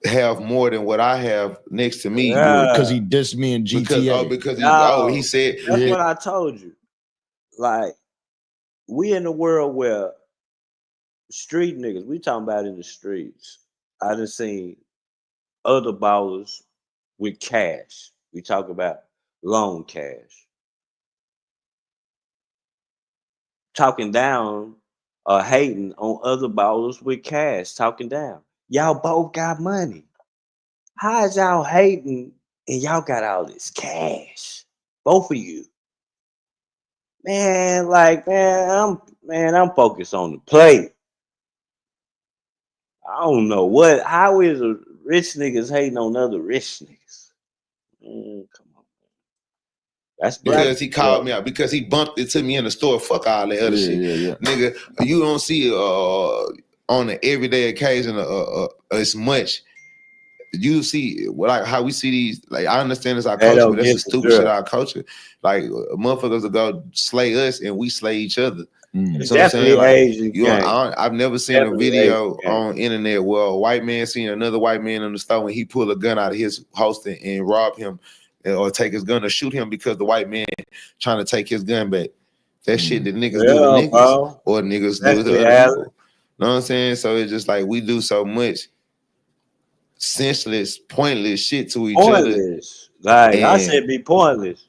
have more than what I have next to me. Because he dissed me in GTA. He said that's what I told you. Like, we in a world where street niggas, we talking about in the streets. I done seen other ballers with cash. We talk about loan cash. Talking down or hating on other ballers with cash, talking down. Y'all both got money. How is y'all hating and y'all got all this cash? Both of you. Man, I'm focused on the play. I don't know how is a rich niggas hating on other rich niggas? Come on. That's because he called me out, because he bumped it to me in the store. Fuck all that other shit. Nigga, you don't see on an everyday occasion as much. You see, like how we see these. Like, I understand it's our culture, but that's the stupid shit. Our culture, like motherfuckers will go slay us and we slay each other. It's so I'm saying, like, I've never seen a video on internet where a white man seen another white man in the store when he pull a gun out of his holster and rob him or take his gun or shoot him because the white man trying to take his gun back. That shit that niggas do to niggas or niggas do to other people. Know what I'm saying? So it's just like we do so much senseless, pointless shit to each other. Like, I said be pointless.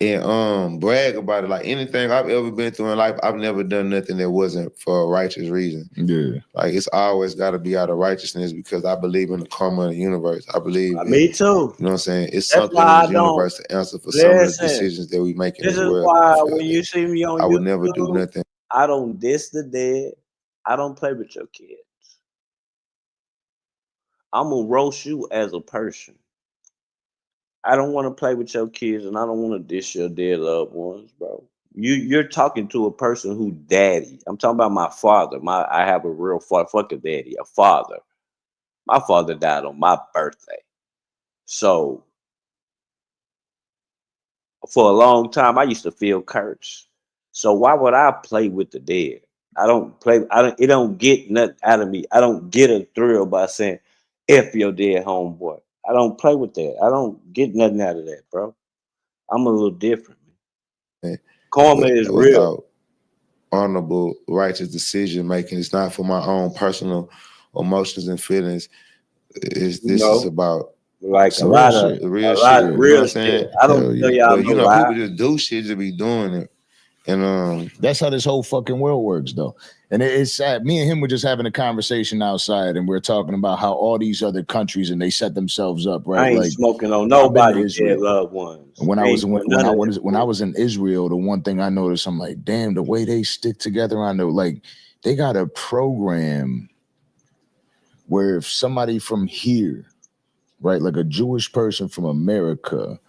and brag about it. Like anything I've ever been through in life, I've never done nothing that wasn't for a righteous reason. Yeah. Like it's always got to be out of righteousness because I believe in the karma of the universe. I believe in, me too. You know what I'm saying? It's That's something in the universe to answer for some of the decisions that we make in this world. This is why when you see me on YouTube, I would never do nothing. I don't diss the dead. I don't play with your kids. I'm gonna roast you as a person. I don't want to play with your kids, and I don't want to diss your dead loved ones, bro. You're talking to a person who daddy. I'm talking about my father. I have a real fucking daddy, a father. My father died on my birthday. So for a long time, I used to feel cursed. So why would I play with the dead? I don't play. It don't get nothing out of me. I don't get a thrill by saying, "F your dead homeboy." I don't play with that. I don't get nothing out of that, bro. I'm a little different. Karma is real. Honorable, righteous decision making. It's not for my own personal emotions and feelings. This is about like a lot of the real shit. You know what I'm saying? I don't tell y'all but you know, people just do shit to be doing it. And that's how this whole fucking world works, though. And it's sad. Me and him were just having a conversation outside, and we're talking about how all these other countries and they set themselves up, right? I ain't like smoking on nobody's dead loved ones. When I was in Israel, the one thing I noticed, I'm like, damn, the way they stick together. I know, like, they got a program where if somebody from here, right, like a Jewish person from America,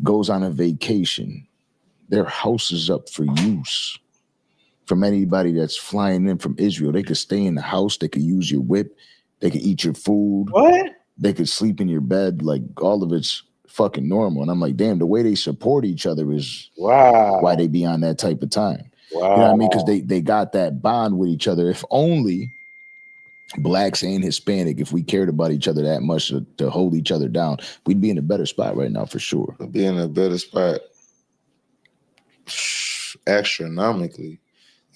goes on a vacation, their house is up for use from anybody that's flying in from Israel. They could stay in the house. They could use your whip. They could eat your food. What? They could sleep in your bed. Like, all of it's fucking normal. And I'm like, damn, the way they support each other is why they be on that type of time. Wow. You know what I mean? Because they got that bond with each other. If only Blacks and Hispanic, if we cared about each other that much to hold each other down, we'd be in a better spot right now for sure. Be in a better spot astronomically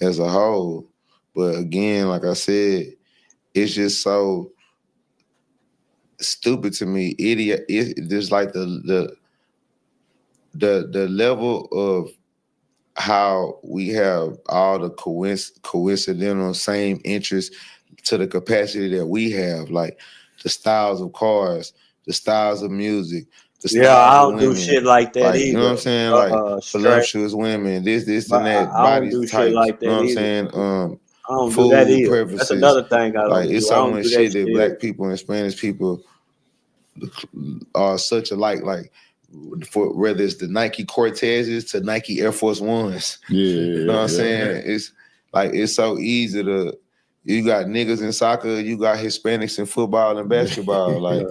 as a whole. But again, like I said, it's just so stupid to me. Idiot. It's just like the level of how we have all the coincidental same interests to the capacity that we have, like the styles of cars, the styles of music, the styles I don't of women. do shit like that either. You know what I'm saying? Like voluptuous women, this and that, body types. Shit like that, you know what I'm saying? Food preferences. That's another thing I don't like do. it's so much shit that Black people and Spanish people are such alike. Like for whether it's the Nike Cortezes to Nike Air Force Ones. You know what I'm saying? It's like it's so easy to. You got niggas in soccer, you got Hispanics in football and basketball. Like,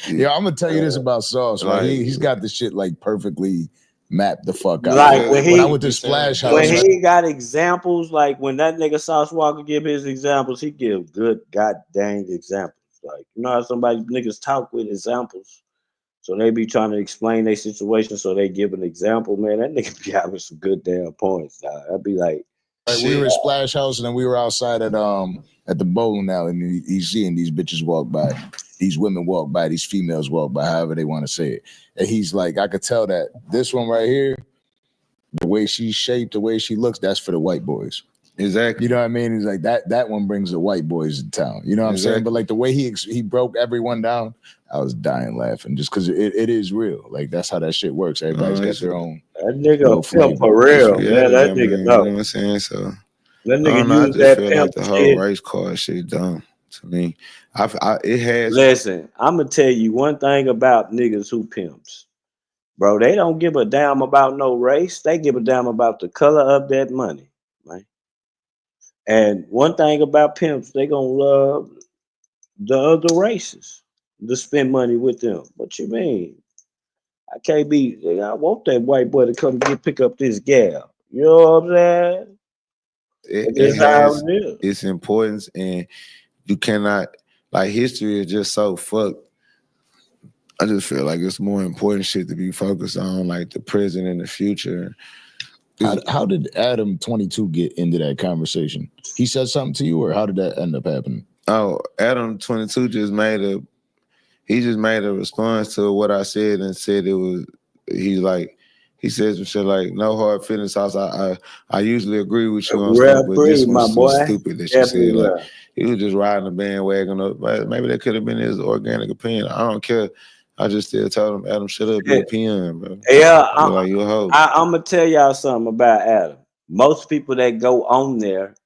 yeah, I'm gonna tell you this about Sauce. Right, he's got the shit like perfectly mapped the fuck out. Like when I went to Splash House, when he got examples, like when that nigga Sauce Walka give his examples, he give good goddamn examples. Like, you know how somebody niggas talk with examples, so they be trying to explain their situation, so they give an example. Man, that nigga be having some good damn points. I'd be like. Right, we were at Splash House and then we were outside at the bowling alley, and he's seeing these bitches walk by, these women walk by, these females walk by, however they want to say it. And he's like, I could tell that this one right here, the way she's shaped, the way she looks, that's for the white boys. Exactly. You know what I mean? He's like, that one brings the white boys to town. You know what I'm saying? But like the way he broke everyone down, I was dying laughing just because it is real. Like that's how that shit works. Everybody's got their own. That nigga pimp for real, man. That nigga know. You know what I'm saying? So that nigga I use just that feel pimp like the whole race car shit dumb to me. It has. Listen, I'm gonna tell you one thing about niggas who pimps, bro. They don't give a damn about no race. They give a damn about the color of that money, right? And one thing about pimps, they gonna love the other races to spend money with them. What you mean? I can't be. I want that white boy to come pick up this gal. You know what I'm saying? It has its importance, and you cannot. Like history is just so fucked. I just feel like it's more important shit to be focused on, like the present and the future. How did Adam 22 get into that conversation? He said something to you, or how did that end up happening? Oh, Adam 22 just made a response to what I said and said it was. He's like, He says some shit like, no hard feelings, Sauce. I usually agree with you on Real stuff, but free, this my one's boy. stupid that you said. Like, he was just riding the bandwagon up. Maybe that could have been his organic opinion. I don't care. I just still told him, Adam, shut up, you a PM, bro. Yeah, You're like, you a hoe. I'm gonna tell y'all something about Adam. Most people that go on there,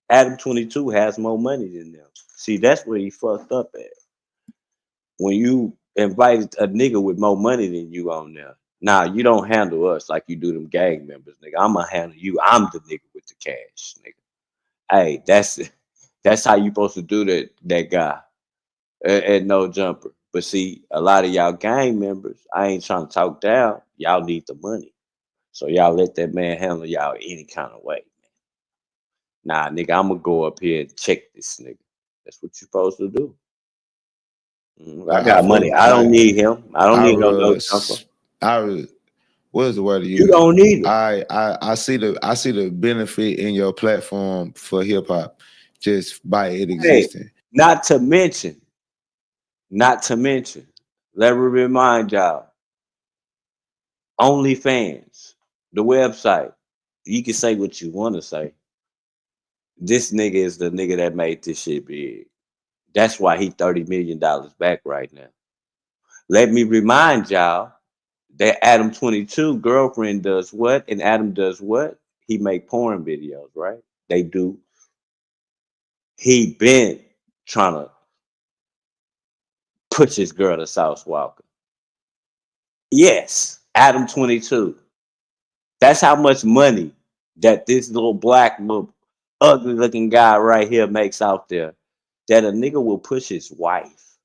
Adam 22 has more money than them. See, that's where he fucked up at. When you invite a nigga with more money than you on there, nah, you don't handle us like you do them gang members, nigga. I'ma handle you. I'm the nigga with the cash, nigga. Hey, that's how you supposed to do that guy at No Jumper. But see, a lot of y'all gang members, I ain't trying to talk down. Y'all need the money. So y'all let that man handle y'all any kind of way. Nah, nigga, I'm gonna go up here and check this nigga. That's what you're supposed to do. I got money. I don't need him. I don't need no Jumper. What is the word to use? You don't need him. I see the benefit in your platform for hip hop just by it existing. Hey, not to mention, let me remind y'all, OnlyFans, the website, you can say what you want to say. This nigga is the nigga that made this shit big. That's why he $30 million back right now. Let me remind y'all that Adam 22 girlfriend does what and Adam does what? He make porn videos, right? They do. He been trying to push his girl to South Walka. Yes, Adam 22. That's how much money that this little black, little ugly looking guy right here makes out there. That a nigga will push his wife,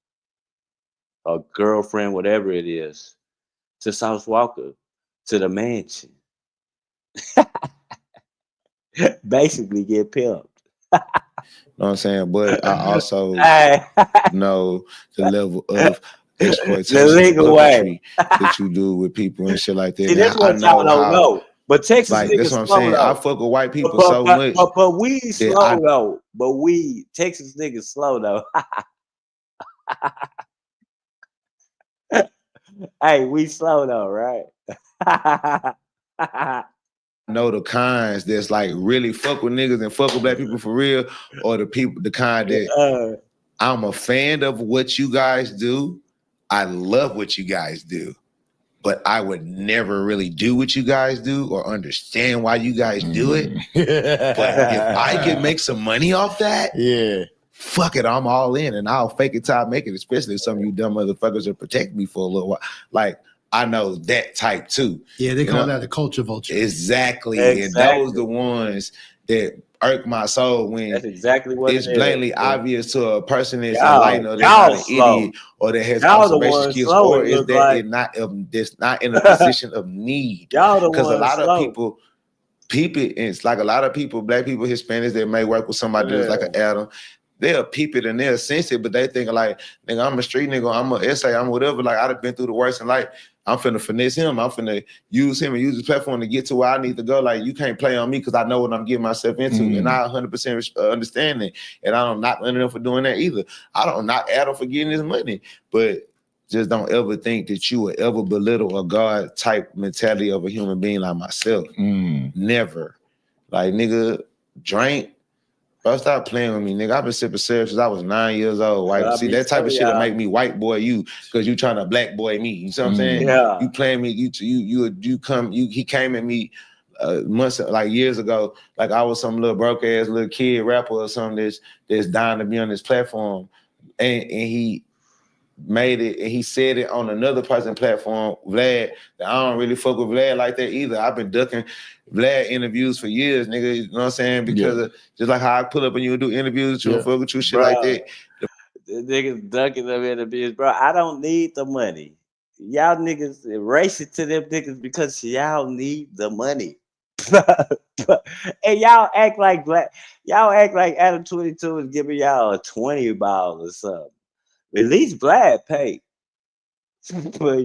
a girlfriend, whatever it is, to South Walka, to the mansion. Basically get pimped. You know what I'm saying? But I also know the level of exploitation and buggery that you do with people and shit like that. See, that's what y'all don't know. But Texas like, niggas that's what I'm slow saying. though. I fuck with white people so much. But we slow though. But we Texas niggas slow though. Hey, we slow though, right? Know the kinds that's like really fuck with niggas and fuck with black people for real, or the kind that I'm a fan of what you guys do. I love what you guys do, but I would never really do what you guys do or understand why you guys do it. But if I can make some money off that, yeah, fuck it, I'm all in, and I'll fake it till I make it. Especially if some of you dumb motherfuckers are protect me for a little while. Like, I know that type too. Yeah, they call that a culture vulture. Exactly. And those the ones that irk my soul when that's exactly what it's blatantly obvious to a person that's enlightened or that's not an idiot or that has observation skills, or is that it that's not in a position of need. Because a lot of people peep it, and it's like a lot of people, black people, Hispanics, that may work with somebody that's like an Adam. They'll peep it and they'll sense it, but they think like, nigga, I'm a street nigga, I'm an essay, I'm whatever. Like, I'd have been through the worst in life. I'm finna finesse him. I'm finna use him and use his platform to get to where I need to go. Like, you can't play on me because I know what I'm getting myself into. And I 100% understand it. And I don't knock none of them for doing that either. I don't knock Adam for getting his money. But just don't ever think that you will ever belittle a God type mentality of a human being like myself. Never. Like, nigga, drink. Bro, stop playing with me, nigga. I've been sipping syrup since I was 9 years old. White. See, that type of shit will make me white boy you, because you trying to black boy me. You see what I'm saying? Yeah. You playing me. He came at me months, like years ago, like I was some little broke ass little kid rapper or something that's dying to be on this platform, and he made it, and he said it on another person's platform, Vlad, that I don't really fuck with Vlad like that either. I've been ducking Vlad interviews for years, nigga. You know what I'm saying? Because of, just like how I pull up and you do interviews, you fuck with you, shit like that. The niggas ducking them interviews, bro. I don't need the money. Y'all niggas race it to them niggas because y'all need the money. And y'all act like Adam 22 is giving y'all a 20 ball or something. At least Vlad paid. But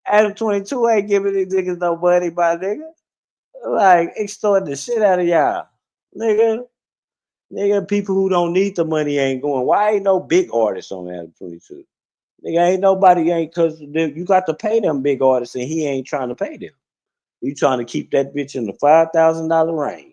Adam 22 ain't giving these niggas no money, my nigga. Like, extorting the shit out of y'all. Nigga, people who don't need the money ain't going. Why ain't no big artists on Adam 22? Nigga, ain't nobody, because you got to pay them big artists and he ain't trying to pay them. We trying to keep that bitch in the $5,000 range.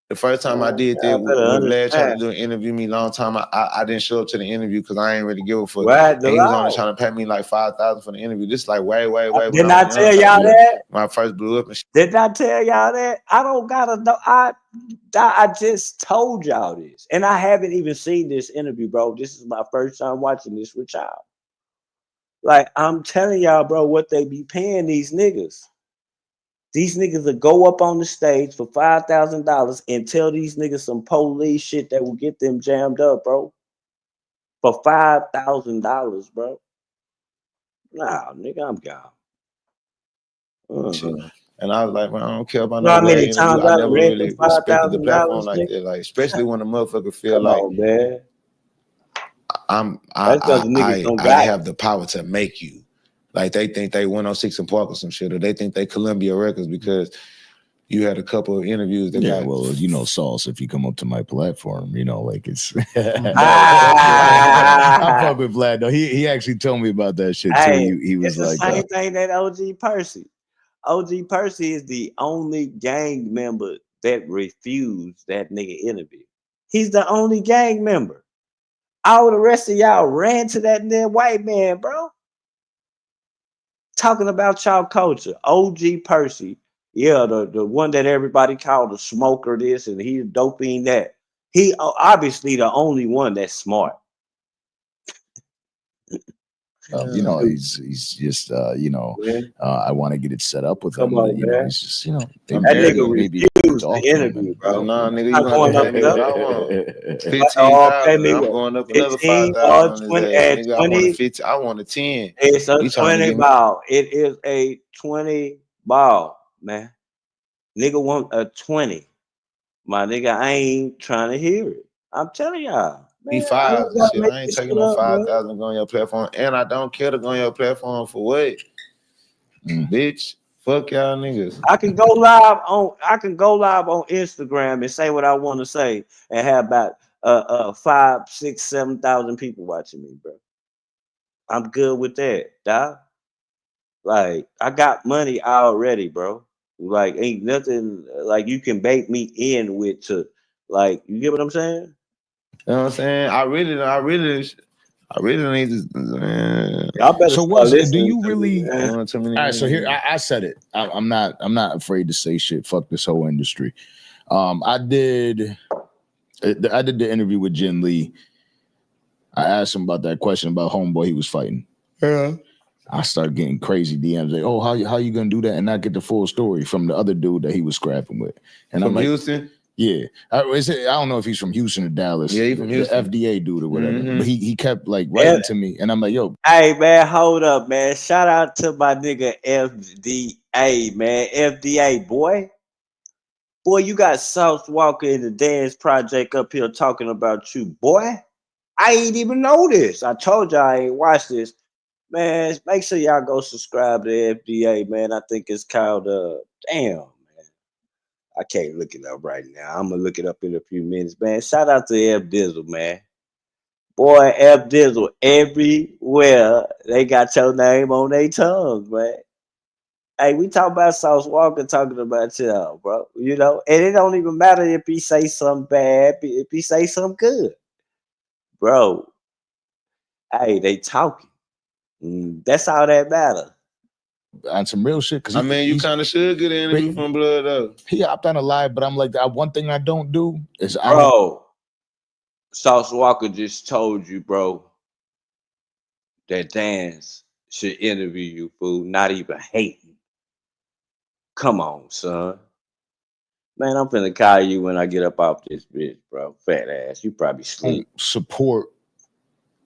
The first time I did that, when Vlad tried to do an interview me long time, I didn't show up to the interview because I ain't really give a fuck. Right, and he was only trying to pay me like $5,000 for the interview. This is like way. Didn't I tell y'all that? When I first blew up and shit. Did I tell y'all that? I don't gotta know. I just told y'all this, and I haven't even seen this interview, bro. This is my first time watching this with y'all. Like, I'm telling y'all, bro, what they be paying these niggas. These niggas will go up on the stage for $5,000 and tell these niggas some police shit that will get them jammed up, bro. For $5,000, bro. Nah, nigga, I'm gone. And I was like, man, I don't care about no interview. I never really respected the platform like that. Like, especially when a motherfucker feel like, man. I have the power to make you. Like, they think they 106 and Park or some shit, or they think they Columbia Records because you had a couple of interviews that got. Well, you know, Sauce, if you come up to my platform, you know, like it's. I fuck with Vlad though. He actually told me about that shit too. He was it's like, the same thing that OG Percy. OG Percy is the only gang member that refused that nigga interview. He's the only gang member. All the rest of y'all ran to that damn white man, bro. Talking about y'all culture. OG Percy, yeah, the one that everybody called the smoker this and he's doping that. He obviously the only one that's smart. You know, he's just I want to get it set up with him. You know, he's just, you know, that nigga refused the interview, bro. Nah, nigga, you going to pay me what I want. 15,000. I'm going up another 5,000 on his ass. Nigga, I want a 50. I want a 10. It's a 20 ball. It is a 20 ball, man. Nigga want a 20. My nigga, I ain't trying to hear it. I'm telling y'all. Be fives and shit. I ain't taking no 5,000 to go on your platform, and I don't care to go on your platform for what, bitch. Fuck y'all niggas. I can go live on Instagram and say what I want to say, and have about 5, 6, 7,000 people watching me, bro. I'm good with that, dog. Like, I got money already, bro. Like, ain't nothing like you can bait me in with to, like, you get what I'm saying? You know what I'm saying? I really need to. Man. So what do you really? All right, so here I said it. I'm not afraid to say shit. Fuck this whole industry. I did the interview with Jin Lee. I asked him about that question about homeboy he was fighting. Yeah. I started getting crazy DMs like, "Oh, how you gonna do that and not get the full story from the other dude that he was scrapping with?" And from I'm like, Houston. Yeah, I don't know if he's from Houston or Dallas. Yeah, he's from Houston. The FDA dude or whatever. But he kept like writing to me, and I'm like, "Yo, hey man, hold up, man! Shout out to my nigga FDA, man. FDA boy, you got Sauce Walka in the Dance Project up here talking about you, boy. I ain't even know this. I told y'all I ain't watched this, man. Make sure y'all go subscribe to FDA, man. I think it's called damn. I can't look it up right now. I'm gonna look it up in a few minutes, man. Shout out to F Dizzle, man. Boy, F Dizzle, everywhere they got your name on their tongues, man. Hey, we talk about Sauce Walka talking about y'all, bro. You know, and it don't even matter if he say something bad, if he say something good, bro. Hey, they talking. That's all that matters. On some real shit, because I mean, you kind of should get an interview from Blood though. He hopped on a live, but I'm like, one thing I don't do is Sauce Walka just told you, bro, that Dance should interview you, fool. Not even hating. Come on, son. Man, I'm finna call you when I get up off this bitch, bro. Fat ass. You probably sleep. Support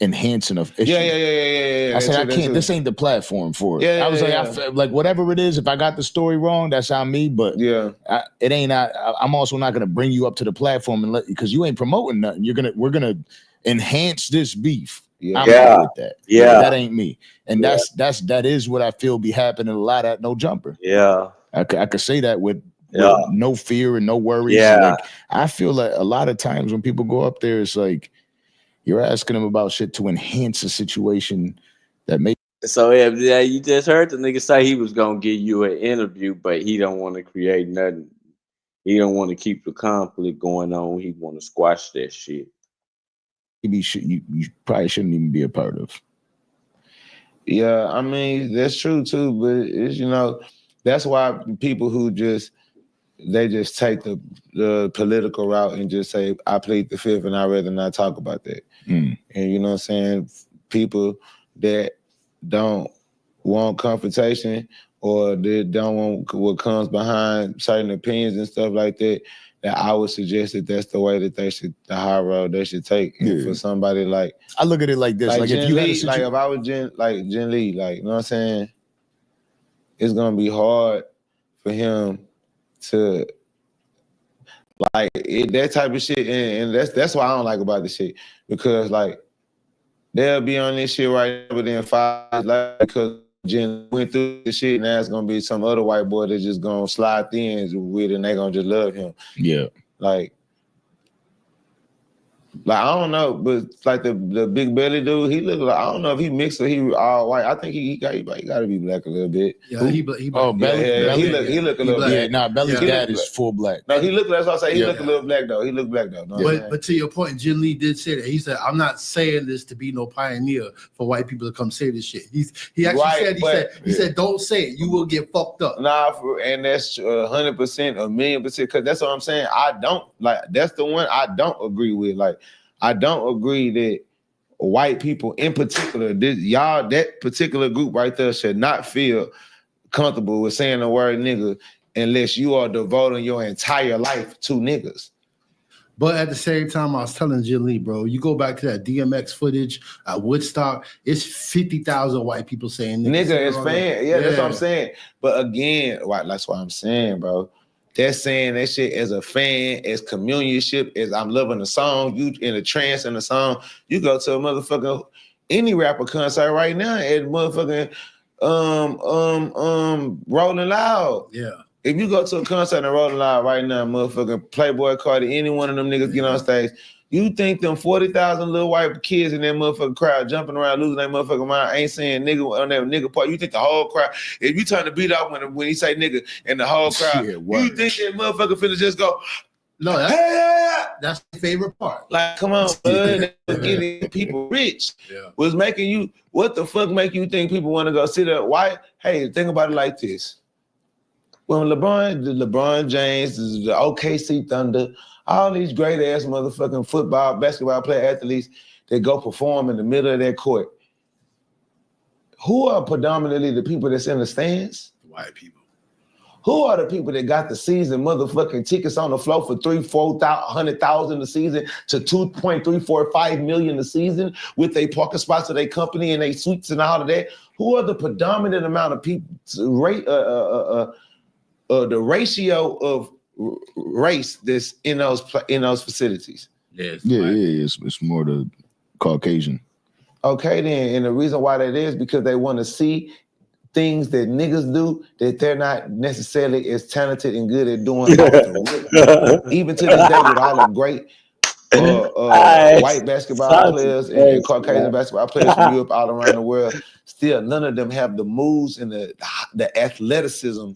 enhancing of issues. Yeah. I said I can't. This ain't the platform for it. I was like, I felt like whatever it is. If I got the story wrong, that's on me. But it ain't. I'm also not gonna bring you up to the platform and because you ain't promoting nothing. We're gonna enhance this beef. I'm good with that. Yeah, that ain't me. And that is what I feel be happening a lot at No Jumper. Yeah, I could say that with no fear and no worries. Yeah, like I feel like a lot of times when people go up there, it's like you're asking them about shit to enhance a situation that may So yeah, you just heard the nigga say he was gonna give you an interview, but he don't want to create nothing. He don't want to keep the conflict going on. He want to squash that shit. You probably shouldn't even be a part of. Yeah, I mean that's true too, but it's that's why people who just take the political route and just say I plead the fifth and I'd rather not talk about that. And you know what I'm saying? People that don't want confrontation or they don't want what comes behind certain opinions and stuff like that, that I would suggest that that's the way that the high road they should take. And for somebody like, I look at it like this, like if you Lee, like if I was Jen Lee, like, you know what I'm saying? It's gonna be hard for him to like that type of shit, and that's why I don't like about the shit, because like they'll be on this shit right now, but then 5 years later, because Jen went through the shit, now it's gonna be some other white boy that's just gonna slide things with it and they gonna just love him. Yeah. Like I don't know, but like the big belly dude, he look like, I don't know if he mixed or he all white. I think he got to be black a little bit. Yeah, he oh, Belly. Yeah, he look a little black. Yeah, nah, Belly's dad is full black. No, he look. That's what I say. He look a little black though. He look black though. But to your point, Jim Lee did say that. He said, "I'm not saying this to be no pioneer for white people to come say this shit." He actually said, "Don't say it. You will get fucked up." Nah, and that's 100%, 1,000,000%. Because that's what I'm saying. I don't like. That's the one I don't agree with. Like, I don't agree that white people in particular, that particular group right there should not feel comfortable with saying the word nigga unless you are devoting your entire life to niggas. But at the same time, I was telling Jim Lee, bro, you go back to that DMX footage at Woodstock, it's 50,000 white people saying nigga is fan. Yeah, that's what I'm saying. But again, that's what I'm saying, bro. They're saying that shit as a fan, as communionship, as I'm loving the song, you in a trance in the song. You go to a motherfucking any rapper concert right now at motherfucking Rolling Loud. Yeah. If you go to a concert and Rolling Loud right now, motherfucking Playboy Cardi, any one of them niggas get on stage, you think them 40,000 little white kids in that motherfucking crowd jumping around losing their motherfucking mind ain't saying nigga on that nigga part? You think the whole crowd, if you turn the beat off when he say nigga in the whole crowd, you think that motherfucker finna just go, no, that's the favorite part. Like, come on, bud. Getting people rich was making you, what the fuck make you think people want to go sit up? Why? Hey, think about it like this. When LeBron James, the OKC Thunder, all these great ass motherfucking football, basketball player athletes that go perform in the middle of their court, who are predominantly the people that's in the stands? White people. Who are the people that got the season motherfucking tickets on the floor for $300,000 a season to $2.345 million a season with their parking spots of their company and their suites and all of that? Who are the predominant amount of people? The ratio of race that's in those facilities. It's more the Caucasian. Okay, then, and the reason why that is because they want to see things that niggas do that they're not necessarily as talented and good at doing. Even to this day, with all the great white basketball players and Caucasian basketball players from Europe all around the world, still none of them have the moves and the athleticism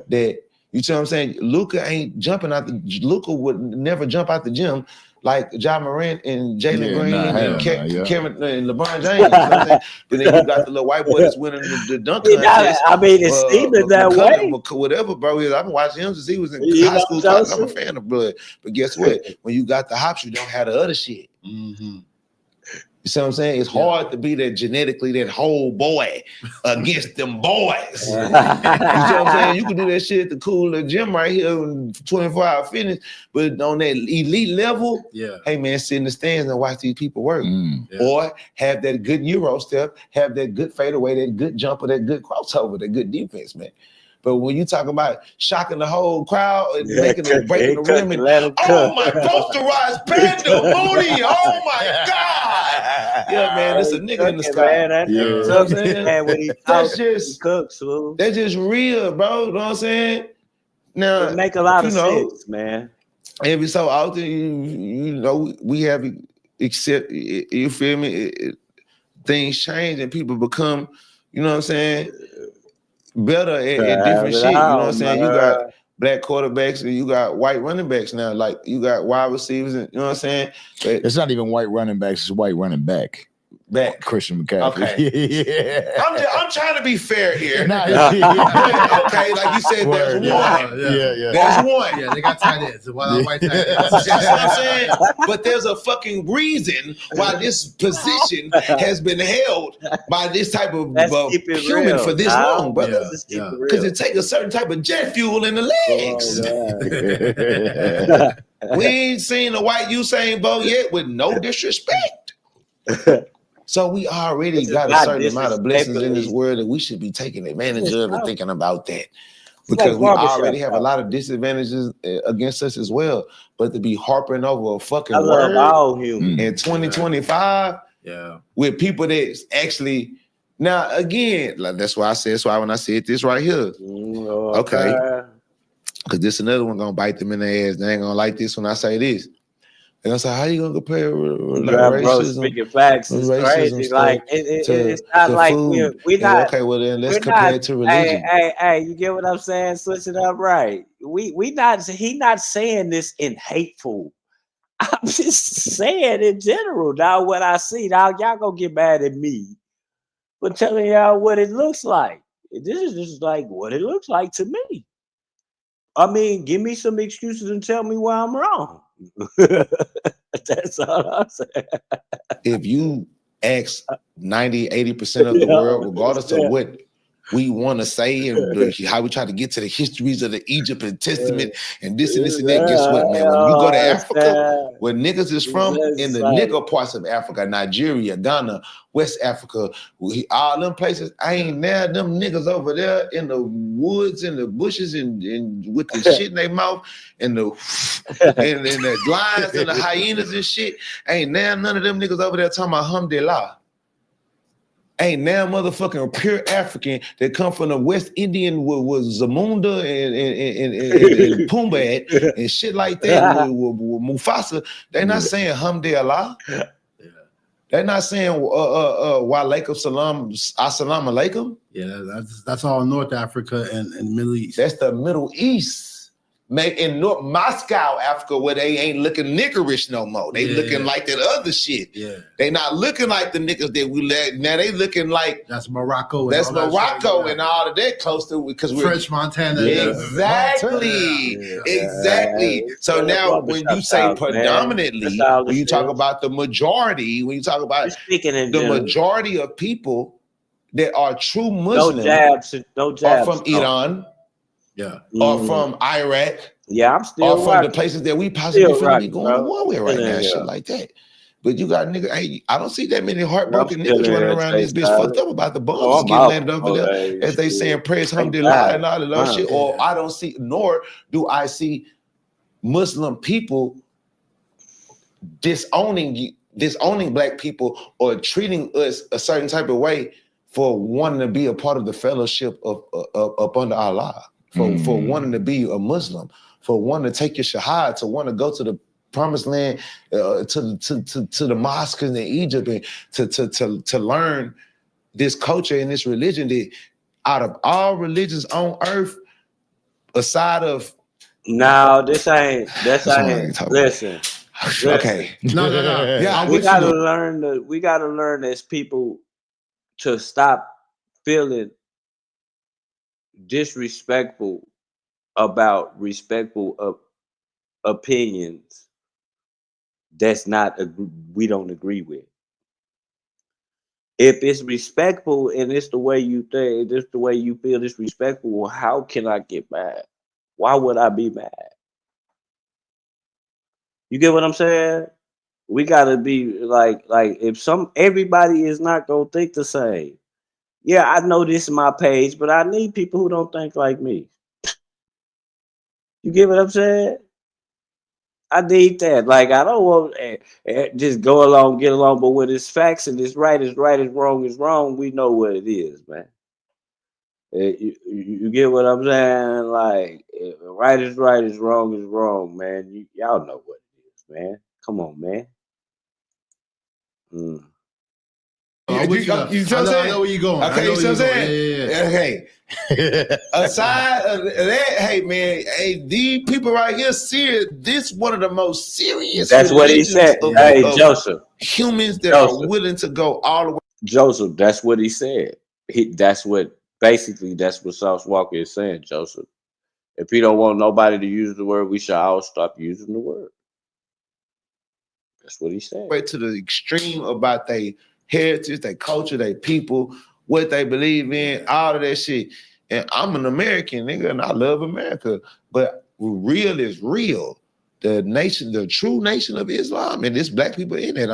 that. You see what I'm saying? Luka ain't jumping out. Luka would never jump out the gym like Ja Morant and Jalen Green and Kevin and LeBron James. You know what I'm saying? But then you got the little white boy that's winning the dunk contest. I mean, it's Steven that way. Whatever, bro. I've been watching him since he was in high school. I'm a fan of Blood. But guess what? When you got the hops, you don't have the other shit. Mm-hmm. You see what I'm saying? It's hard to be that genetically that whole boy against them boys. You see what I'm saying? You can do that shit at the cool little gym right here in 24-hour fitness, but on that elite level, hey man, sit in the stands and watch these people work. Or have that good Euro step, have that good fadeaway, that good jumper, that good crossover, that good defense, man. But when you talk about shocking the whole crowd and making it breaking the rim, and oh my posterized pandemonium! Oh my God! Yeah, man, it's a nigga in the sky. You know what I'm saying? When that's just cooks, that's just real, bro. You know what I'm saying? Now it make a lot of sense, man. Every so often, you know, we have accept. You feel me? Things change and people become you know what I'm saying, better at different shit. You know what I'm saying? You got black quarterbacks and you got white running backs now. Like you got wide receivers, and you know what I'm saying? But it's not even white running backs, it's white running back. Christian McCaffrey. Okay. Yeah. I'm trying to be fair here. Okay, like you said, there's one. Yeah. There's one. Yeah, they got tight ends. White tight ends. That's what I'm saying. But there's a fucking reason why this position has been held by this type of human for this long, brother. Because it takes a certain type of jet fuel in the legs. We ain't seen the white Usain Bolt yet, with no disrespect. So we already got a certain amount of blessings in this world that we should be taking advantage of and thinking about that. Because we already have a lot of disadvantages against us as well. But to be harping over a fucking word in 2025 with people that's actually, now again, like that's why I said, when I said this right here. Okay. Because this another one gonna bite them in the ass. They ain't gonna like this when I say this. And I said, how you gonna compare racism? Speaking facts is crazy. Like it's not like we not. Okay, well then let's compare it to religion. Hey, you get what I'm saying? Switch it up, right? We not. He not saying this in hateful. I'm just saying in general. Now what I see, now y'all gonna get mad at me for telling y'all what it looks like. This is just like what it looks like to me. I mean, give me some excuses and tell me why I'm wrong. That's all I'm saying. If you ask 90-80% of the world, regardless of what we want to say and how we try to get to the histories of the Egypt and Testament and this and this and that, guess what, man? When you go to Africa, where niggas is from, in the nigger parts of Africa, Nigeria, Ghana, West Africa, all them places, I ain't there. Them niggas over there in the woods and the bushes and with the shit in their mouth and the and the lions and the hyenas and shit, ain't there none of them niggas over there talking about alhamdulillah. Ain't now motherfucking pure African that come from the West Indian with Zamunda and Pumbaa and shit like that with Mufasa. They not saying Hamdulillah. They're not saying Walaikum Salam, Assalamu Alaikum. Yeah, that's all North Africa and Middle East. That's the Middle East. In North Moscow, Africa, where they ain't looking niggerish no more. They looking like that other shit. Yeah. They not looking like the niggas that we let. Now they looking like that's Morocco. That's Morocco and all of that close to, because we're French Montana. Exactly. Exactly. So now when you say predominantly, when you talk about the majority, when you talk about the majority of people that are true Muslims are from Iran. Yeah, or from Iraq. Yeah, I'm still or from the places that we possibly finna be going to war with right now, shit like that. But you got niggas. Hey, I don't see that many heartbroken niggas running around this bitch fucked up about the bombs getting landed over there as they saying praise alhamdulillah and all of that shit. Or I don't see, nor do I see Muslim people disowning black people or treating us a certain type of way for wanting to be a part of the fellowship of up under Allah. For wanting to be a Muslim, for wanting to take your shahad, to want to go to the promised land, to the mosques in Egypt, and to learn this culture and this religion that out of all religions on earth, aside of this ain't listen. Okay. No. Yeah, we gotta learn as people to stop feeling disrespectful about respectful opinions we don't agree with. If it's respectful and it's the way you think, it's the way you feel disrespectful, well, how can I get mad? Why would I be mad? You get what I'm saying? We gotta be like if everybody is not gonna think the same. Yeah, I know this is my page, but I need people who don't think like me. You get what I'm saying? I need that. Like, I don't want just go along, get along, but when it's facts and it's right is right, is wrong, we know what it is, man. You get what I'm saying? Like, right is wrong, man. Y'all know what it is, man. Come on, man. I know where you're going. Okay, you see what I'm saying? Yeah. Okay. Aside of that, hey man, hey, these people right here serious. This one of the most serious. That's what he said. Hey, Joseph. Humans that are willing to go all the way. Joseph, that's what he said. That's what Sauce Walka is saying, Joseph. If he don't want nobody to use the word, we should all stop using the word. That's what he said. Way to the extreme about their heritage, their culture, their people, what they believe in, all of that shit. And I'm an American nigga, and I love America. But real is real. The nation, the true nation of Islam, and there's black people in it.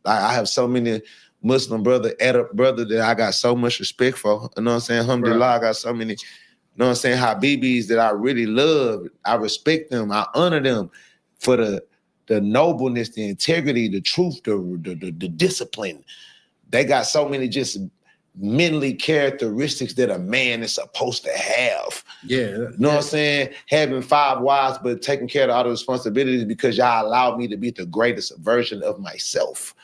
I have so many Muslim Arab brother that I got so much respect for. You know what I'm saying? Alhamdulillah, I got so many, you know what I'm saying, Habibis that I really love. I respect them. I honor them for the nobleness, the integrity, the truth, the discipline. They got so many just mentally characteristics that a man is supposed to have. Yeah. You know what I'm saying? Having 5 wives, but taking care of all the responsibilities because y'all allowed me to be the greatest version of myself.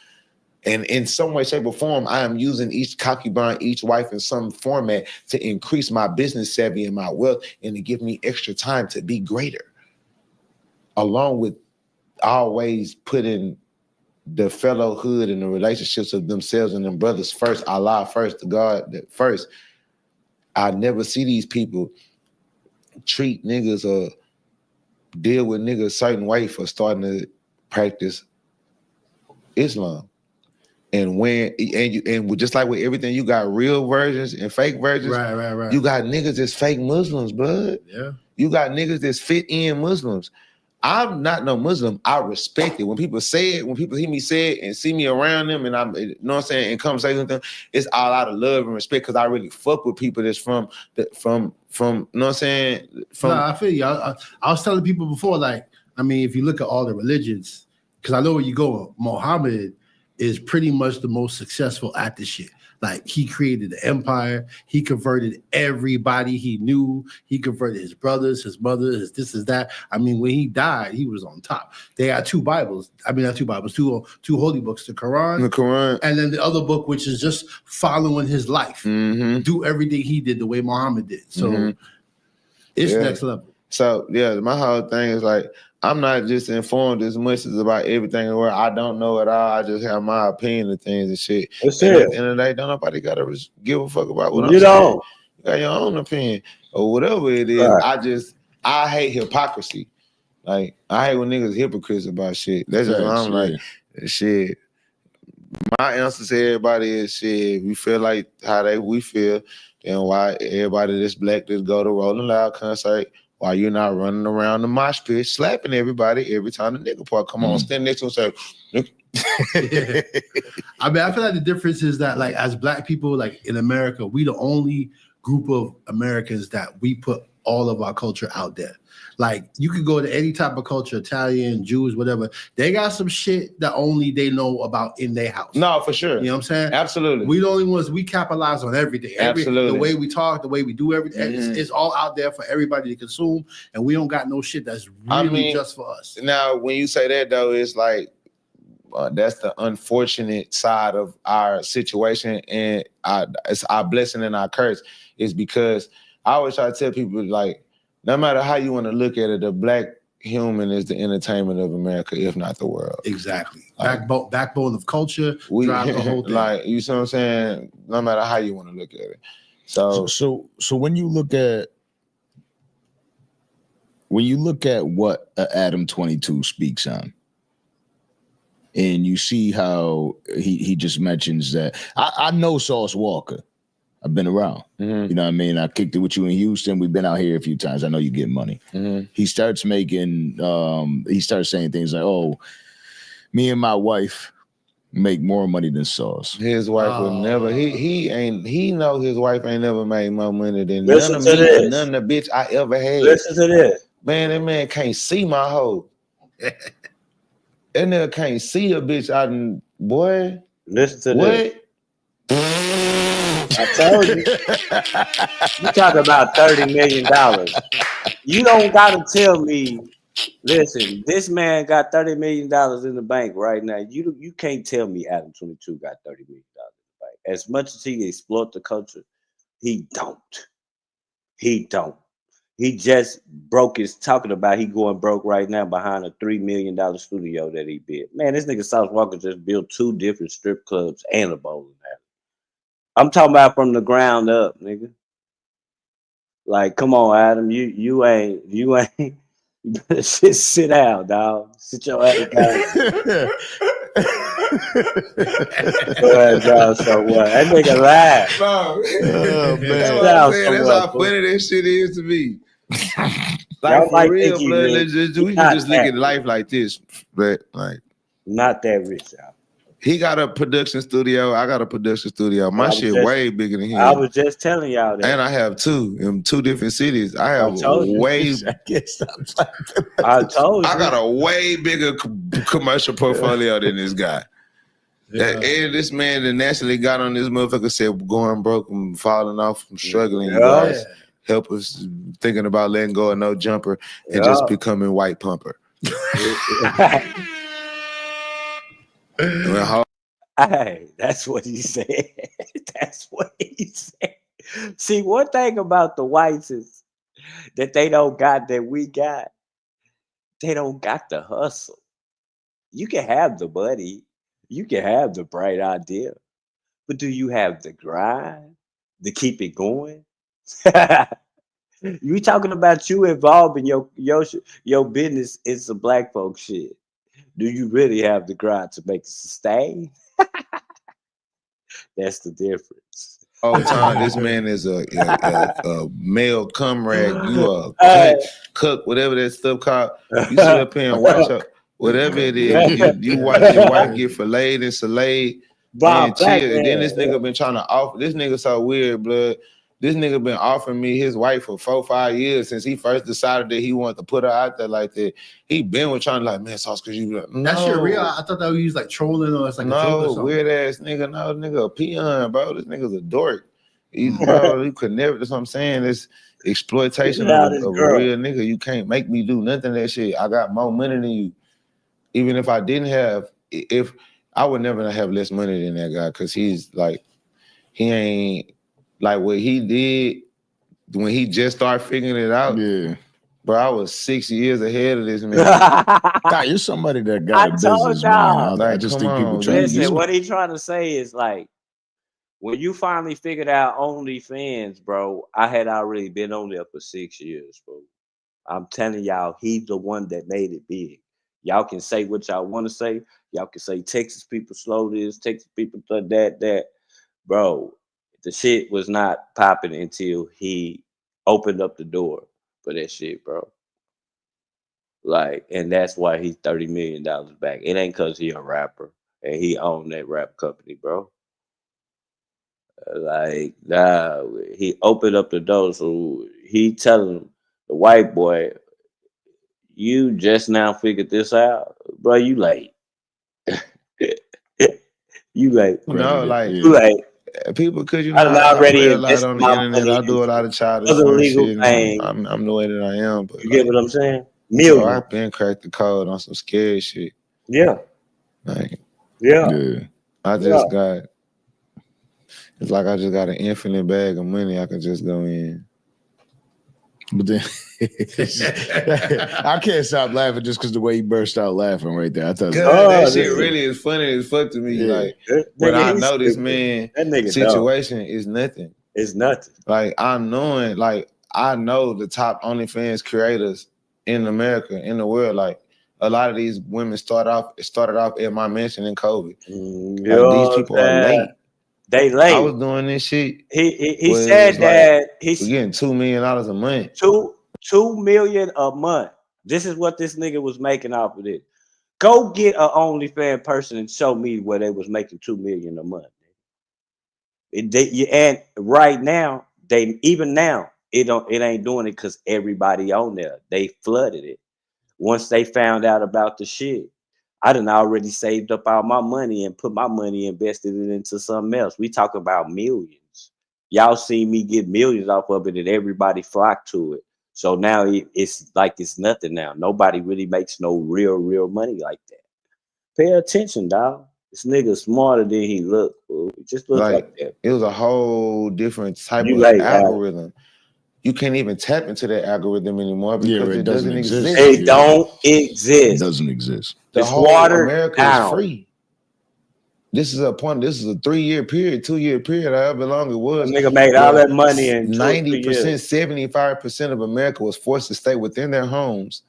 And in some way, shape, or form, I am using each concubine, each wife in some format to increase my business savvy and my wealth and to give me extra time to be greater. Along with always putting the fellowhood and the relationships of themselves and them brothers first, Allah first, the God first. I never see these people treat niggas or deal with niggas a certain way for starting to practice Islam. And just like with everything, you got real versions and fake versions. Right. You got niggas that's fake Muslims, blood. Yeah. You got niggas that's fit in Muslims. I'm not no Muslim. I respect it. When people say it, when people hear me say it and see me around them and I'm, you know what I'm saying, in conversation with them, it's all out of love and respect because I really fuck with people that's from, you know what I'm saying? I feel you. I was telling people before, like, I mean, if you look at all the religions, because I know where you go, Muhammad is pretty much the most successful at this shit. Like, he created the empire. He converted everybody he knew. He converted his brothers, his mother, his this, his that. I mean, when he died, he was on top. They had 2 Bibles. I mean, not 2 Bibles, two holy books, the Quran. And then the other book, which is just following his life. Mm-hmm. Do everything he did the way Muhammad did. So it's next level. So, yeah, my whole thing is like, I'm not just informed as much as about everything in the world. I don't know it all. I just have my opinion of things and shit. That's and it. At the end of the day, don't nobody got to give a fuck about what I'm You saying. don't. You got your own opinion or whatever it is. Right. I hate hypocrisy. Like, I hate when niggas hypocrites about shit. That's just what I'm like, shit. My answer to everybody is shit. We feel like how we feel, then why everybody that's black just go to Rolling Loud concert. Why you're not running around the mosh pit slapping everybody every time the nigga part come on, stand next to him and say, I mean, I feel like the difference is that, like, as black people, like in America, we the only group of Americans that we put all of our culture out there. Like, you could go to any type of culture, Italian, Jews, whatever. They got some shit that only they know about in their house. No, for sure. You know what I'm saying? Absolutely. We the only ones, we capitalize on everything. Absolutely. The way we talk, the way we do everything, it's all out there for everybody to consume. And we don't got no shit that's really just for us. Now, when you say that, though, it's like, that's the unfortunate side of our situation. And it's our blessing and our curse is because I always try to tell people, like, no matter how you want to look at it, the black human is the entertainment of America, if not the world. Exactly. Backbone of culture, drive the whole thing. Like, you see what I'm saying? No matter how you want to look at it. So when you look at what Adam 22 speaks on, and you see how he just mentions that, I know Sauce Walka. I've been around. You know what I mean? I kicked it with you in Houston. We've been out here a few times. I know you get money. He starts making, he starts saying things like, oh, me and my wife make more money than Sauce. His wife would never, he know his wife ain't never made more money than none of the bitch I ever had. Listen to this. Man, that man can't see my hoe. That nigga can't see a bitch out in, boy. Listen to this. I told you. You talk about $30 million. You don't gotta tell me, listen, this man got $30 million in the bank right now. You can't tell me Adam 22 got $30 million. as much as he exploit the culture, he don't. He don't. He just broke his talking about he going broke right now behind a $3 million studio that he built. Man, this nigga Sauce Walka just built 2 different strip clubs and a bowling alley. I'm talking about from the ground up, nigga. Like, come on, Adam. You ain't you better sit down, dog. Sit your ass down. Go ahead, dog. So what? That nigga lied. No. Oh, man. That's what I'm saying. That's how funny that shit is to me. Like, for real, blood. We can just look at life like this, but like, not that rich, y'all. He got a production studio. I got a production studio. My shit way bigger than him. I was just telling y'all that. And I have 2 in 2 different cities. I have way. I told you. I got a way bigger commercial portfolio than this guy. Yeah. And this man that naturally got on this motherfucker said going broke and falling off from struggling. You guys help us thinking about letting go of no jumper and just becoming white pumper. Hey, that's what he said. That's what he said. See, one thing about the whites is that they don't got that we got. They don't got the hustle. You can have the money, you can have the bright idea, but do you have the grind to keep it going? You talking about you involving your business in some black folk shit. Do you really have the grind to make it sustain? That's the difference. All time, this man is a male comrade. You a cook, whatever that stuff called. You sit up here and watch up, whatever it is. You watch your wife get filleted and salayed and chill. And then this nigga been trying to offer. This nigga so weird, blood. This nigga been offering me his wife for 4-5 years since he first decided that he wanted to put her out there like that. He been with trying to like, man, Sauce, cause you like, no. That shit real. I thought that he was like trolling or it's like a joke or something. Weird ass nigga. No, nigga a peon, bro. This nigga's a dork. Bro, you could never. That's what I'm saying. This exploitation of a real nigga. You can't make me do nothing of that shit. I got more money than you. Even if I didn't have, if I would never have less money than that guy, cause he's like, he ain't. Like what he did when he just started figuring it out. Yeah. Bro, I was 6 years ahead of this man. God, you're somebody that got a business, man. I just think people try to listen, what he trying to say is like, when you finally figured out OnlyFans, bro, I had already been on there for 6 years, bro. I'm telling y'all, he's the one that made it big. Y'all can say what y'all want to say. Y'all can say Texas people slow this, Texas people that. Bro, the shit was not popping until he opened up the door for that shit, bro. Like, and that's why he's $30 million back. It ain't cause he a rapper and he owned that rap company, bro. Like, nah, he opened up the door, so he telling the white boy, "You just now figured this out, bro. You late. You late. No, like you late." People, cause you know, I already a lot on the internet. I do a lot of childish shit. I'm the way that I am. But you get what I'm saying? So I've been cracked the code on some scary shit. Yeah. Like, yeah. I just got. It's like I just got an infinite bag of money I can just go in. But then I can't stop laughing just because the way he burst out laughing right there. I thought that shit really is funny as fuck to me. Yeah. Like, but I know this man situation is nothing. It's nothing. Like I know the top OnlyFans creators in America, in the world. Like a lot of these women started off at my mansion in COVID. Like, these people are late. They late. I was doing this shit. He said that he's getting $2 million a month. $2 million a month. This is what this nigga was making off of it. Go get an OnlyFans person and show me where they was making $2 million a month. And right now, it ain't doing it because everybody on there. They flooded it. Once they found out about the shit, I done already saved up all my money and put my money, invested it into something else. We talk about millions. Y'all see me get millions off of it and everybody flock to it. So now it's like it's nothing now. Nobody really makes no real money like that. Pay attention, dog. This nigga smarter than he look. Fool. It just look like that. It was a whole different type of algorithm. You can't even tap into that algorithm anymore because it doesn't exist. It don't exist. It doesn't exist. The whole America is free. This is a 3-year period, 2-year period, however long it was. Nigga made all that money in 90%, 75% of America was forced to stay within their homes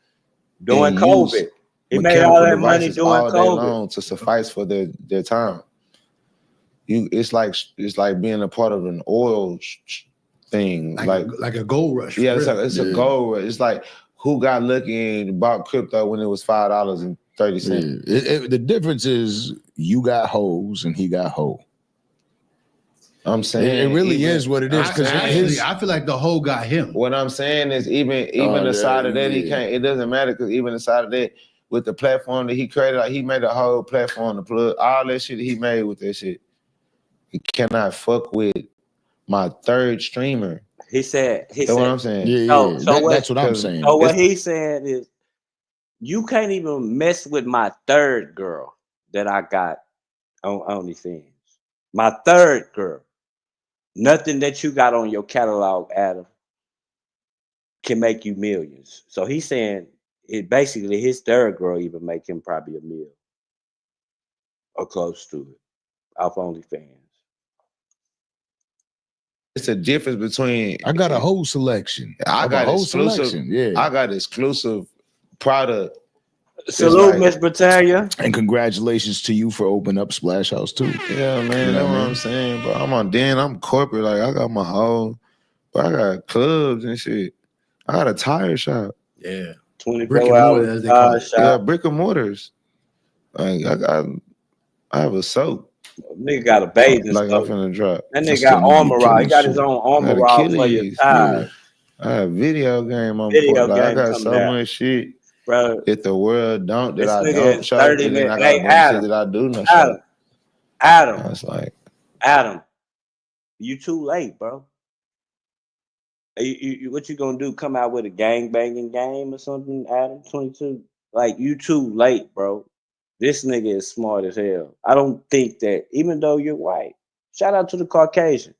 during COVID. He made all that money doing all day COVID long to suffice for their time. It's like being a part of an oil thing, like a gold rush. Yeah, it's a gold rush. It's like who got lucky and bought crypto when it was $5.30. The difference is you got hoes and he got hoe. I'm saying it really is what it is. I feel like the hoe got him. What I'm saying is even the side of that he can't. It doesn't matter because even the side of that with the platform that he created, like he made a whole platform to plug all that shit that he made with that shit. He cannot fuck with my third streamer. He said. That's what I'm saying. Yeah, that's what I'm saying. So what he said is, you can't even mess with my third girl that I got on OnlyFans. My third girl. Nothing that you got on your catalog, Adam, can make you millions. So he's saying it basically his third girl even make him probably $1 million or close to it off OnlyFans. It's a difference between. I got a whole selection. I got a whole exclusive. selection. Yeah, I got exclusive product. Salute, Miss Britannia, and congratulations to you for opening up Splash House too. Yeah, man, that's what I'm saying, bro. I'm corporate. Like I got my whole, but I got clubs and shit. I got a tire shop. Yeah, 24 hours tire shop. Yeah, brick and mortars. Like I have a soap. Nigga got a bathing like soap. I'm finna drop. That nigga got armor rod. He got his own armor rod for your tires. Yeah. I have video game on video like, I got so down. much shit. Bro, if the world don't that I don't show, then I got a bunch of shit that I do not show. Adam, it's like Adam, you too late, bro. What you gonna do? Come out with a gang banging game or something, Adam? 22, like you too late, bro. This nigga is smart as hell. I don't think that, even though you're white, shout out to the Caucasian.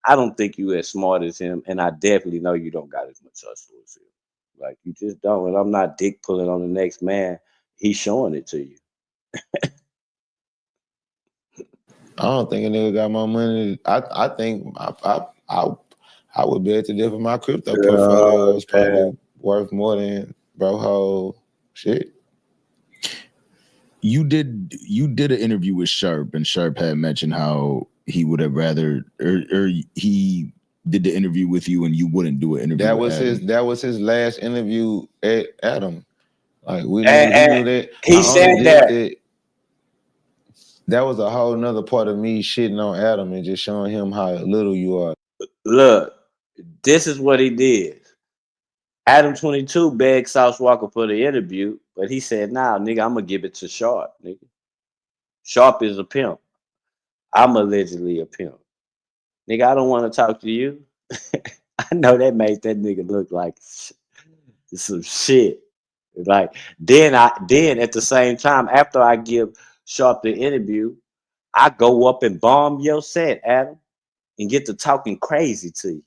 I don't think you as smart as him, and I definitely know you don't got as much hustle as him. Like you just don't. And I'm not dick pulling on the next man. He's showing it to you. I don't think a nigga got my money. I think I would bet to differ my crypto portfolio is probably worth more than bro whole shit. You did an interview with Sharp, and Sharp had mentioned how he would have rather or he did the interview with you and you wouldn't do an interview. That was his last interview at Adam. Like we knew that. He said that. That was a whole nother part of me shitting on Adam and just showing him how little you are. Look, this is what he did. Adam 22 begged Sauce Walka for the interview, but he said, nah, nigga, I'm gonna give it to Sharp, nigga. Sharp is a pimp. I'm allegedly a pimp. Nigga, I don't want to talk to you. I know that made that nigga look like some shit. Like then at the same time, after I give Sharp the interview, I go up and bomb your set, Adam, and get to talking crazy to you.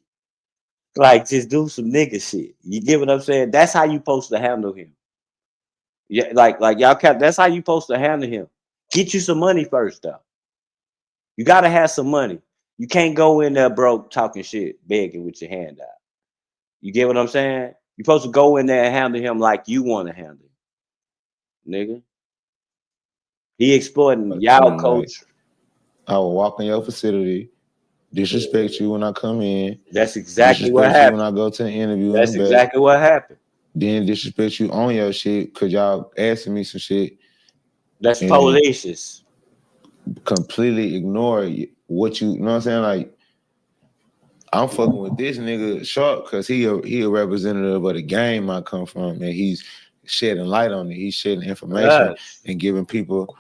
Like just do some nigga shit. You get what I'm saying? That's how you supposed to handle him. Yeah, like y'all that's how you supposed to handle him. Get you some money first though. You gotta have some money. You can't go in there broke talking shit, begging with your hand out. You get what I'm saying? You're supposed to go in there and handle him like you want to handle him. Nigga. He exploiting y'all culture. I will walk in your facility, disrespect you when I come in. That's exactly what happened. When I go to an interview. That's exactly what happened. Then disrespect you on your shit because y'all asking me some shit. That's policious. Completely ignore what you know what I'm saying? Like, I'm fucking with this nigga Sharp because he a representative of the game I come from, and he's shedding light on it. He's shedding information and giving people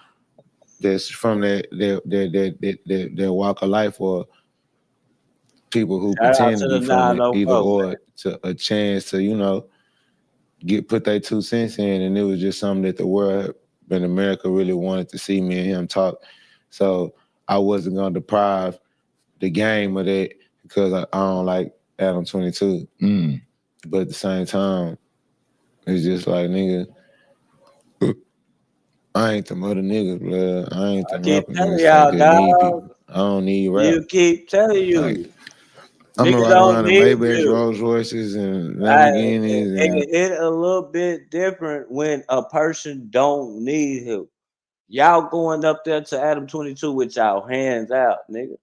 that's from their walk of life or people who pretend to be from it, either or to a chance to, you know, put their 2 cents in. And it was just something that the world in America really wanted to see me and him talk So I wasn't gonna deprive the game of that because I don't like Adam 22. But at the same time, it's just like, nigga, I ain't them other niggas, blood. I ain't them rapping niggas that need people. I don't need rap. You keep telling you. Like, I'm gonna ride around in Maybachs, Rolls Royces, and Lamborghinis. It's a little bit different when a person don't need help. Y'all going up there to Adam 22 with y'all hands out, nigga.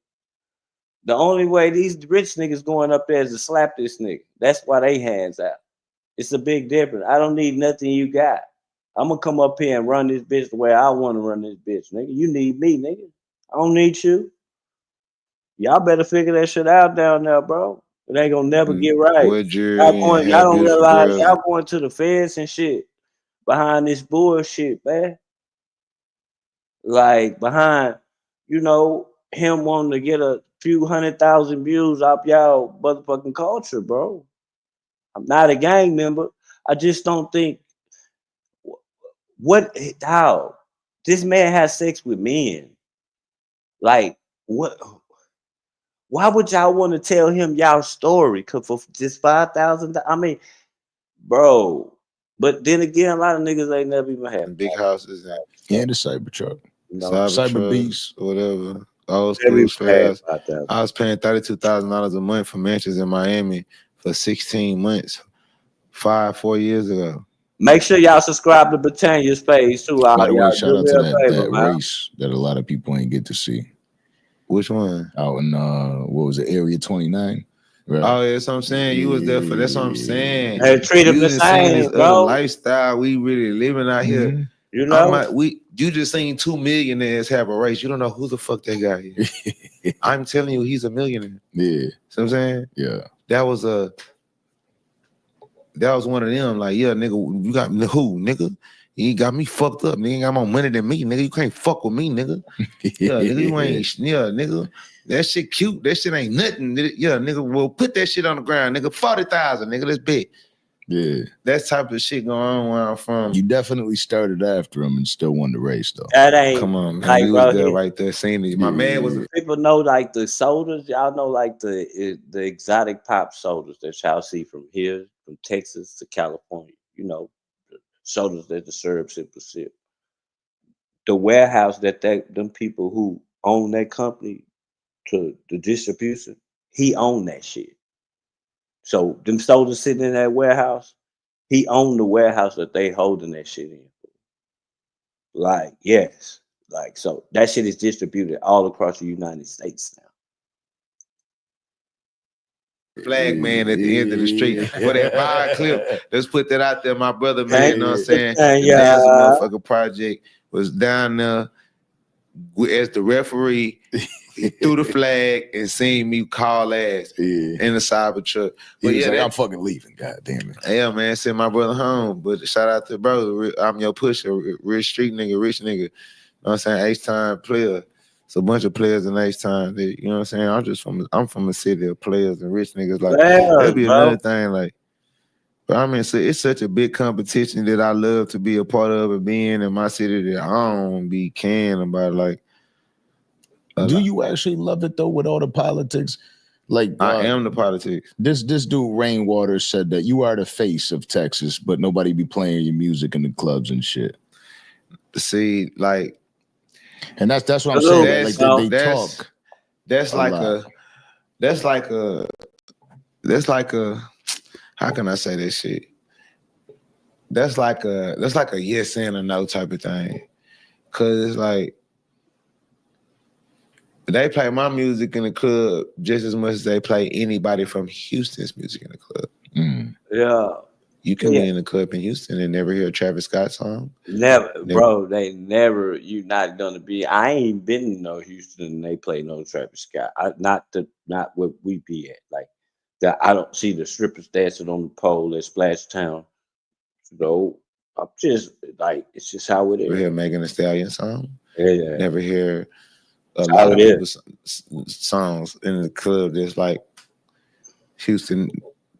The only way these rich niggas going up there is to slap this nigga. That's why they hands out. It's a big difference. I don't need nothing you got. I'm gonna come up here and run this bitch the way I want to run this bitch, nigga. You need me, nigga. I don't need you. Y'all better figure that shit out down there, bro. It ain't gonna never get right. Y'all don't realize y'all going to the feds and shit behind this bullshit, man. Like behind, you know, him wanting to get a few 100,000 views off y'all motherfucking culture, bro. I'm not a gang member. I just don't think how this man has sex with men. Like what? Why would y'all want to tell him y'all story? Cause for just $5,000, I mean, bro. But then again, a lot of niggas ain't never even had big houses and the Cybertruck, Cyber Beast, whatever. Old school fast. I was paying $32,000 a month for mansions in Miami for 16 months, 4 years ago. Make sure y'all subscribe to Britannia's page too. By the way, shout out to that race that a lot of people ain't get to see. Which one? Out in what was it, Area 29? Right. Oh, yeah, that's what I'm saying. You was there for that's what I'm saying. They treat them the same, this bro. Other lifestyle we really living out here. You know, you just seen 2 millionaires have a race. You don't know who the fuck they got here. I'm telling you, he's a millionaire. Yeah. See what I'm saying? Yeah. That was one of them. Like, yeah, nigga, you got who, nigga? You got me fucked up. Nigga, got more money than me, nigga. You can't fuck with me, nigga. Yeah, nigga, you ain't. Yeah, nigga. That shit cute. That shit ain't nothing. Yeah, nigga. Well, put that shit on the ground, nigga. 40,000, nigga. That's big. Yeah, that type of shit going on where I'm from. You definitely started after him and still won the race, though. That ain't. Come on, man. Like, You was there right there, seeing it. My man was. People know like the sodas. Y'all know like the exotic pop sodas that y'all see from here, from Texas to California. You know, the sodas that the syrup sip. The warehouse that them people who own that company to the distribution, he owned that shit. So them sodas sitting in that warehouse, he owned the warehouse that they holding that shit in. Like, yes. Like, so that shit is distributed all across the United States now. Flag man at the end of the street for that fire clip. Let's put that out there, my brother, man. You know what I'm saying? The Nancy motherfucker project was down there as the referee. He threw the flag and seen me call ass in the cyber truck. But yeah, like, I'm fucking leaving. God damn it. Yeah, man, send my brother home. But shout out to bro. I'm your pusher, real street nigga, rich nigga. You know what I'm saying? H-time player. It's a bunch of players in H-time. You know what I'm saying? I'm from a city of players and rich niggas. Like, that'd be another thing. Like, but I mean, it's such a big competition that I love to be a part of and being in my city that I don't be caring about. Like, do you actually love it though with all the politics? Like, I am the politics. This dude Rainwater said that you are the face of Texas, but nobody be playing your music in the clubs and shit. See, like, and that's what I'm saying. Like they talk. That's like a how can I say this shit? That's like a yes and a no type of thing. Cause it's like they play my music in the club just as much as they play anybody from Houston's music in the club. Yeah. You can be in the club in Houston and never hear a Travis Scott song. Never. Bro, you're not gonna be. I ain't been in no Houston and they play no Travis Scott. Not where we be at. Like that, I don't see the strippers dancing on the pole at Splash Town. So I'm just like, it's just how it is. We hear Megan Thee Stallion song. Yeah. Never hear a lot of people's songs in the club that's like Houston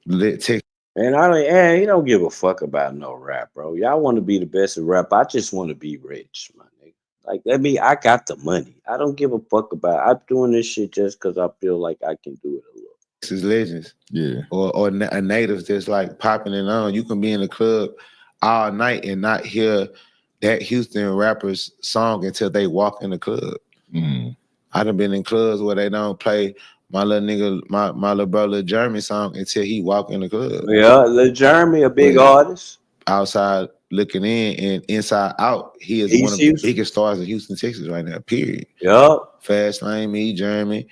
lit Texas. And he don't give a fuck about no rap, bro. Y'all want to be the best at rap. I just want to be rich, my nigga. Like, I got the money. I don't give a fuck about it. I'm doing this shit just because I feel like I can do it a little. This is legends. Yeah. Or a native that's like popping it on. You can be in the club all night and not hear that Houston rapper's song until they walk in the club. Mm. I done been in clubs where they don't play my little nigga, my little brother Jeremy song until he walk in the club. Yeah, Lil Jeremy, a big artist. Outside looking in and inside out, he is one of the biggest stars in Houston, Texas right now, period. Yup. Fast Lane, me, Jeremy.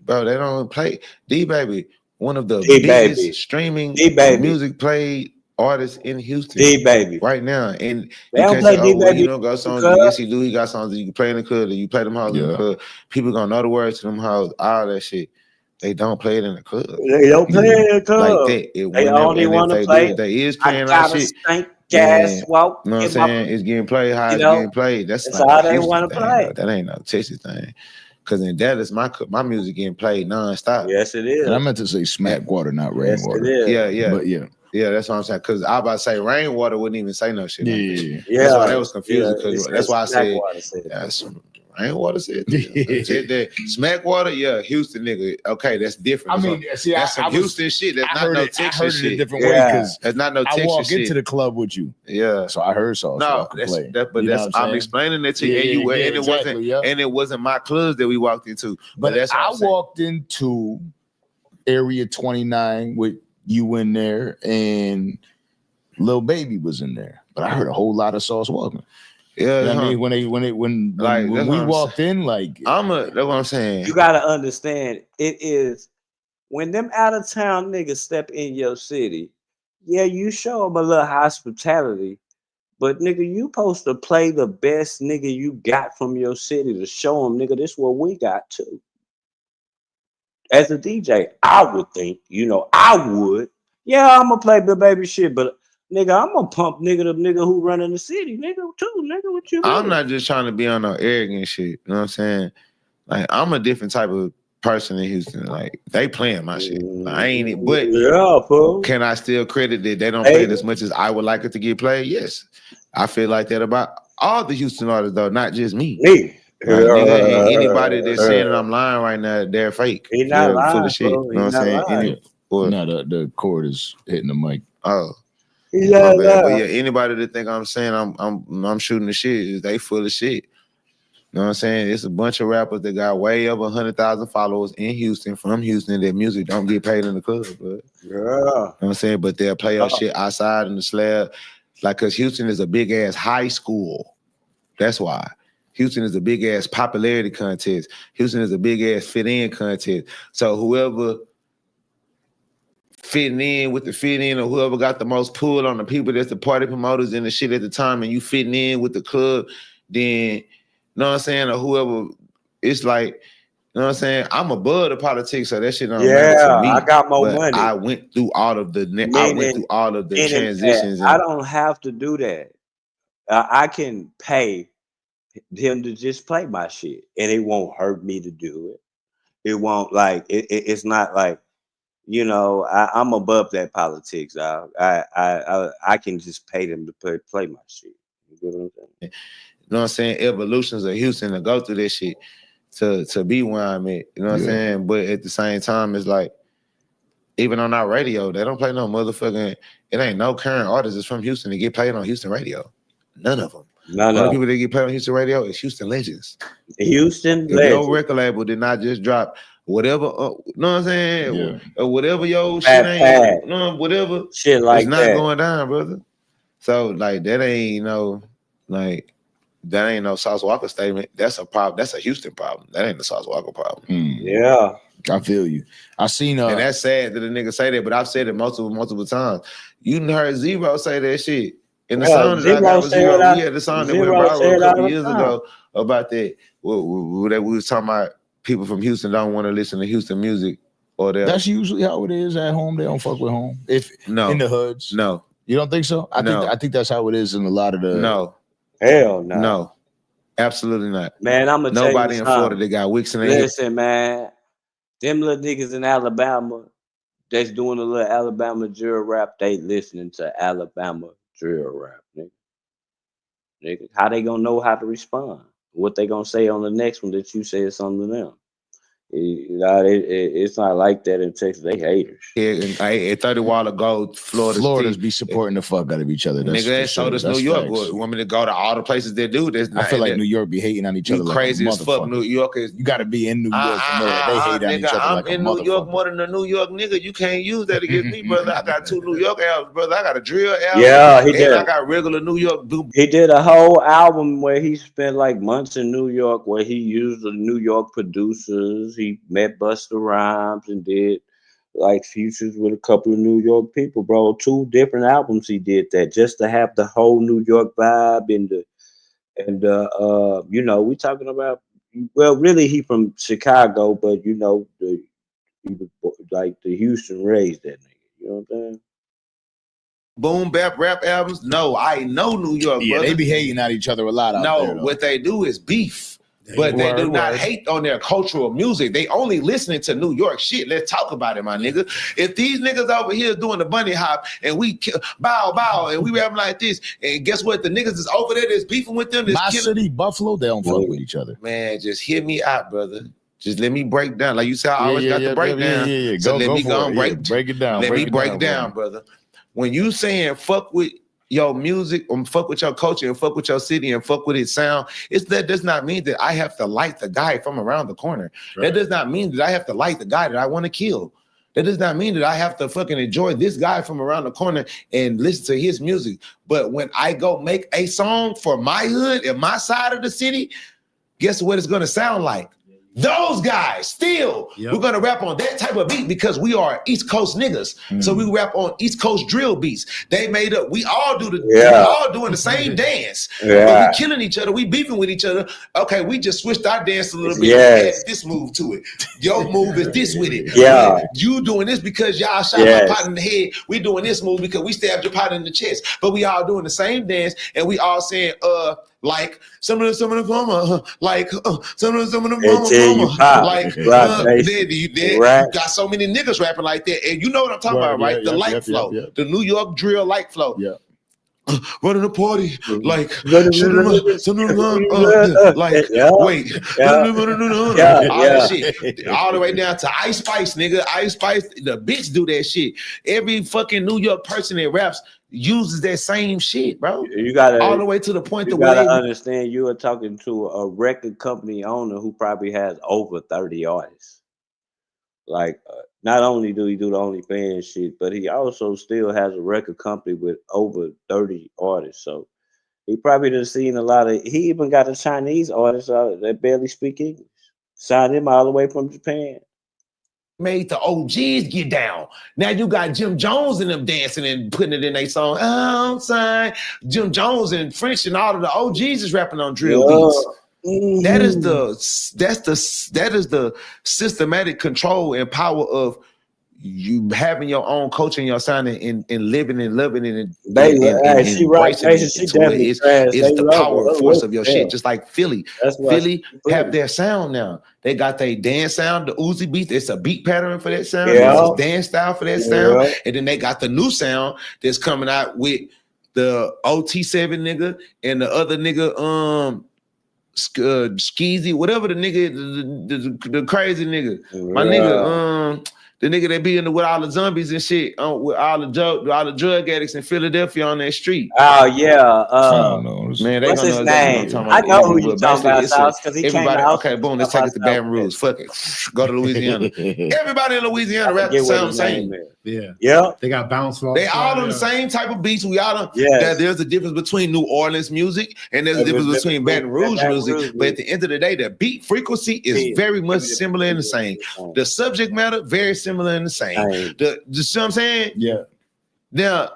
Bro, they don't play. D-Baby, one of the biggest streaming music played artists in Houston. D-Baby. Right now. And they you don't can't play say, oh, well, D-Baby. you don't got songs. Yes, he do. He got songs that you can play in the club, that you play them houses in the club. People gonna know the words to them houses, all that shit. They don't play it in the club. They don't play it in the club. Like that. They only want to play. They is playing I that shit. Stank gas walk. You know what I'm saying? It's getting played how it's getting played. That's it's like how they want to play. That ain't no Texas thing. Because in Dallas, my music getting played nonstop. Yes, it is. And I meant to say smack water, not rainwater. Yes, yeah. But yeah. Yeah, that's what I'm saying. Because I about to say rainwater wouldn't even say no shit. Yeah. That's why that was confusing. Because that's why I said that's rainwater said that. Smack water, yeah, Houston nigga. Okay, that's different. I mean, see, that's some Houston shit. That's not no Texas shit. I heard it a different way because that's not no Texas shit. I walk into the club with you. Yeah. So I heard Sauce. No, I'm explaining that to you. And it wasn't my clubs that we walked into. But that's I walked into Area 29 with you in there and Lil Baby was in there. But I heard a whole lot of Sauce walking. Yeah, you know what I mean, when we walked in, like that's what I'm saying. You gotta understand, it is when them out of town niggas step in your city. Yeah, you show them a little hospitality, but nigga, you supposed to play the best nigga you got from your city to show them, nigga, this what we got too. As a DJ, I would think, I would. Yeah, I'm gonna play the baby shit, but nigga, I'm gonna pump the nigga who running the city, nigga, too, nigga, what you mean? I'm not just trying to be on no arrogant shit, you know what I'm saying? Like, I'm a different type of person in Houston. Like, they playing my shit. I ain't it, but can I still credit that they don't play it as much as I would like it to get played? Yes. I feel like that about all the Houston artists, though, not just me. Nigga, anybody that's saying that I'm lying right now, they're fake. He not lying, full of shit. You know what I'm saying? The cord is hitting the mic. Oh. But yeah, anybody that think I'm saying I'm shooting the shit, they full of shit. You know what I'm saying? It's a bunch of rappers that got way over 100,000 followers in Houston, from Houston, that music don't get paid in the club. But you know what I'm saying? But they'll play our shit outside in the slab. Like, cause Houston is a big ass high school. That's why. Houston is a big ass popularity contest. Houston is a big ass fit in contest. So whoever fitting in with the fit in, or whoever got the most pull on the people that's the party promoters and the shit at the time, and you fitting in with the club, then, you know what I'm saying, or whoever, it's like, you know what I'm saying, I'm above the politics, so that shit don't matter to me. I got more money. I went through all of the transitions. I don't have to do that. I can pay him to just play my shit, and it won't hurt me to do it. It won't, like, it's not like, I'm above that politics. I can just pay them to play my shit. You get what I'm saying? You know what I'm saying? Evolutions of Houston to go through this shit to be where I'm at. You know what I'm saying? But at the same time, it's like, even on our radio, they don't play no motherfucking. It ain't no current artists from Houston that get played on Houston radio. None of them. None of the people that get played on Houston radio is Houston legends. Houston legends. Your record label did not just drop whatever, you know what I'm saying? Yeah. Or whatever your shit ain't, whatever shit like it's not going down, brother. So like that ain't that ain't no Sauce Walka statement. That's a problem. That's a Houston problem. That ain't the Sauce Walka problem. Yeah. I feel you. I seen and that's sad that a nigga say that, but I've said it multiple times. You heard Zero say that shit. In the song that I got with Zero, we had the song that went viral a couple years ago about that. We was talking about people from Houston don't want to listen to Houston music, or that's usually how it is at home. They don't fuck with home. If in the hoods, no, you don't think so? I think that's how it is in a lot of the hell no, no, absolutely not. Man, I'm gonna nobody in Florida that got wicks in their Listen, man, them little niggas in Alabama that's doing a little Alabama drill rap. They listening to Alabama drill rap, nigga. How they gonna know how to respond what they gonna say on the next one that you said something to them. It's not like that in Texas. They haters. Yeah, and 30 while ago, Florida's be supporting the fuck out of each other. That's nigga, so does New York. Want me to go to all the places they do this. I feel like New York be hating on each other. Crazy like as fuck. New York is. You got to be in New York to know that they hate on each other. I'm in New York more than a New York nigga. You can't use that against me, brother. I got 2 New York albums, brother. I got a drill album. Yeah, he did. I got regular New York. He did a whole album where he spent like months in New York, where he used the New York producers. He met Busta Rhymes and did like features with a couple of New York people, bro. 2 different albums he did that just to have the whole New York vibe and you know, we talking about, well, really he from Chicago, but you know, like the Houston raised that nigga. You know what I'm saying? Boom bap rap albums. No, I know New York. Yeah, brother. they be hating at each other a lot out there. No, what they do is beef. But they do not hate on their cultural music. They only listening to New York shit. Let's talk about it, my nigga. If these niggas over here doing the bunny hop and we bow and we rapping like this, and guess what? The niggas is over there that's beefing with them. My city, Buffalo, they don't fuck with each other. Man, just hear me out, brother. Just let me break down. Like you said, I always got to break down. Yeah. So let me go and break it down. Let me break down, brother. When you saying fuck with your music or fuck with your culture and fuck with your city and fuck with its sound, that does not mean that I have to like the guy from around the corner. Right. That does not mean that I have to like the guy that I want to kill. That does not mean that I have to fucking enjoy this guy from around the corner and listen to his music. But when I go make a song for my hood and my side of the city, guess what it's gonna sound like? Those guys still, we're gonna rap on that type of beat because we are East Coast niggas. So we rap on East Coast drill beats. They made up, we all do we all doing the same dance. But we killing each other, we beefing with each other. Okay, we just switched our dance a little bit. Add this move to it. Your move is this with it. You doing this because y'all shot my pot in the head. We doing this move because we stabbed your pot in the chest. But we all doing the same dance and we all saying, like some of the mama, like some of the mama, like they got so many niggas rapping like that, and you know what I'm talking about, right? The light flow, the New York drill light flow. Running a party like all that shit, all the way down to Ice Spice, nigga. Ice Spice, the bitch do that shit. Every fucking New York person that raps uses that same shit, bro. You gotta all the way to the point you gotta understand you are talking to a record company owner who probably has over 30 artists. Like, not only do he do the OnlyFans shit, but he also still has a record company with over 30 artists. So he probably done seen a lot of. He even got a Chinese artist that barely speak English. Signed him all the way from Japan. Made the OGs get down. Now you got Jim Jones and them dancing and putting it in their song. Outside, Jim Jones and French and all of the OGs is rapping on drill beats. That is the systematic control and power of you having your own culture and your sound and living and loving it. It's the power and force of your shit. Just like Philly. Philly have their sound now. They got their dance sound, the Uzi beat. It's a beat pattern for that sound. It's a dance style for that sound. And then they got the new sound that's coming out with the OT7 nigga and the other nigga, Skeezy, whatever the nigga, the crazy nigga. My nigga, the nigga that be in with all the zombies and shit, with all the drug addicts in Philadelphia on that street. Oh yeah, man, they what's his know name? I know who you talking about, because he came out. Okay, boom, let's take it to Baton Rouge. Fuck it, go to Louisiana. Everybody in Louisiana rap the sound same. Yeah, they got bounce. They all on the same type of beats. We all on. There's a difference between New Orleans music and there's a difference between Baton Rouge music. But at the end of the day, the beat frequency is very much similar and the same. The subject matter very similar and the same. You see what I'm saying? Yeah. Now,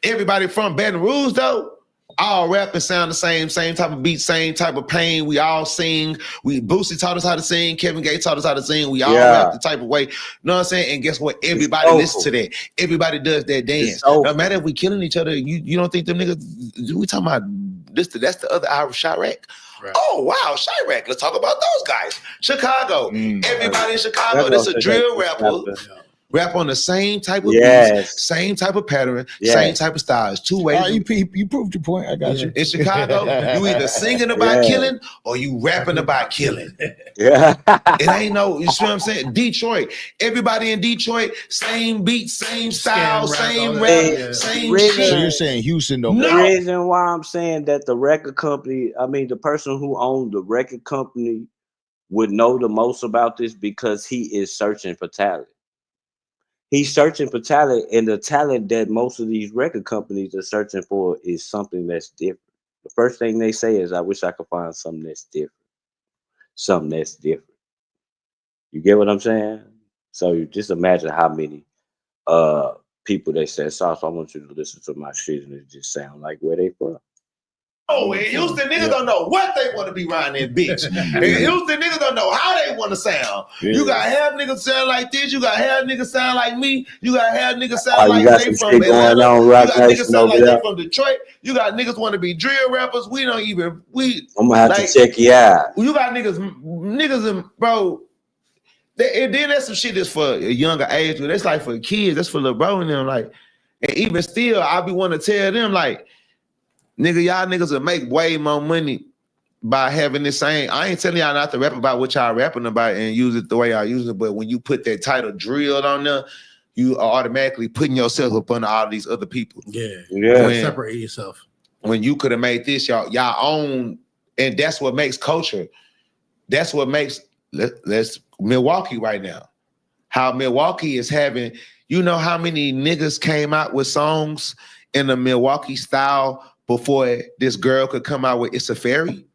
everybody from Baton Rouge though, all rap and sound the same type of beat, same type of pain. We all sing. Boosie taught us how to sing. Kevin Gates taught us how to sing. We all rap the type of way. You know what I'm saying? And guess what? Everybody listens to that. Everybody does that dance. No matter if we killing each other, you don't think them niggas, we talking about this, that's the other Irish Chirac. Right. Oh, wow, Chirac. Let's talk about those guys. Chicago. Everybody in Chicago, that's a drill rapper. rap on the same type of beats, same type of pattern, same type of styles. Two ways. You proved your point. I got you. In Chicago, you either singing about killing or you rapping about killing. Yeah. It ain't no, you see what I'm saying? Detroit, everybody in Detroit, same beat, same style, same rap, same shit. So you're saying Houston don't? The reason why I'm saying that the record company, I mean, the person who owned the record company would know the most about this because he is searching for talent. He's searching for talent, and the talent that most of these record companies are searching for is something that's different. The first thing they say is, I wish I could find something that's different. Something that's different. You get what I'm saying? So you just imagine how many people they say, Sauce, I want you to listen to my shit, and it just sound like where they from. Oh, in Houston, niggas don't know what they want to be riding that bitch. In Houston, niggas don't know how they want to sound. You got half niggas sound like this. You got half niggas sound like me. You got half niggas sound like they from Atlanta. You got niggas sound like they from Detroit. You got niggas want to be drill rappers. I'm gonna have to check you out. You got niggas, bro. And then that's some shit that's for a younger age, but that's like for kids. That's for little bro and them. Like, and even still, I be want to tell them like, nigga, y'all niggas will make way more money by having this same. I ain't telling y'all not to rap about what y'all rapping about and use it the way y'all use it, but when you put that title drilled on there, you are automatically putting yourself up under all these other people. Yeah. Separate yourself. When you could have made this y'all own, and that's what makes culture. That's what makes let's Milwaukee right now. How Milwaukee is having, you know how many niggas came out with songs in the Milwaukee style before this girl could come out with It's a Fairy?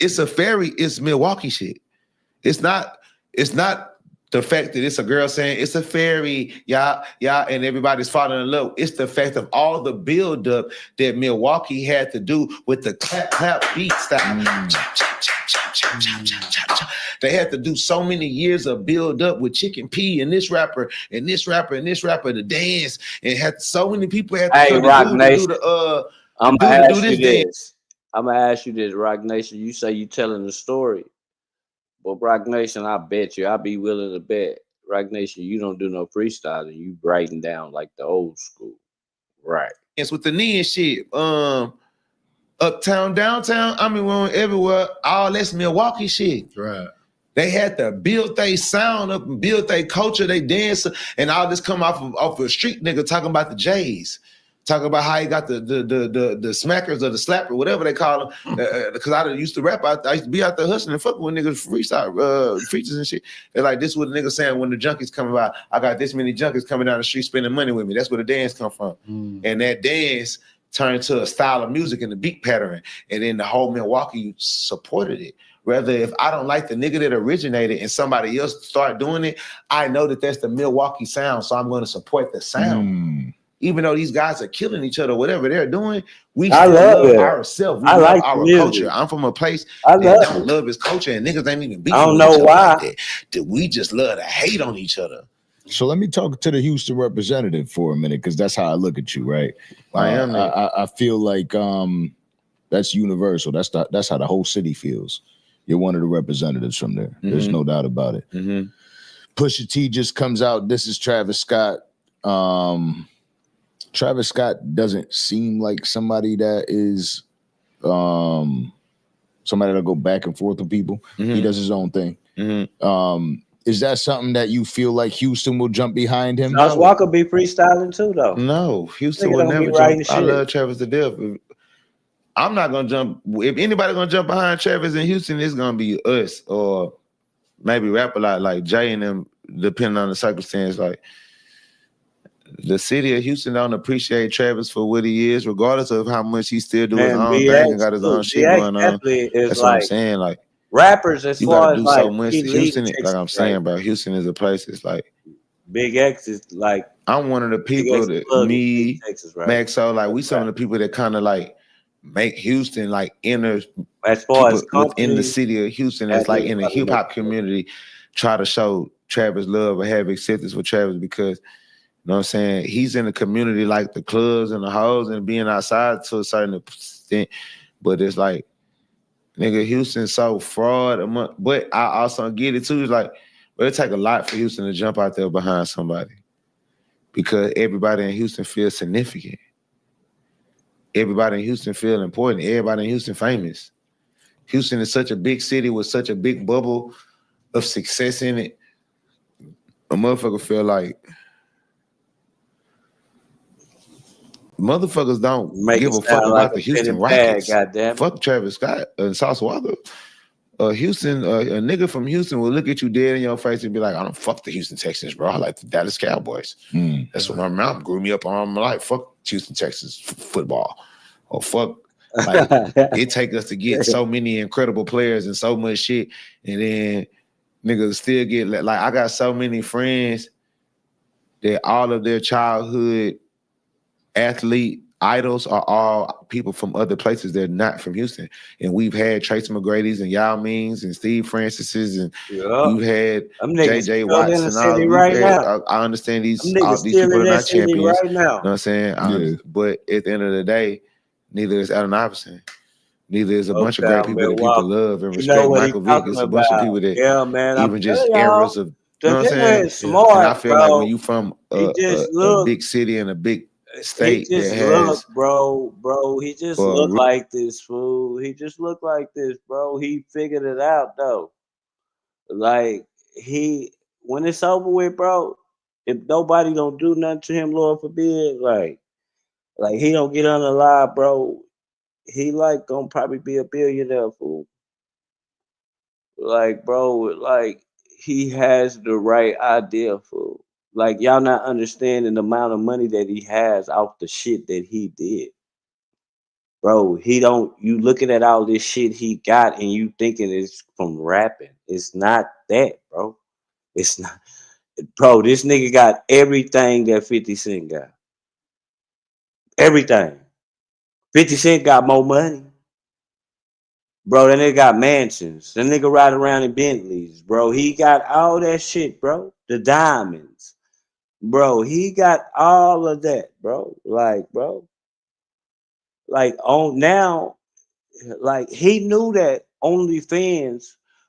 It's a Fairy, it's Milwaukee shit. It's not the fact that it's a girl saying it's a fairy, yeah, and everybody's falling in love. It's the fact of all the build-up that Milwaukee had to do with the clap beat style. They had to do so many years of build-up with Chicken P and this rapper and this rapper and this rapper to dance, and had so many people had to come to do the I'm gonna ask you this. I'm gonna ask you this, Rock Nation. You say you telling the story, but Rock Nation, I bet you, I'll be willing to bet, Rock Nation, you don't do no freestyling. You writing down like the old school, right? It's with the knee and shit. Uptown, downtown. I mean, we're everywhere. All that's Milwaukee shit. Right. They had to build their sound up and build their culture, they dance, and all this come off of a street nigga talking about the Jays. Talking about how he got the smackers or the slapper, whatever they call them. Because I used to rap out, I used to be out there hustling and fucking with niggas freestyle features and shit. They're like, this is what the nigga saying when the junkies coming by. I got this many junkies coming down the street spending money with me. That's where the dance come from. And that dance turned to a style of music and a beat pattern. And then the whole Milwaukee supported it. Rather, if I don't like the nigga that originated and somebody else start doing it, I know that that's the Milwaukee sound, so I'm going to support the sound. Even though these guys are killing each other, whatever they're doing, we still love ourselves. We love our culture. I'm from a place that don't love his culture, and niggas ain't even beefing. I don't know why. Like that we just love to hate on each other. So let me talk to the Houston representative for a minute, because that's how I look at you, right? I feel like that's universal. That's how the whole city feels. You're one of the representatives from there. There's no doubt about it. Pusha T just comes out. This is Travis Scott. Travis Scott doesn't seem like somebody that is somebody that'll go back and forth with people. He does his own thing. Is that something that you feel like Houston will jump behind him? Does Walka be freestyling too, though? No, Houston will never jump. I love Travis to death. I'm not gonna jump. If anybody gonna jump behind Travis in Houston, it's gonna be us, or maybe rap a lot like Jay and them, depending on the circumstance. Like, the city of Houston don't appreciate Travis for what he is, regardless of how much he still do his own thing and got his own shit going on. That's what I'm saying. Like, rappers, as far as do like so much. Houston, like I'm saying, bro, Houston is a place. It's like Big X is like, I'm one of the people that me, Texas, right? Maxo, like we some of the people that kind of like make Houston like inner, as far as within the city of Houston, that's like in the hip hop community, try to show Travis love or have acceptance for Travis, because you know what I'm saying, he's in the community like the clubs and the hoes and being outside to a certain extent, but it's like, nigga, Houston's so fraud. But I also get it too. It's like But it take a lot for Houston to jump out there behind somebody because everybody in Houston feels significant. Everybody in Houston feel important. Everybody in Houston famous. Houston is such a big city with such a big bubble of success in it. A motherfucker feel like motherfuckers don't give a fuck about the Houston Rockets. Fuck Travis Scott and Sauce Walker. Houston, a nigga from Houston will look at you dead in your face and be like, I don't fuck the Houston Texans, bro. I like the Dallas Cowboys. That's what my mom grew me up on my life. Fuck Houston Texans football. Or fuck, like, it take us to get so many incredible players and so much shit. And then niggas still get, like, I got so many friends that all of their childhood athlete idols are all people from other places. They're not from Houston. And we've had Tracy McGrady's and Yao Ming's and Steve Francis's and you've had JJ Watts and all. Right I understand these people are not champions. Right now. You know what I'm saying? But at the end of the day, neither is Allen Iverson. Neither is a bunch of great people that people love and respect. Michael Vick is a bunch of people that even just eras of, you know what I'm saying? Smart, and I feel like when you from a big city and a big state he just look, bro. He just looked like this fool. He just looked like this, bro. He figured it out though. Like when it's over with, bro. If nobody don't do nothing to him, Lord forbid, like he don't get unalive, bro. He like gonna probably be a billionaire, fool. Like, bro, like he has the right idea, fool. Like y'all not understanding the amount of money that he has off the shit that he did. Bro, you looking at all this shit he got and you thinking it's from rapping. It's not that, bro. It's not. Bro, this nigga got everything that 50 Cent got. Everything. 50 Cent got more money. Bro, that nigga got mansions. That nigga ride around in Bentleys, bro. He got all that shit, bro. The diamonds. Bro, he got all of that, bro. Like, bro. Like, on now, like, he knew that OnlyFans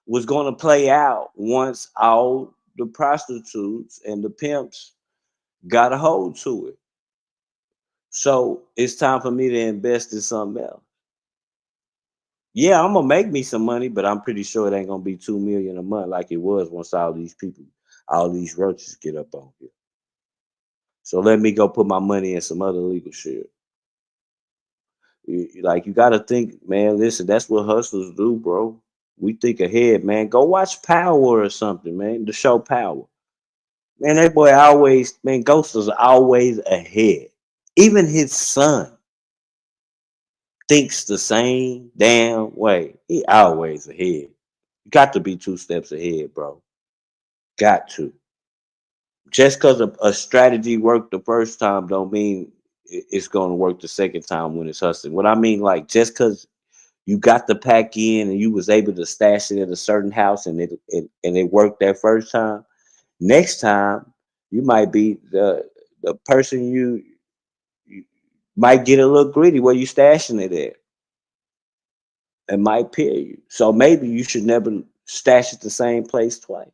was going to play out once all the prostitutes and the pimps got a hold to it. So, it's time for me to invest in something else. Yeah, I'm gonna make me some money, but I'm pretty sure it ain't gonna be $2 million a month like it was once all these people, all these roaches get up on here. So let me go put my money in some other legal shit. You gotta think, man. Listen, that's what hustlers do, bro. We think ahead, man. Go watch Power or something, man. The show Power. Man, that boy always, man, Ghost is always ahead. Even his son thinks the same damn way. He always ahead. You got to be 2 steps ahead, bro. Got to. Just because a strategy worked the first time don't mean it's going to work the second time when it's hustling. What I mean, like, just because you got the pack in and you was able to stash it at a certain house and it worked that first time, next time you might be the person you might get a little greedy where you stashing it at. It might peer you. So maybe you should never stash at the same place twice.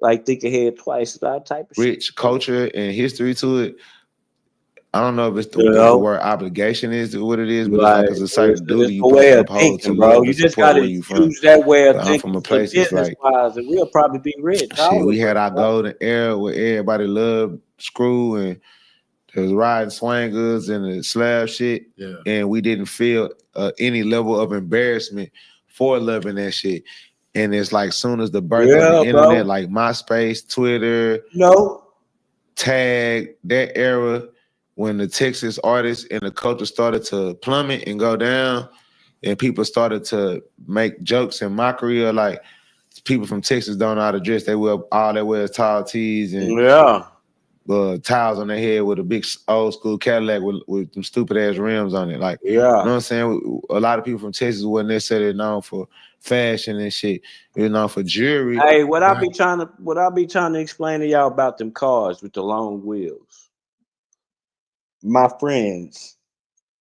Like, think ahead twice, that type of rich shit. Culture and history to it. I don't know if it's the word obligation is what it is, but it's like it's a certain duty you supposed to uphold to love and support where you from. Use that way of thinking. I'm from a place that's like, and we'll probably be rich. Shit, we had our golden era where everybody loved Screw and there was riding swangers and the slab shit, and we didn't feel any level of embarrassment for loving that shit. And it's like soon as the birth of the internet, like MySpace, Twitter, Tag, that era when the Texas artists and the culture started to plummet and go down, and people started to make jokes and mockery of like people from Texas don't know how to dress. They wear all they wear is tall tees and towels on their head with a big old school Cadillac with some stupid ass rims on it. Like, you know what I'm saying? A lot of people from Texas wasn't necessarily known for fashion and shit. They're known for jewelry. Hey, what I be trying to explain to y'all about them cars with the long wheels. My friends,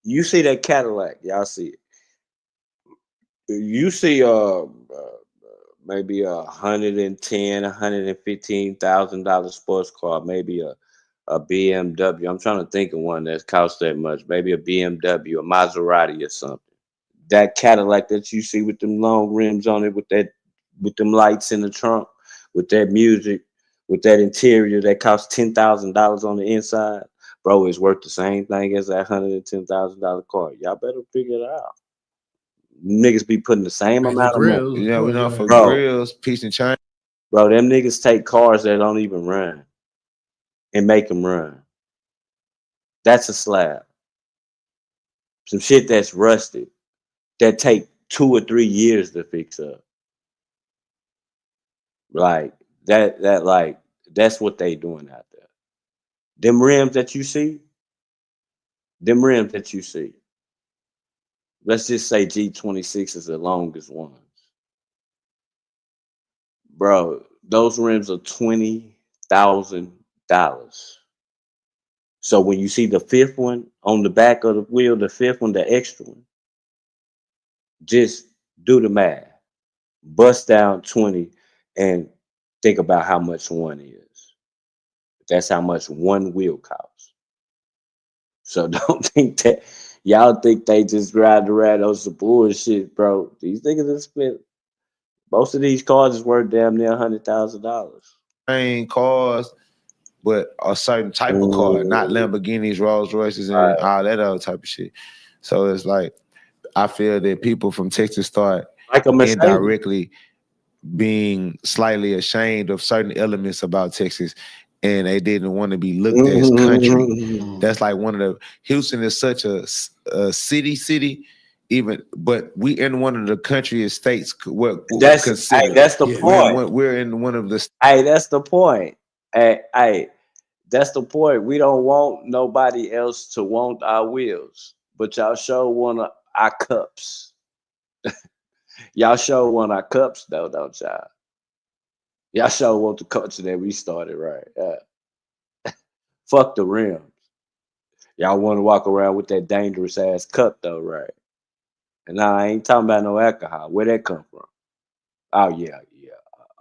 you see that Cadillac, y'all see it. You see maybe $110,000, $115,000 sports car, maybe a BMW. I'm trying to think of one that costs that much. Maybe a BMW, a Maserati or something. That Cadillac that you see with them long rims on it, with them lights in the trunk, with that music, with that interior that costs $10,000 on the inside, bro, it's worth the same thing as that $110,000 car. Y'all better figure it out. Niggas be putting the same amount of money. Yeah, we know for bro, grills, piece and chain. Bro, them niggas take cars that don't even run and make them run. That's a slab. Some shit that's rusted that take 2 or 3 years to fix up. Like that's what they doing out there. Them rims that you see, let's just say G26 is the longest ones. Bro, those rims are $20,000. So when you see the fifth one on the back of the wheel, the fifth one, the extra one, just do the math. Bust down 20 and think about how much one is. That's how much one wheel costs. So don't think that y'all think they just ride around on some bullshit, bro. These niggas have spent most of these cars is worth damn near $100,000. Ain't cars, but a certain type of car, not Lamborghinis, Rolls Royces, and all that other type of shit. So it's like I feel that people from Texas start indirectly being slightly ashamed of certain elements about Texas, and they didn't want to be looked at as country. That's like one of the Houston is such a city, even, but we in one of the countryest states. That's the point. We're in one of the. Hey, that's the point. Hey, that's the point. We don't want nobody else to want our wheels, but y'all sure want our cups. Y'all sure want our cups, though, don't y'all? Y'all sure want the culture that we started, right? Fuck the rims. Y'all want to walk around with that dangerous ass cup, though, right? And now I ain't talking about no alcohol. Where that come from? Oh yeah.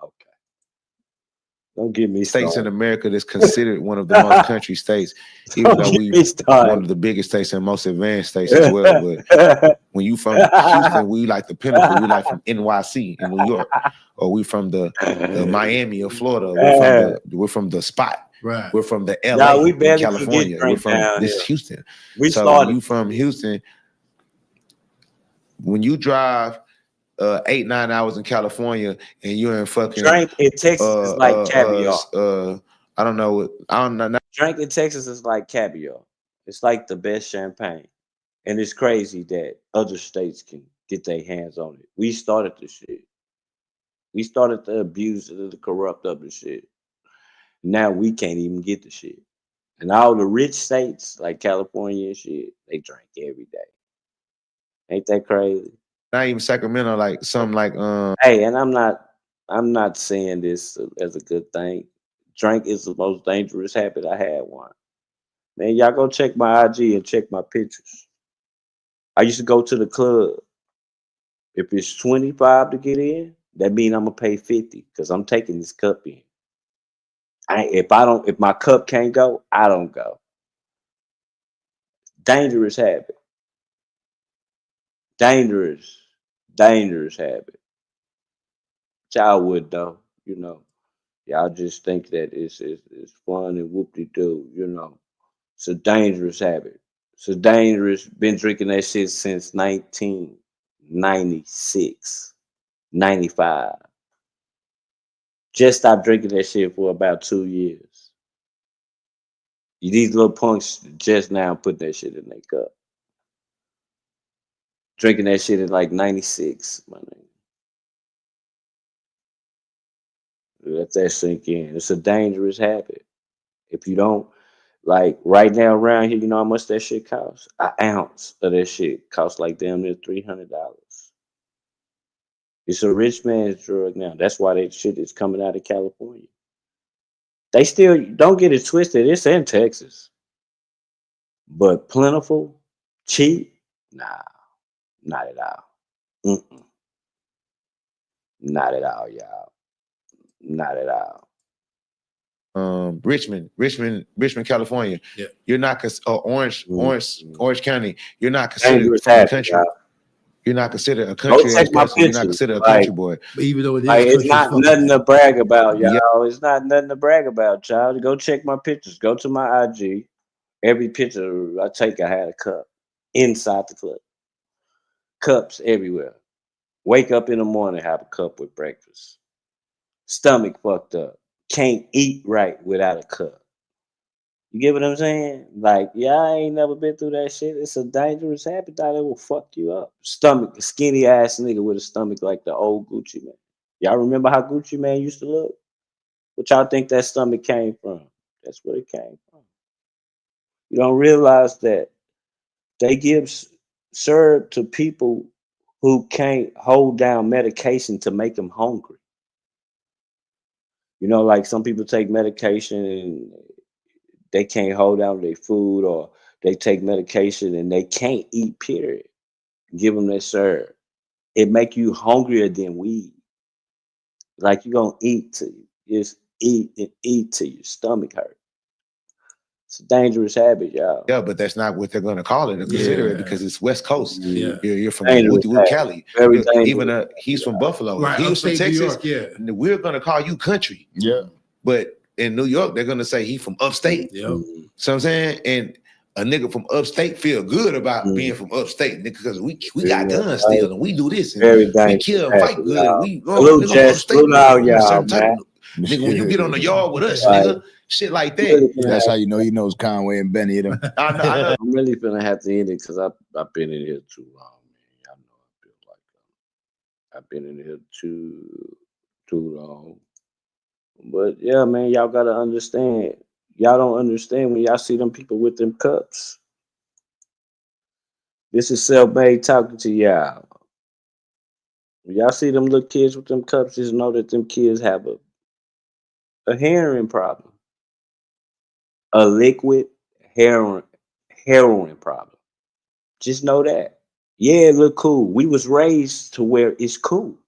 Okay. Don't get me started. States in America that's considered one of the most country states, even though we one of the biggest states and most advanced states as well. But when you from Houston, we like the pinnacle. We like from NYC in New York, or we from the Miami or Florida. We're from the spot. Right. We're from the LA in California. We're from this Houston. So when you from Houston, when you drive 8-9 hours in California and you're in fucking drink in Texas is like caviar. I don't know. Drink in Texas is like caviar. It's like the best champagne, and it's crazy that other states can get their hands on it. We started the shit. We started the abuse of the corrupt of the shit. Now we can't even get the shit. And all the rich states like California and shit, they drink every day. Ain't that crazy? Not even Sacramento, like something like Hey, and I'm not saying this as a good thing. Drink is the most dangerous habit. I had one. Man, y'all go check my IG and check my pictures. I used to go to the club. If it's 25 to get in, that means I'm gonna pay 50 because I'm taking this cup in. If my cup can't go, I don't go. Dangerous habit. Dangerous habit. Y'all would though, Y'all just think that it's fun and whoop-de-doo, It's a dangerous habit. It's a dangerous, been drinking that shit since 1996, 95. Just stopped drinking that shit for about 2 years. These little punks just now put that shit in their cup. Drinking that shit in like 96, my nigga. Let that sink in. It's a dangerous habit. If you don't, like right now around here, you know how much that shit costs? An ounce of that shit costs like damn near $300. It's a rich man's drug now. That's why that shit is coming out of California. They still, don't get it twisted, it's in Texas. But plentiful, cheap, nah, not at all. Not at all, y'all. Not at all. Richmond, California. Yeah. You're not Orange County. You're not considered Dangerous from the habit, country. y'all. You're not considered a Go country check ass my person. You're not pictures. considered a Like, country boy. But even though it is like, it's country, not fuck nothing it. to brag about, y'all. Yeah. It's not nothing to brag about, y'all. Go check my pictures. Go to my IG. Every picture I take, I had a cup inside the club. Cups everywhere. Wake up in the morning, have a cup with breakfast. Stomach fucked up. Can't eat right without a cup. You get what I'm saying? Like, yeah, I ain't never been through that shit. It's a dangerous habit that will fuck you up. Stomach, skinny ass nigga with a stomach like the old Gucci man. Y'all remember how Gucci man used to look? What y'all think that stomach came from? That's where it came from. You don't realize that they give serve to people who can't hold down medication to make them hungry. You know, like some people take medication and they can't hold down their food, or they take medication and they can't eat, period. Give them that serve. It make you hungrier than weed. Like you gonna eat till you just eat and eat till your stomach hurt. It's a dangerous habit, y'all. Yeah, but that's not what they're going to call it or consider it because it's West Coast. Yeah. You're from Dangerous habit. Cali. Very dangerous. Even he's from Buffalo. Right, He was from upstate New Texas. York, yeah. We're going to call you country. Yeah. But in New York, they're going to say he from upstate. Yeah. So I'm saying, and a nigga from upstate feel good about being from upstate, nigga, because we got guns still and we do this and Very we dangerous kill and fight habit, good. y'all. We Salute, nigga, Jess. upstate, Salute all we a y'all, certain type man. of nigga. When you get on the yard with us, Right. nigga, shit like that. That's how you know he knows Conway and Benny. Them. I know. I'm really finna have to end it because I've been in here too long, man. Y'all know I feel like I've been in here too long. But yeah, man, y'all gotta understand. Y'all don't understand when y'all see them people with them cups. This is self-made talking to y'all. When y'all see them little kids with them cups, just know that them kids have a heroin problem. A liquid heroin problem. Just know that. Yeah, it look cool. We was raised to where it's cool.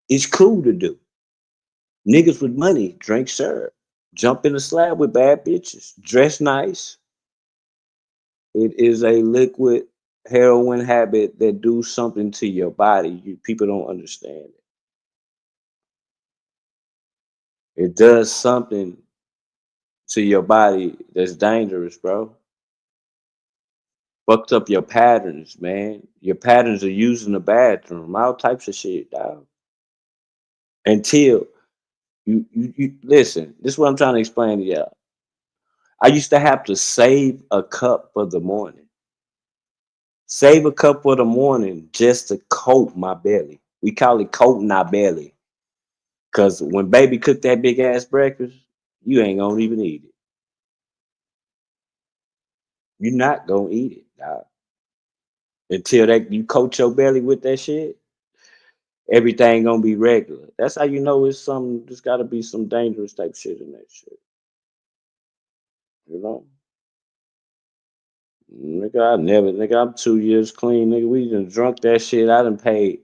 It's cool to do. Niggas with money drink syrup, jump in the slab with bad bitches, dress nice. It is a liquid heroin habit that do something to your body. People don't understand it. It does something to your body that's dangerous, bro. Fucked up your patterns, man. Your patterns are using the bathroom, all types of shit, dog. Until you listen, this is what I'm trying to explain to y'all. I used to have to save a cup for the morning. Save a cup for the morning just to coat my belly. We call it coating our belly. Cause when baby cook that big ass breakfast, you ain't gonna even eat it. You're not gonna eat it, dog. Until that you coat your belly with that shit, everything gonna be regular. That's how you know it's some. There's got to be some dangerous type shit in that shit. You know, nigga, I'm 2 years clean, nigga. We done drunk that shit. I done paid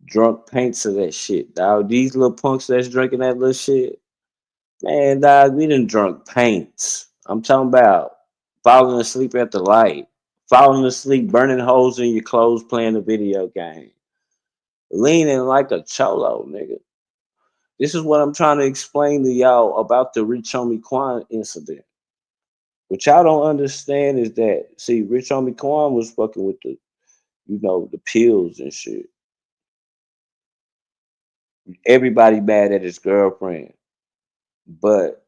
drunk paints of that shit, dog. These little punks that's drinking that little shit, man, dog. We done drunk paints. I'm talking about falling asleep at the light, falling asleep, burning holes in your clothes, playing a video game, leaning like a cholo, nigga. This is what I'm trying to explain to y'all about the Rich Homie Quan incident. What y'all don't understand is that, see, Rich Homie Quan was fucking with the pills and shit. Everybody mad at his girlfriend. But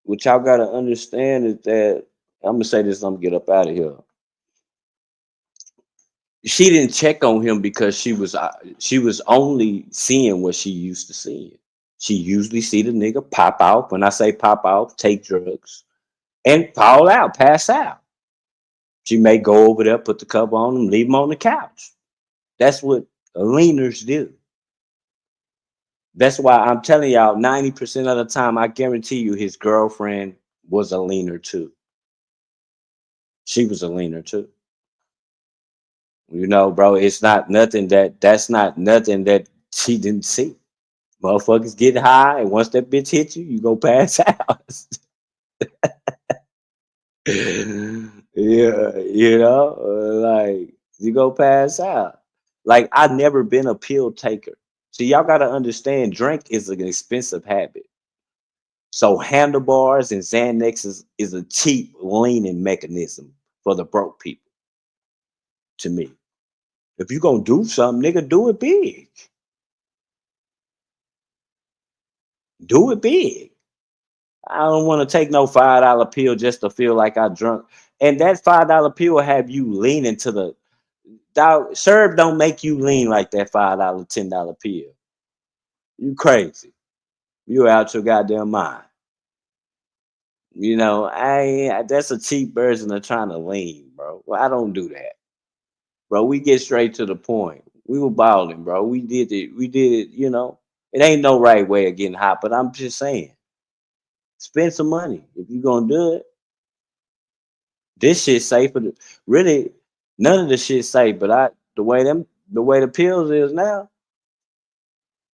what y'all gotta understand is that, I'm gonna say this, I'm gonna get up out of here. She didn't check on him because she was only seeing what she used to see. She usually see the nigga pop out. When I say pop out, take drugs and fall out, pass out. She may go over there, put the cover on him, leave him on the couch. That's what leaners do. That's why I'm telling y'all, 90% of the time, I guarantee you his girlfriend was a leaner too. She was a leaner too. You know, bro, that's not nothing that She didn't see. Motherfuckers get high, and once that bitch hit you, you go pass out. Yeah, like you go pass out. Like I've never been a pill taker. See, y'all gotta understand, drink is an expensive habit. So handlebars and Xanax is a cheap leaning mechanism for the broke people. To me, if you gonna do something, nigga, do it big. Do it big. I don't want to take no $5 pill just to feel like I drunk. And that $5 pill will have you leaning to the dog. Serve don't make you lean like that $5, $10 pill. You crazy. You out your goddamn mind. That's a cheap version of trying to lean, bro. Well, I don't do that. Bro, we get straight to the point. We were balling, bro. We did it. It ain't no right way of getting hot, but I'm just saying. Spend some money if you're gonna do it. This shit's safer. Really, none of the shit's safe. But the way the pills is now,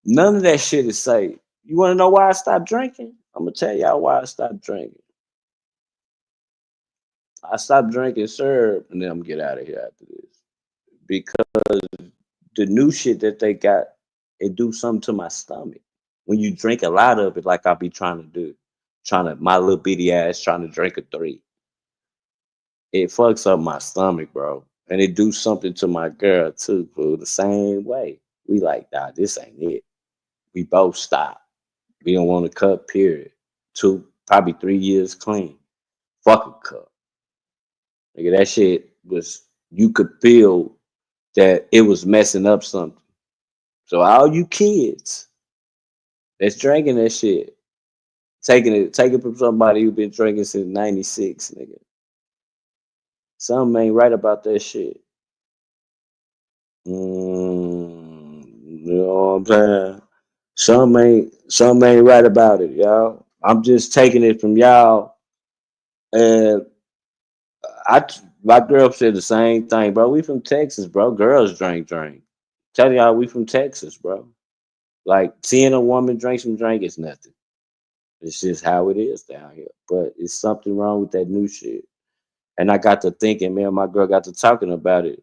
none of that shit is safe. You want to know why I stopped drinking? I'm gonna tell y'all why I stopped drinking. I stopped drinking syrup, and then I'm gonna get out of here after this because the new shit that they got, it do something to my stomach. When you drink a lot of it, like I be trying to do, my little bitty ass trying to drink a 3. It fucks up my stomach, bro. And it do something to my girl too, bro. The same way. We like, nah, this ain't it. We both stop. We don't want to cut, period. 2, probably 3 years clean. Fucking cut. Nigga, that shit was, you could feel that it was messing up something. So all you kids that's drinking that shit, taking it from somebody who been drinking since 96, nigga. Something ain't right about that shit. You know what I'm saying? Some ain't right about it, y'all. I'm just taking it from y'all, and my girl said the same thing, bro. We from Texas, bro. Girls drink. Tell y'all we from Texas, bro. Like seeing a woman drink some drink is nothing. It's just how it is down here. But it's something wrong with that new shit. And I got to thinking, man, my girl got to talking about it.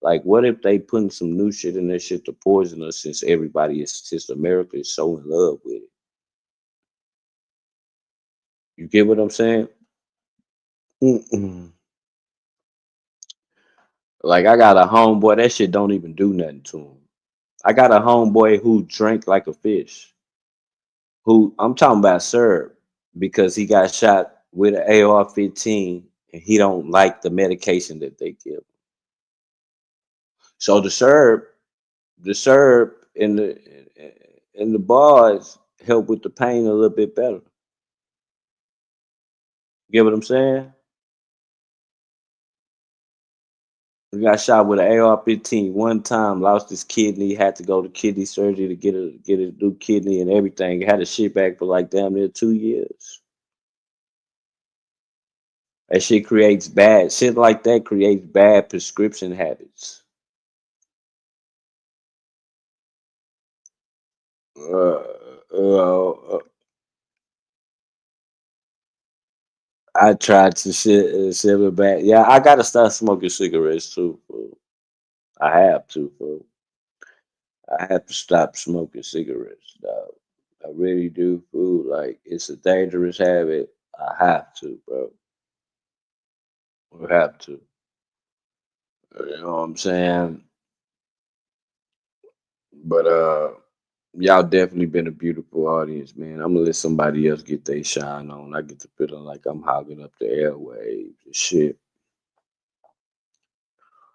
Like, what if they putting some new shit in their shit to poison us since America is so in love with it? You get what I'm saying? Mm-mm. Like, I got a homeboy, that shit don't even do nothing to him. I got a homeboy who drank like a fish. Who, I'm talking about syrup, because he got shot with an AR-15 and he don't like the medication that they give. So the syrup in the bars help with the pain a little bit better. Get what I'm saying? He got shot with an AR-15 one time, lost his kidney, had to go to kidney surgery to get a new kidney and everything. Had a shit back for like damn near 2 years. That shit creates bad shit like that creates bad prescription habits. I tried to shit it back. Yeah, I gotta start smoking cigarettes too, fool. I have to, fool. I have to stop smoking cigarettes, dog. I really do, fool. Like it's a dangerous habit. I have to, bro. I have to. You know what I'm saying? But y'all definitely been a beautiful audience, man. I'm gonna let somebody else get their shine on. I get the feeling like I'm hogging up the airwaves and shit.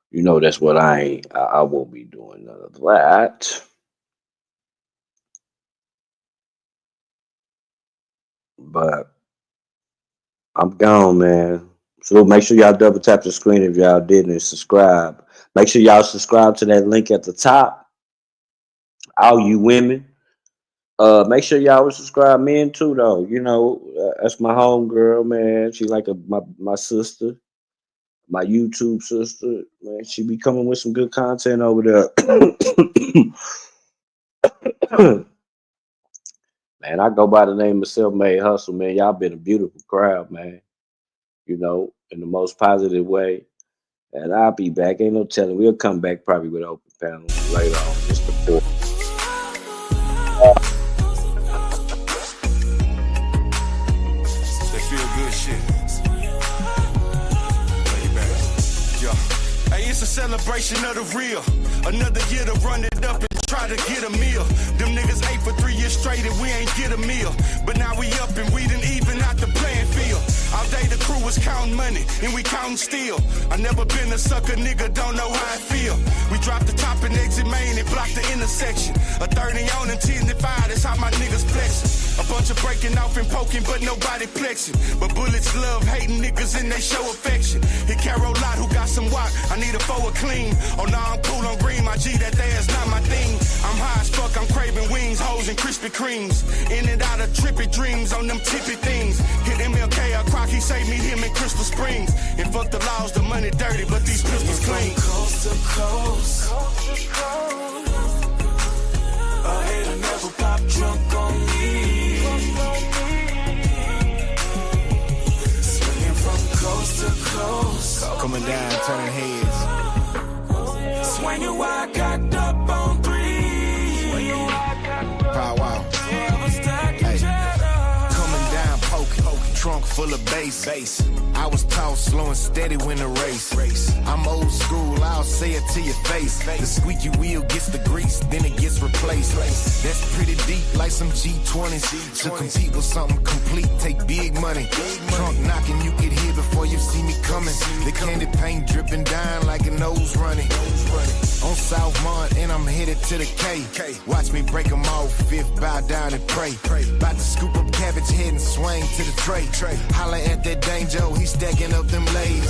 You know that's what I ain't. I won't be doing none of that. But I'm gone, man. So make sure y'all double tap the screen if y'all didn't and subscribe. Make sure y'all subscribe to that link at the top. All you women. Make sure y'all would subscribe. Men too, though. That's my home girl, man. She like my sister, my YouTube sister. Man, she be coming with some good content over there. Man, I go by the name of Self-Made Hustle, man. Y'all been a beautiful crowd, man. You know, in the most positive way. And I'll be back. Ain't no telling. We'll come back probably with open panels later on. Just before. That feel good shit. Lay back. Yeah. Hey, it's a celebration of the real. Another year to run it up and try to get a meal. Them niggas ate for 3 years straight and we ain't get a meal. But now we up and we done even out the playing field. All day the crew was counting money and we counting still. I never been a sucker, nigga, don't know how I feel. We dropped the top and exit main and blocked the intersection. A 30 on and 10 to 5, that's how my niggas flexing. A bunch of breaking off and poking, but nobody flexing. But bullets love hating niggas and they show affection. Hit Carol Lot who got some walk, I need a forward clean. Oh no, I'm cool on green, my G, that there's not my thing. I'm high as fuck, I'm craving wings, hoes and Krispy Kremes. In and out of trippy dreams on them tippy things. Hit MLK or Croc, he saved me him in Crystal Springs. And fuck the laws, the money dirty, but these pistols clean. Coast to coast, coast to coast. A hater never pop drunk on me. Swinging from coast to coast. Coming down, turning heads. Swinging while I cocked up on 3. Pow wow. Hey. Coming down, poking. Trunk full of bass. I was taught slow and steady when the race. I'm old school, I'll say it to your face. The squeaky wheel gets the grease, then it gets replaced. That's pretty deep, like some G20s. To compete with something complete, take big money. Trunk knocking, you can hear before you see me coming. The candy paint dripping down like a nose running. On South Mont, and I'm headed to the K. Watch me break them off, fifth, bow down and pray. About to scoop up cabbage head and swing to the tray. Holla at that danger, he's stacking up them lays.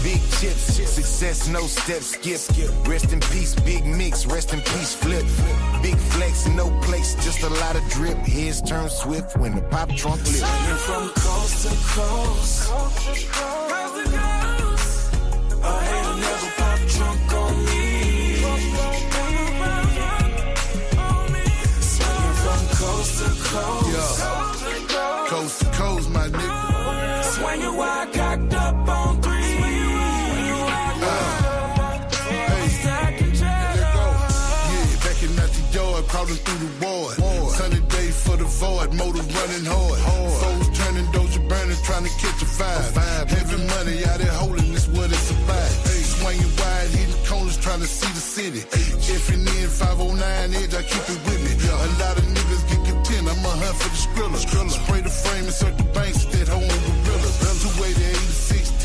Big chips, success, no step, skip. Rest in peace, big mix, rest in peace, flip. Big flex, no place, just a lot of drip. Heads turn swift when the pop trunk lift. Swinging from coast to coast, coast to coast. A hater never pop drunk on me. Swinging from coast to coast, Coast to coast, my nigga. swinging while I cocked up on 3. Crawling through the ward. Sunny day for the void, motor running hard. Foes turning, doja burning, trying to catch a vibe. Heavy money out there holding, this what it's about. Swinging wide, hitting corners, trying to see the city. F&N 509 edge, I keep it with me. A lot of niggas get content, I'm a hunt for the skrilla. Spray the frame and search the banks that hold gorillas. 280,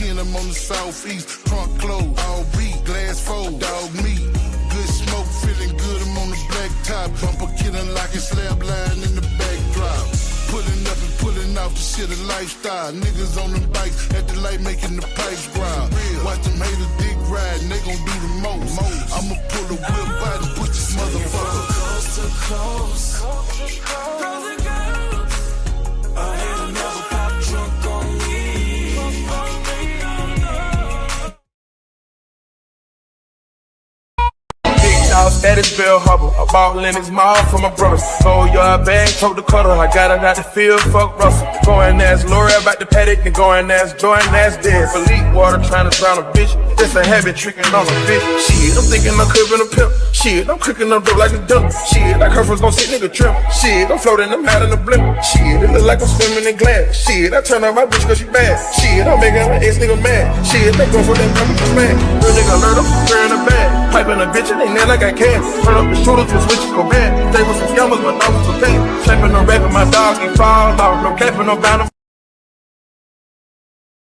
8610, I'm on the southeast. Trunk closed, all beat, glass fold, dog meat. Good smoke, feeling good, I'm on the black top. Bumper killing like a slab line in the backdrop. Pulling up and pulling off the shit a lifestyle. Niggas on them bikes at the light making the pipes ground. Watch them haters dick ride and they gon' do the most. I'ma pull a whip out and push this motherfucker. Coast to coast, coast to coast. A hater never pop drunk on me. Status Bill Hubble, I bought Lennox Mall for my brother. Sold your bag, told the cutter, I got it out the field, fuck Russell. Going ass Lori about the paddock, and going ass Jordan ass dead. For leak water, trying to drown a bitch, that's a habit, tricking on a bitch. Shit, I'm thinking I'm clipping a pimp. Shit, I'm cooking up dope like a dump. Shit, like her first gon' sit nigga trim. Shit, I'm floating, I'm out in the blimp. Shit, it look like I'm swimming in glass. Shit, I turn on my bitch cause she bad. Shit, I'm making my ex nigga mad. Shit, they go for that fucking man. Real nigga learn up, wearing a bag. Piping a bitch and they nail like I can. Turn up the shooters with switches go bad. They was some scammers, but I was okay. Slapping no rap in my dog, he fall off. No capping, no bound.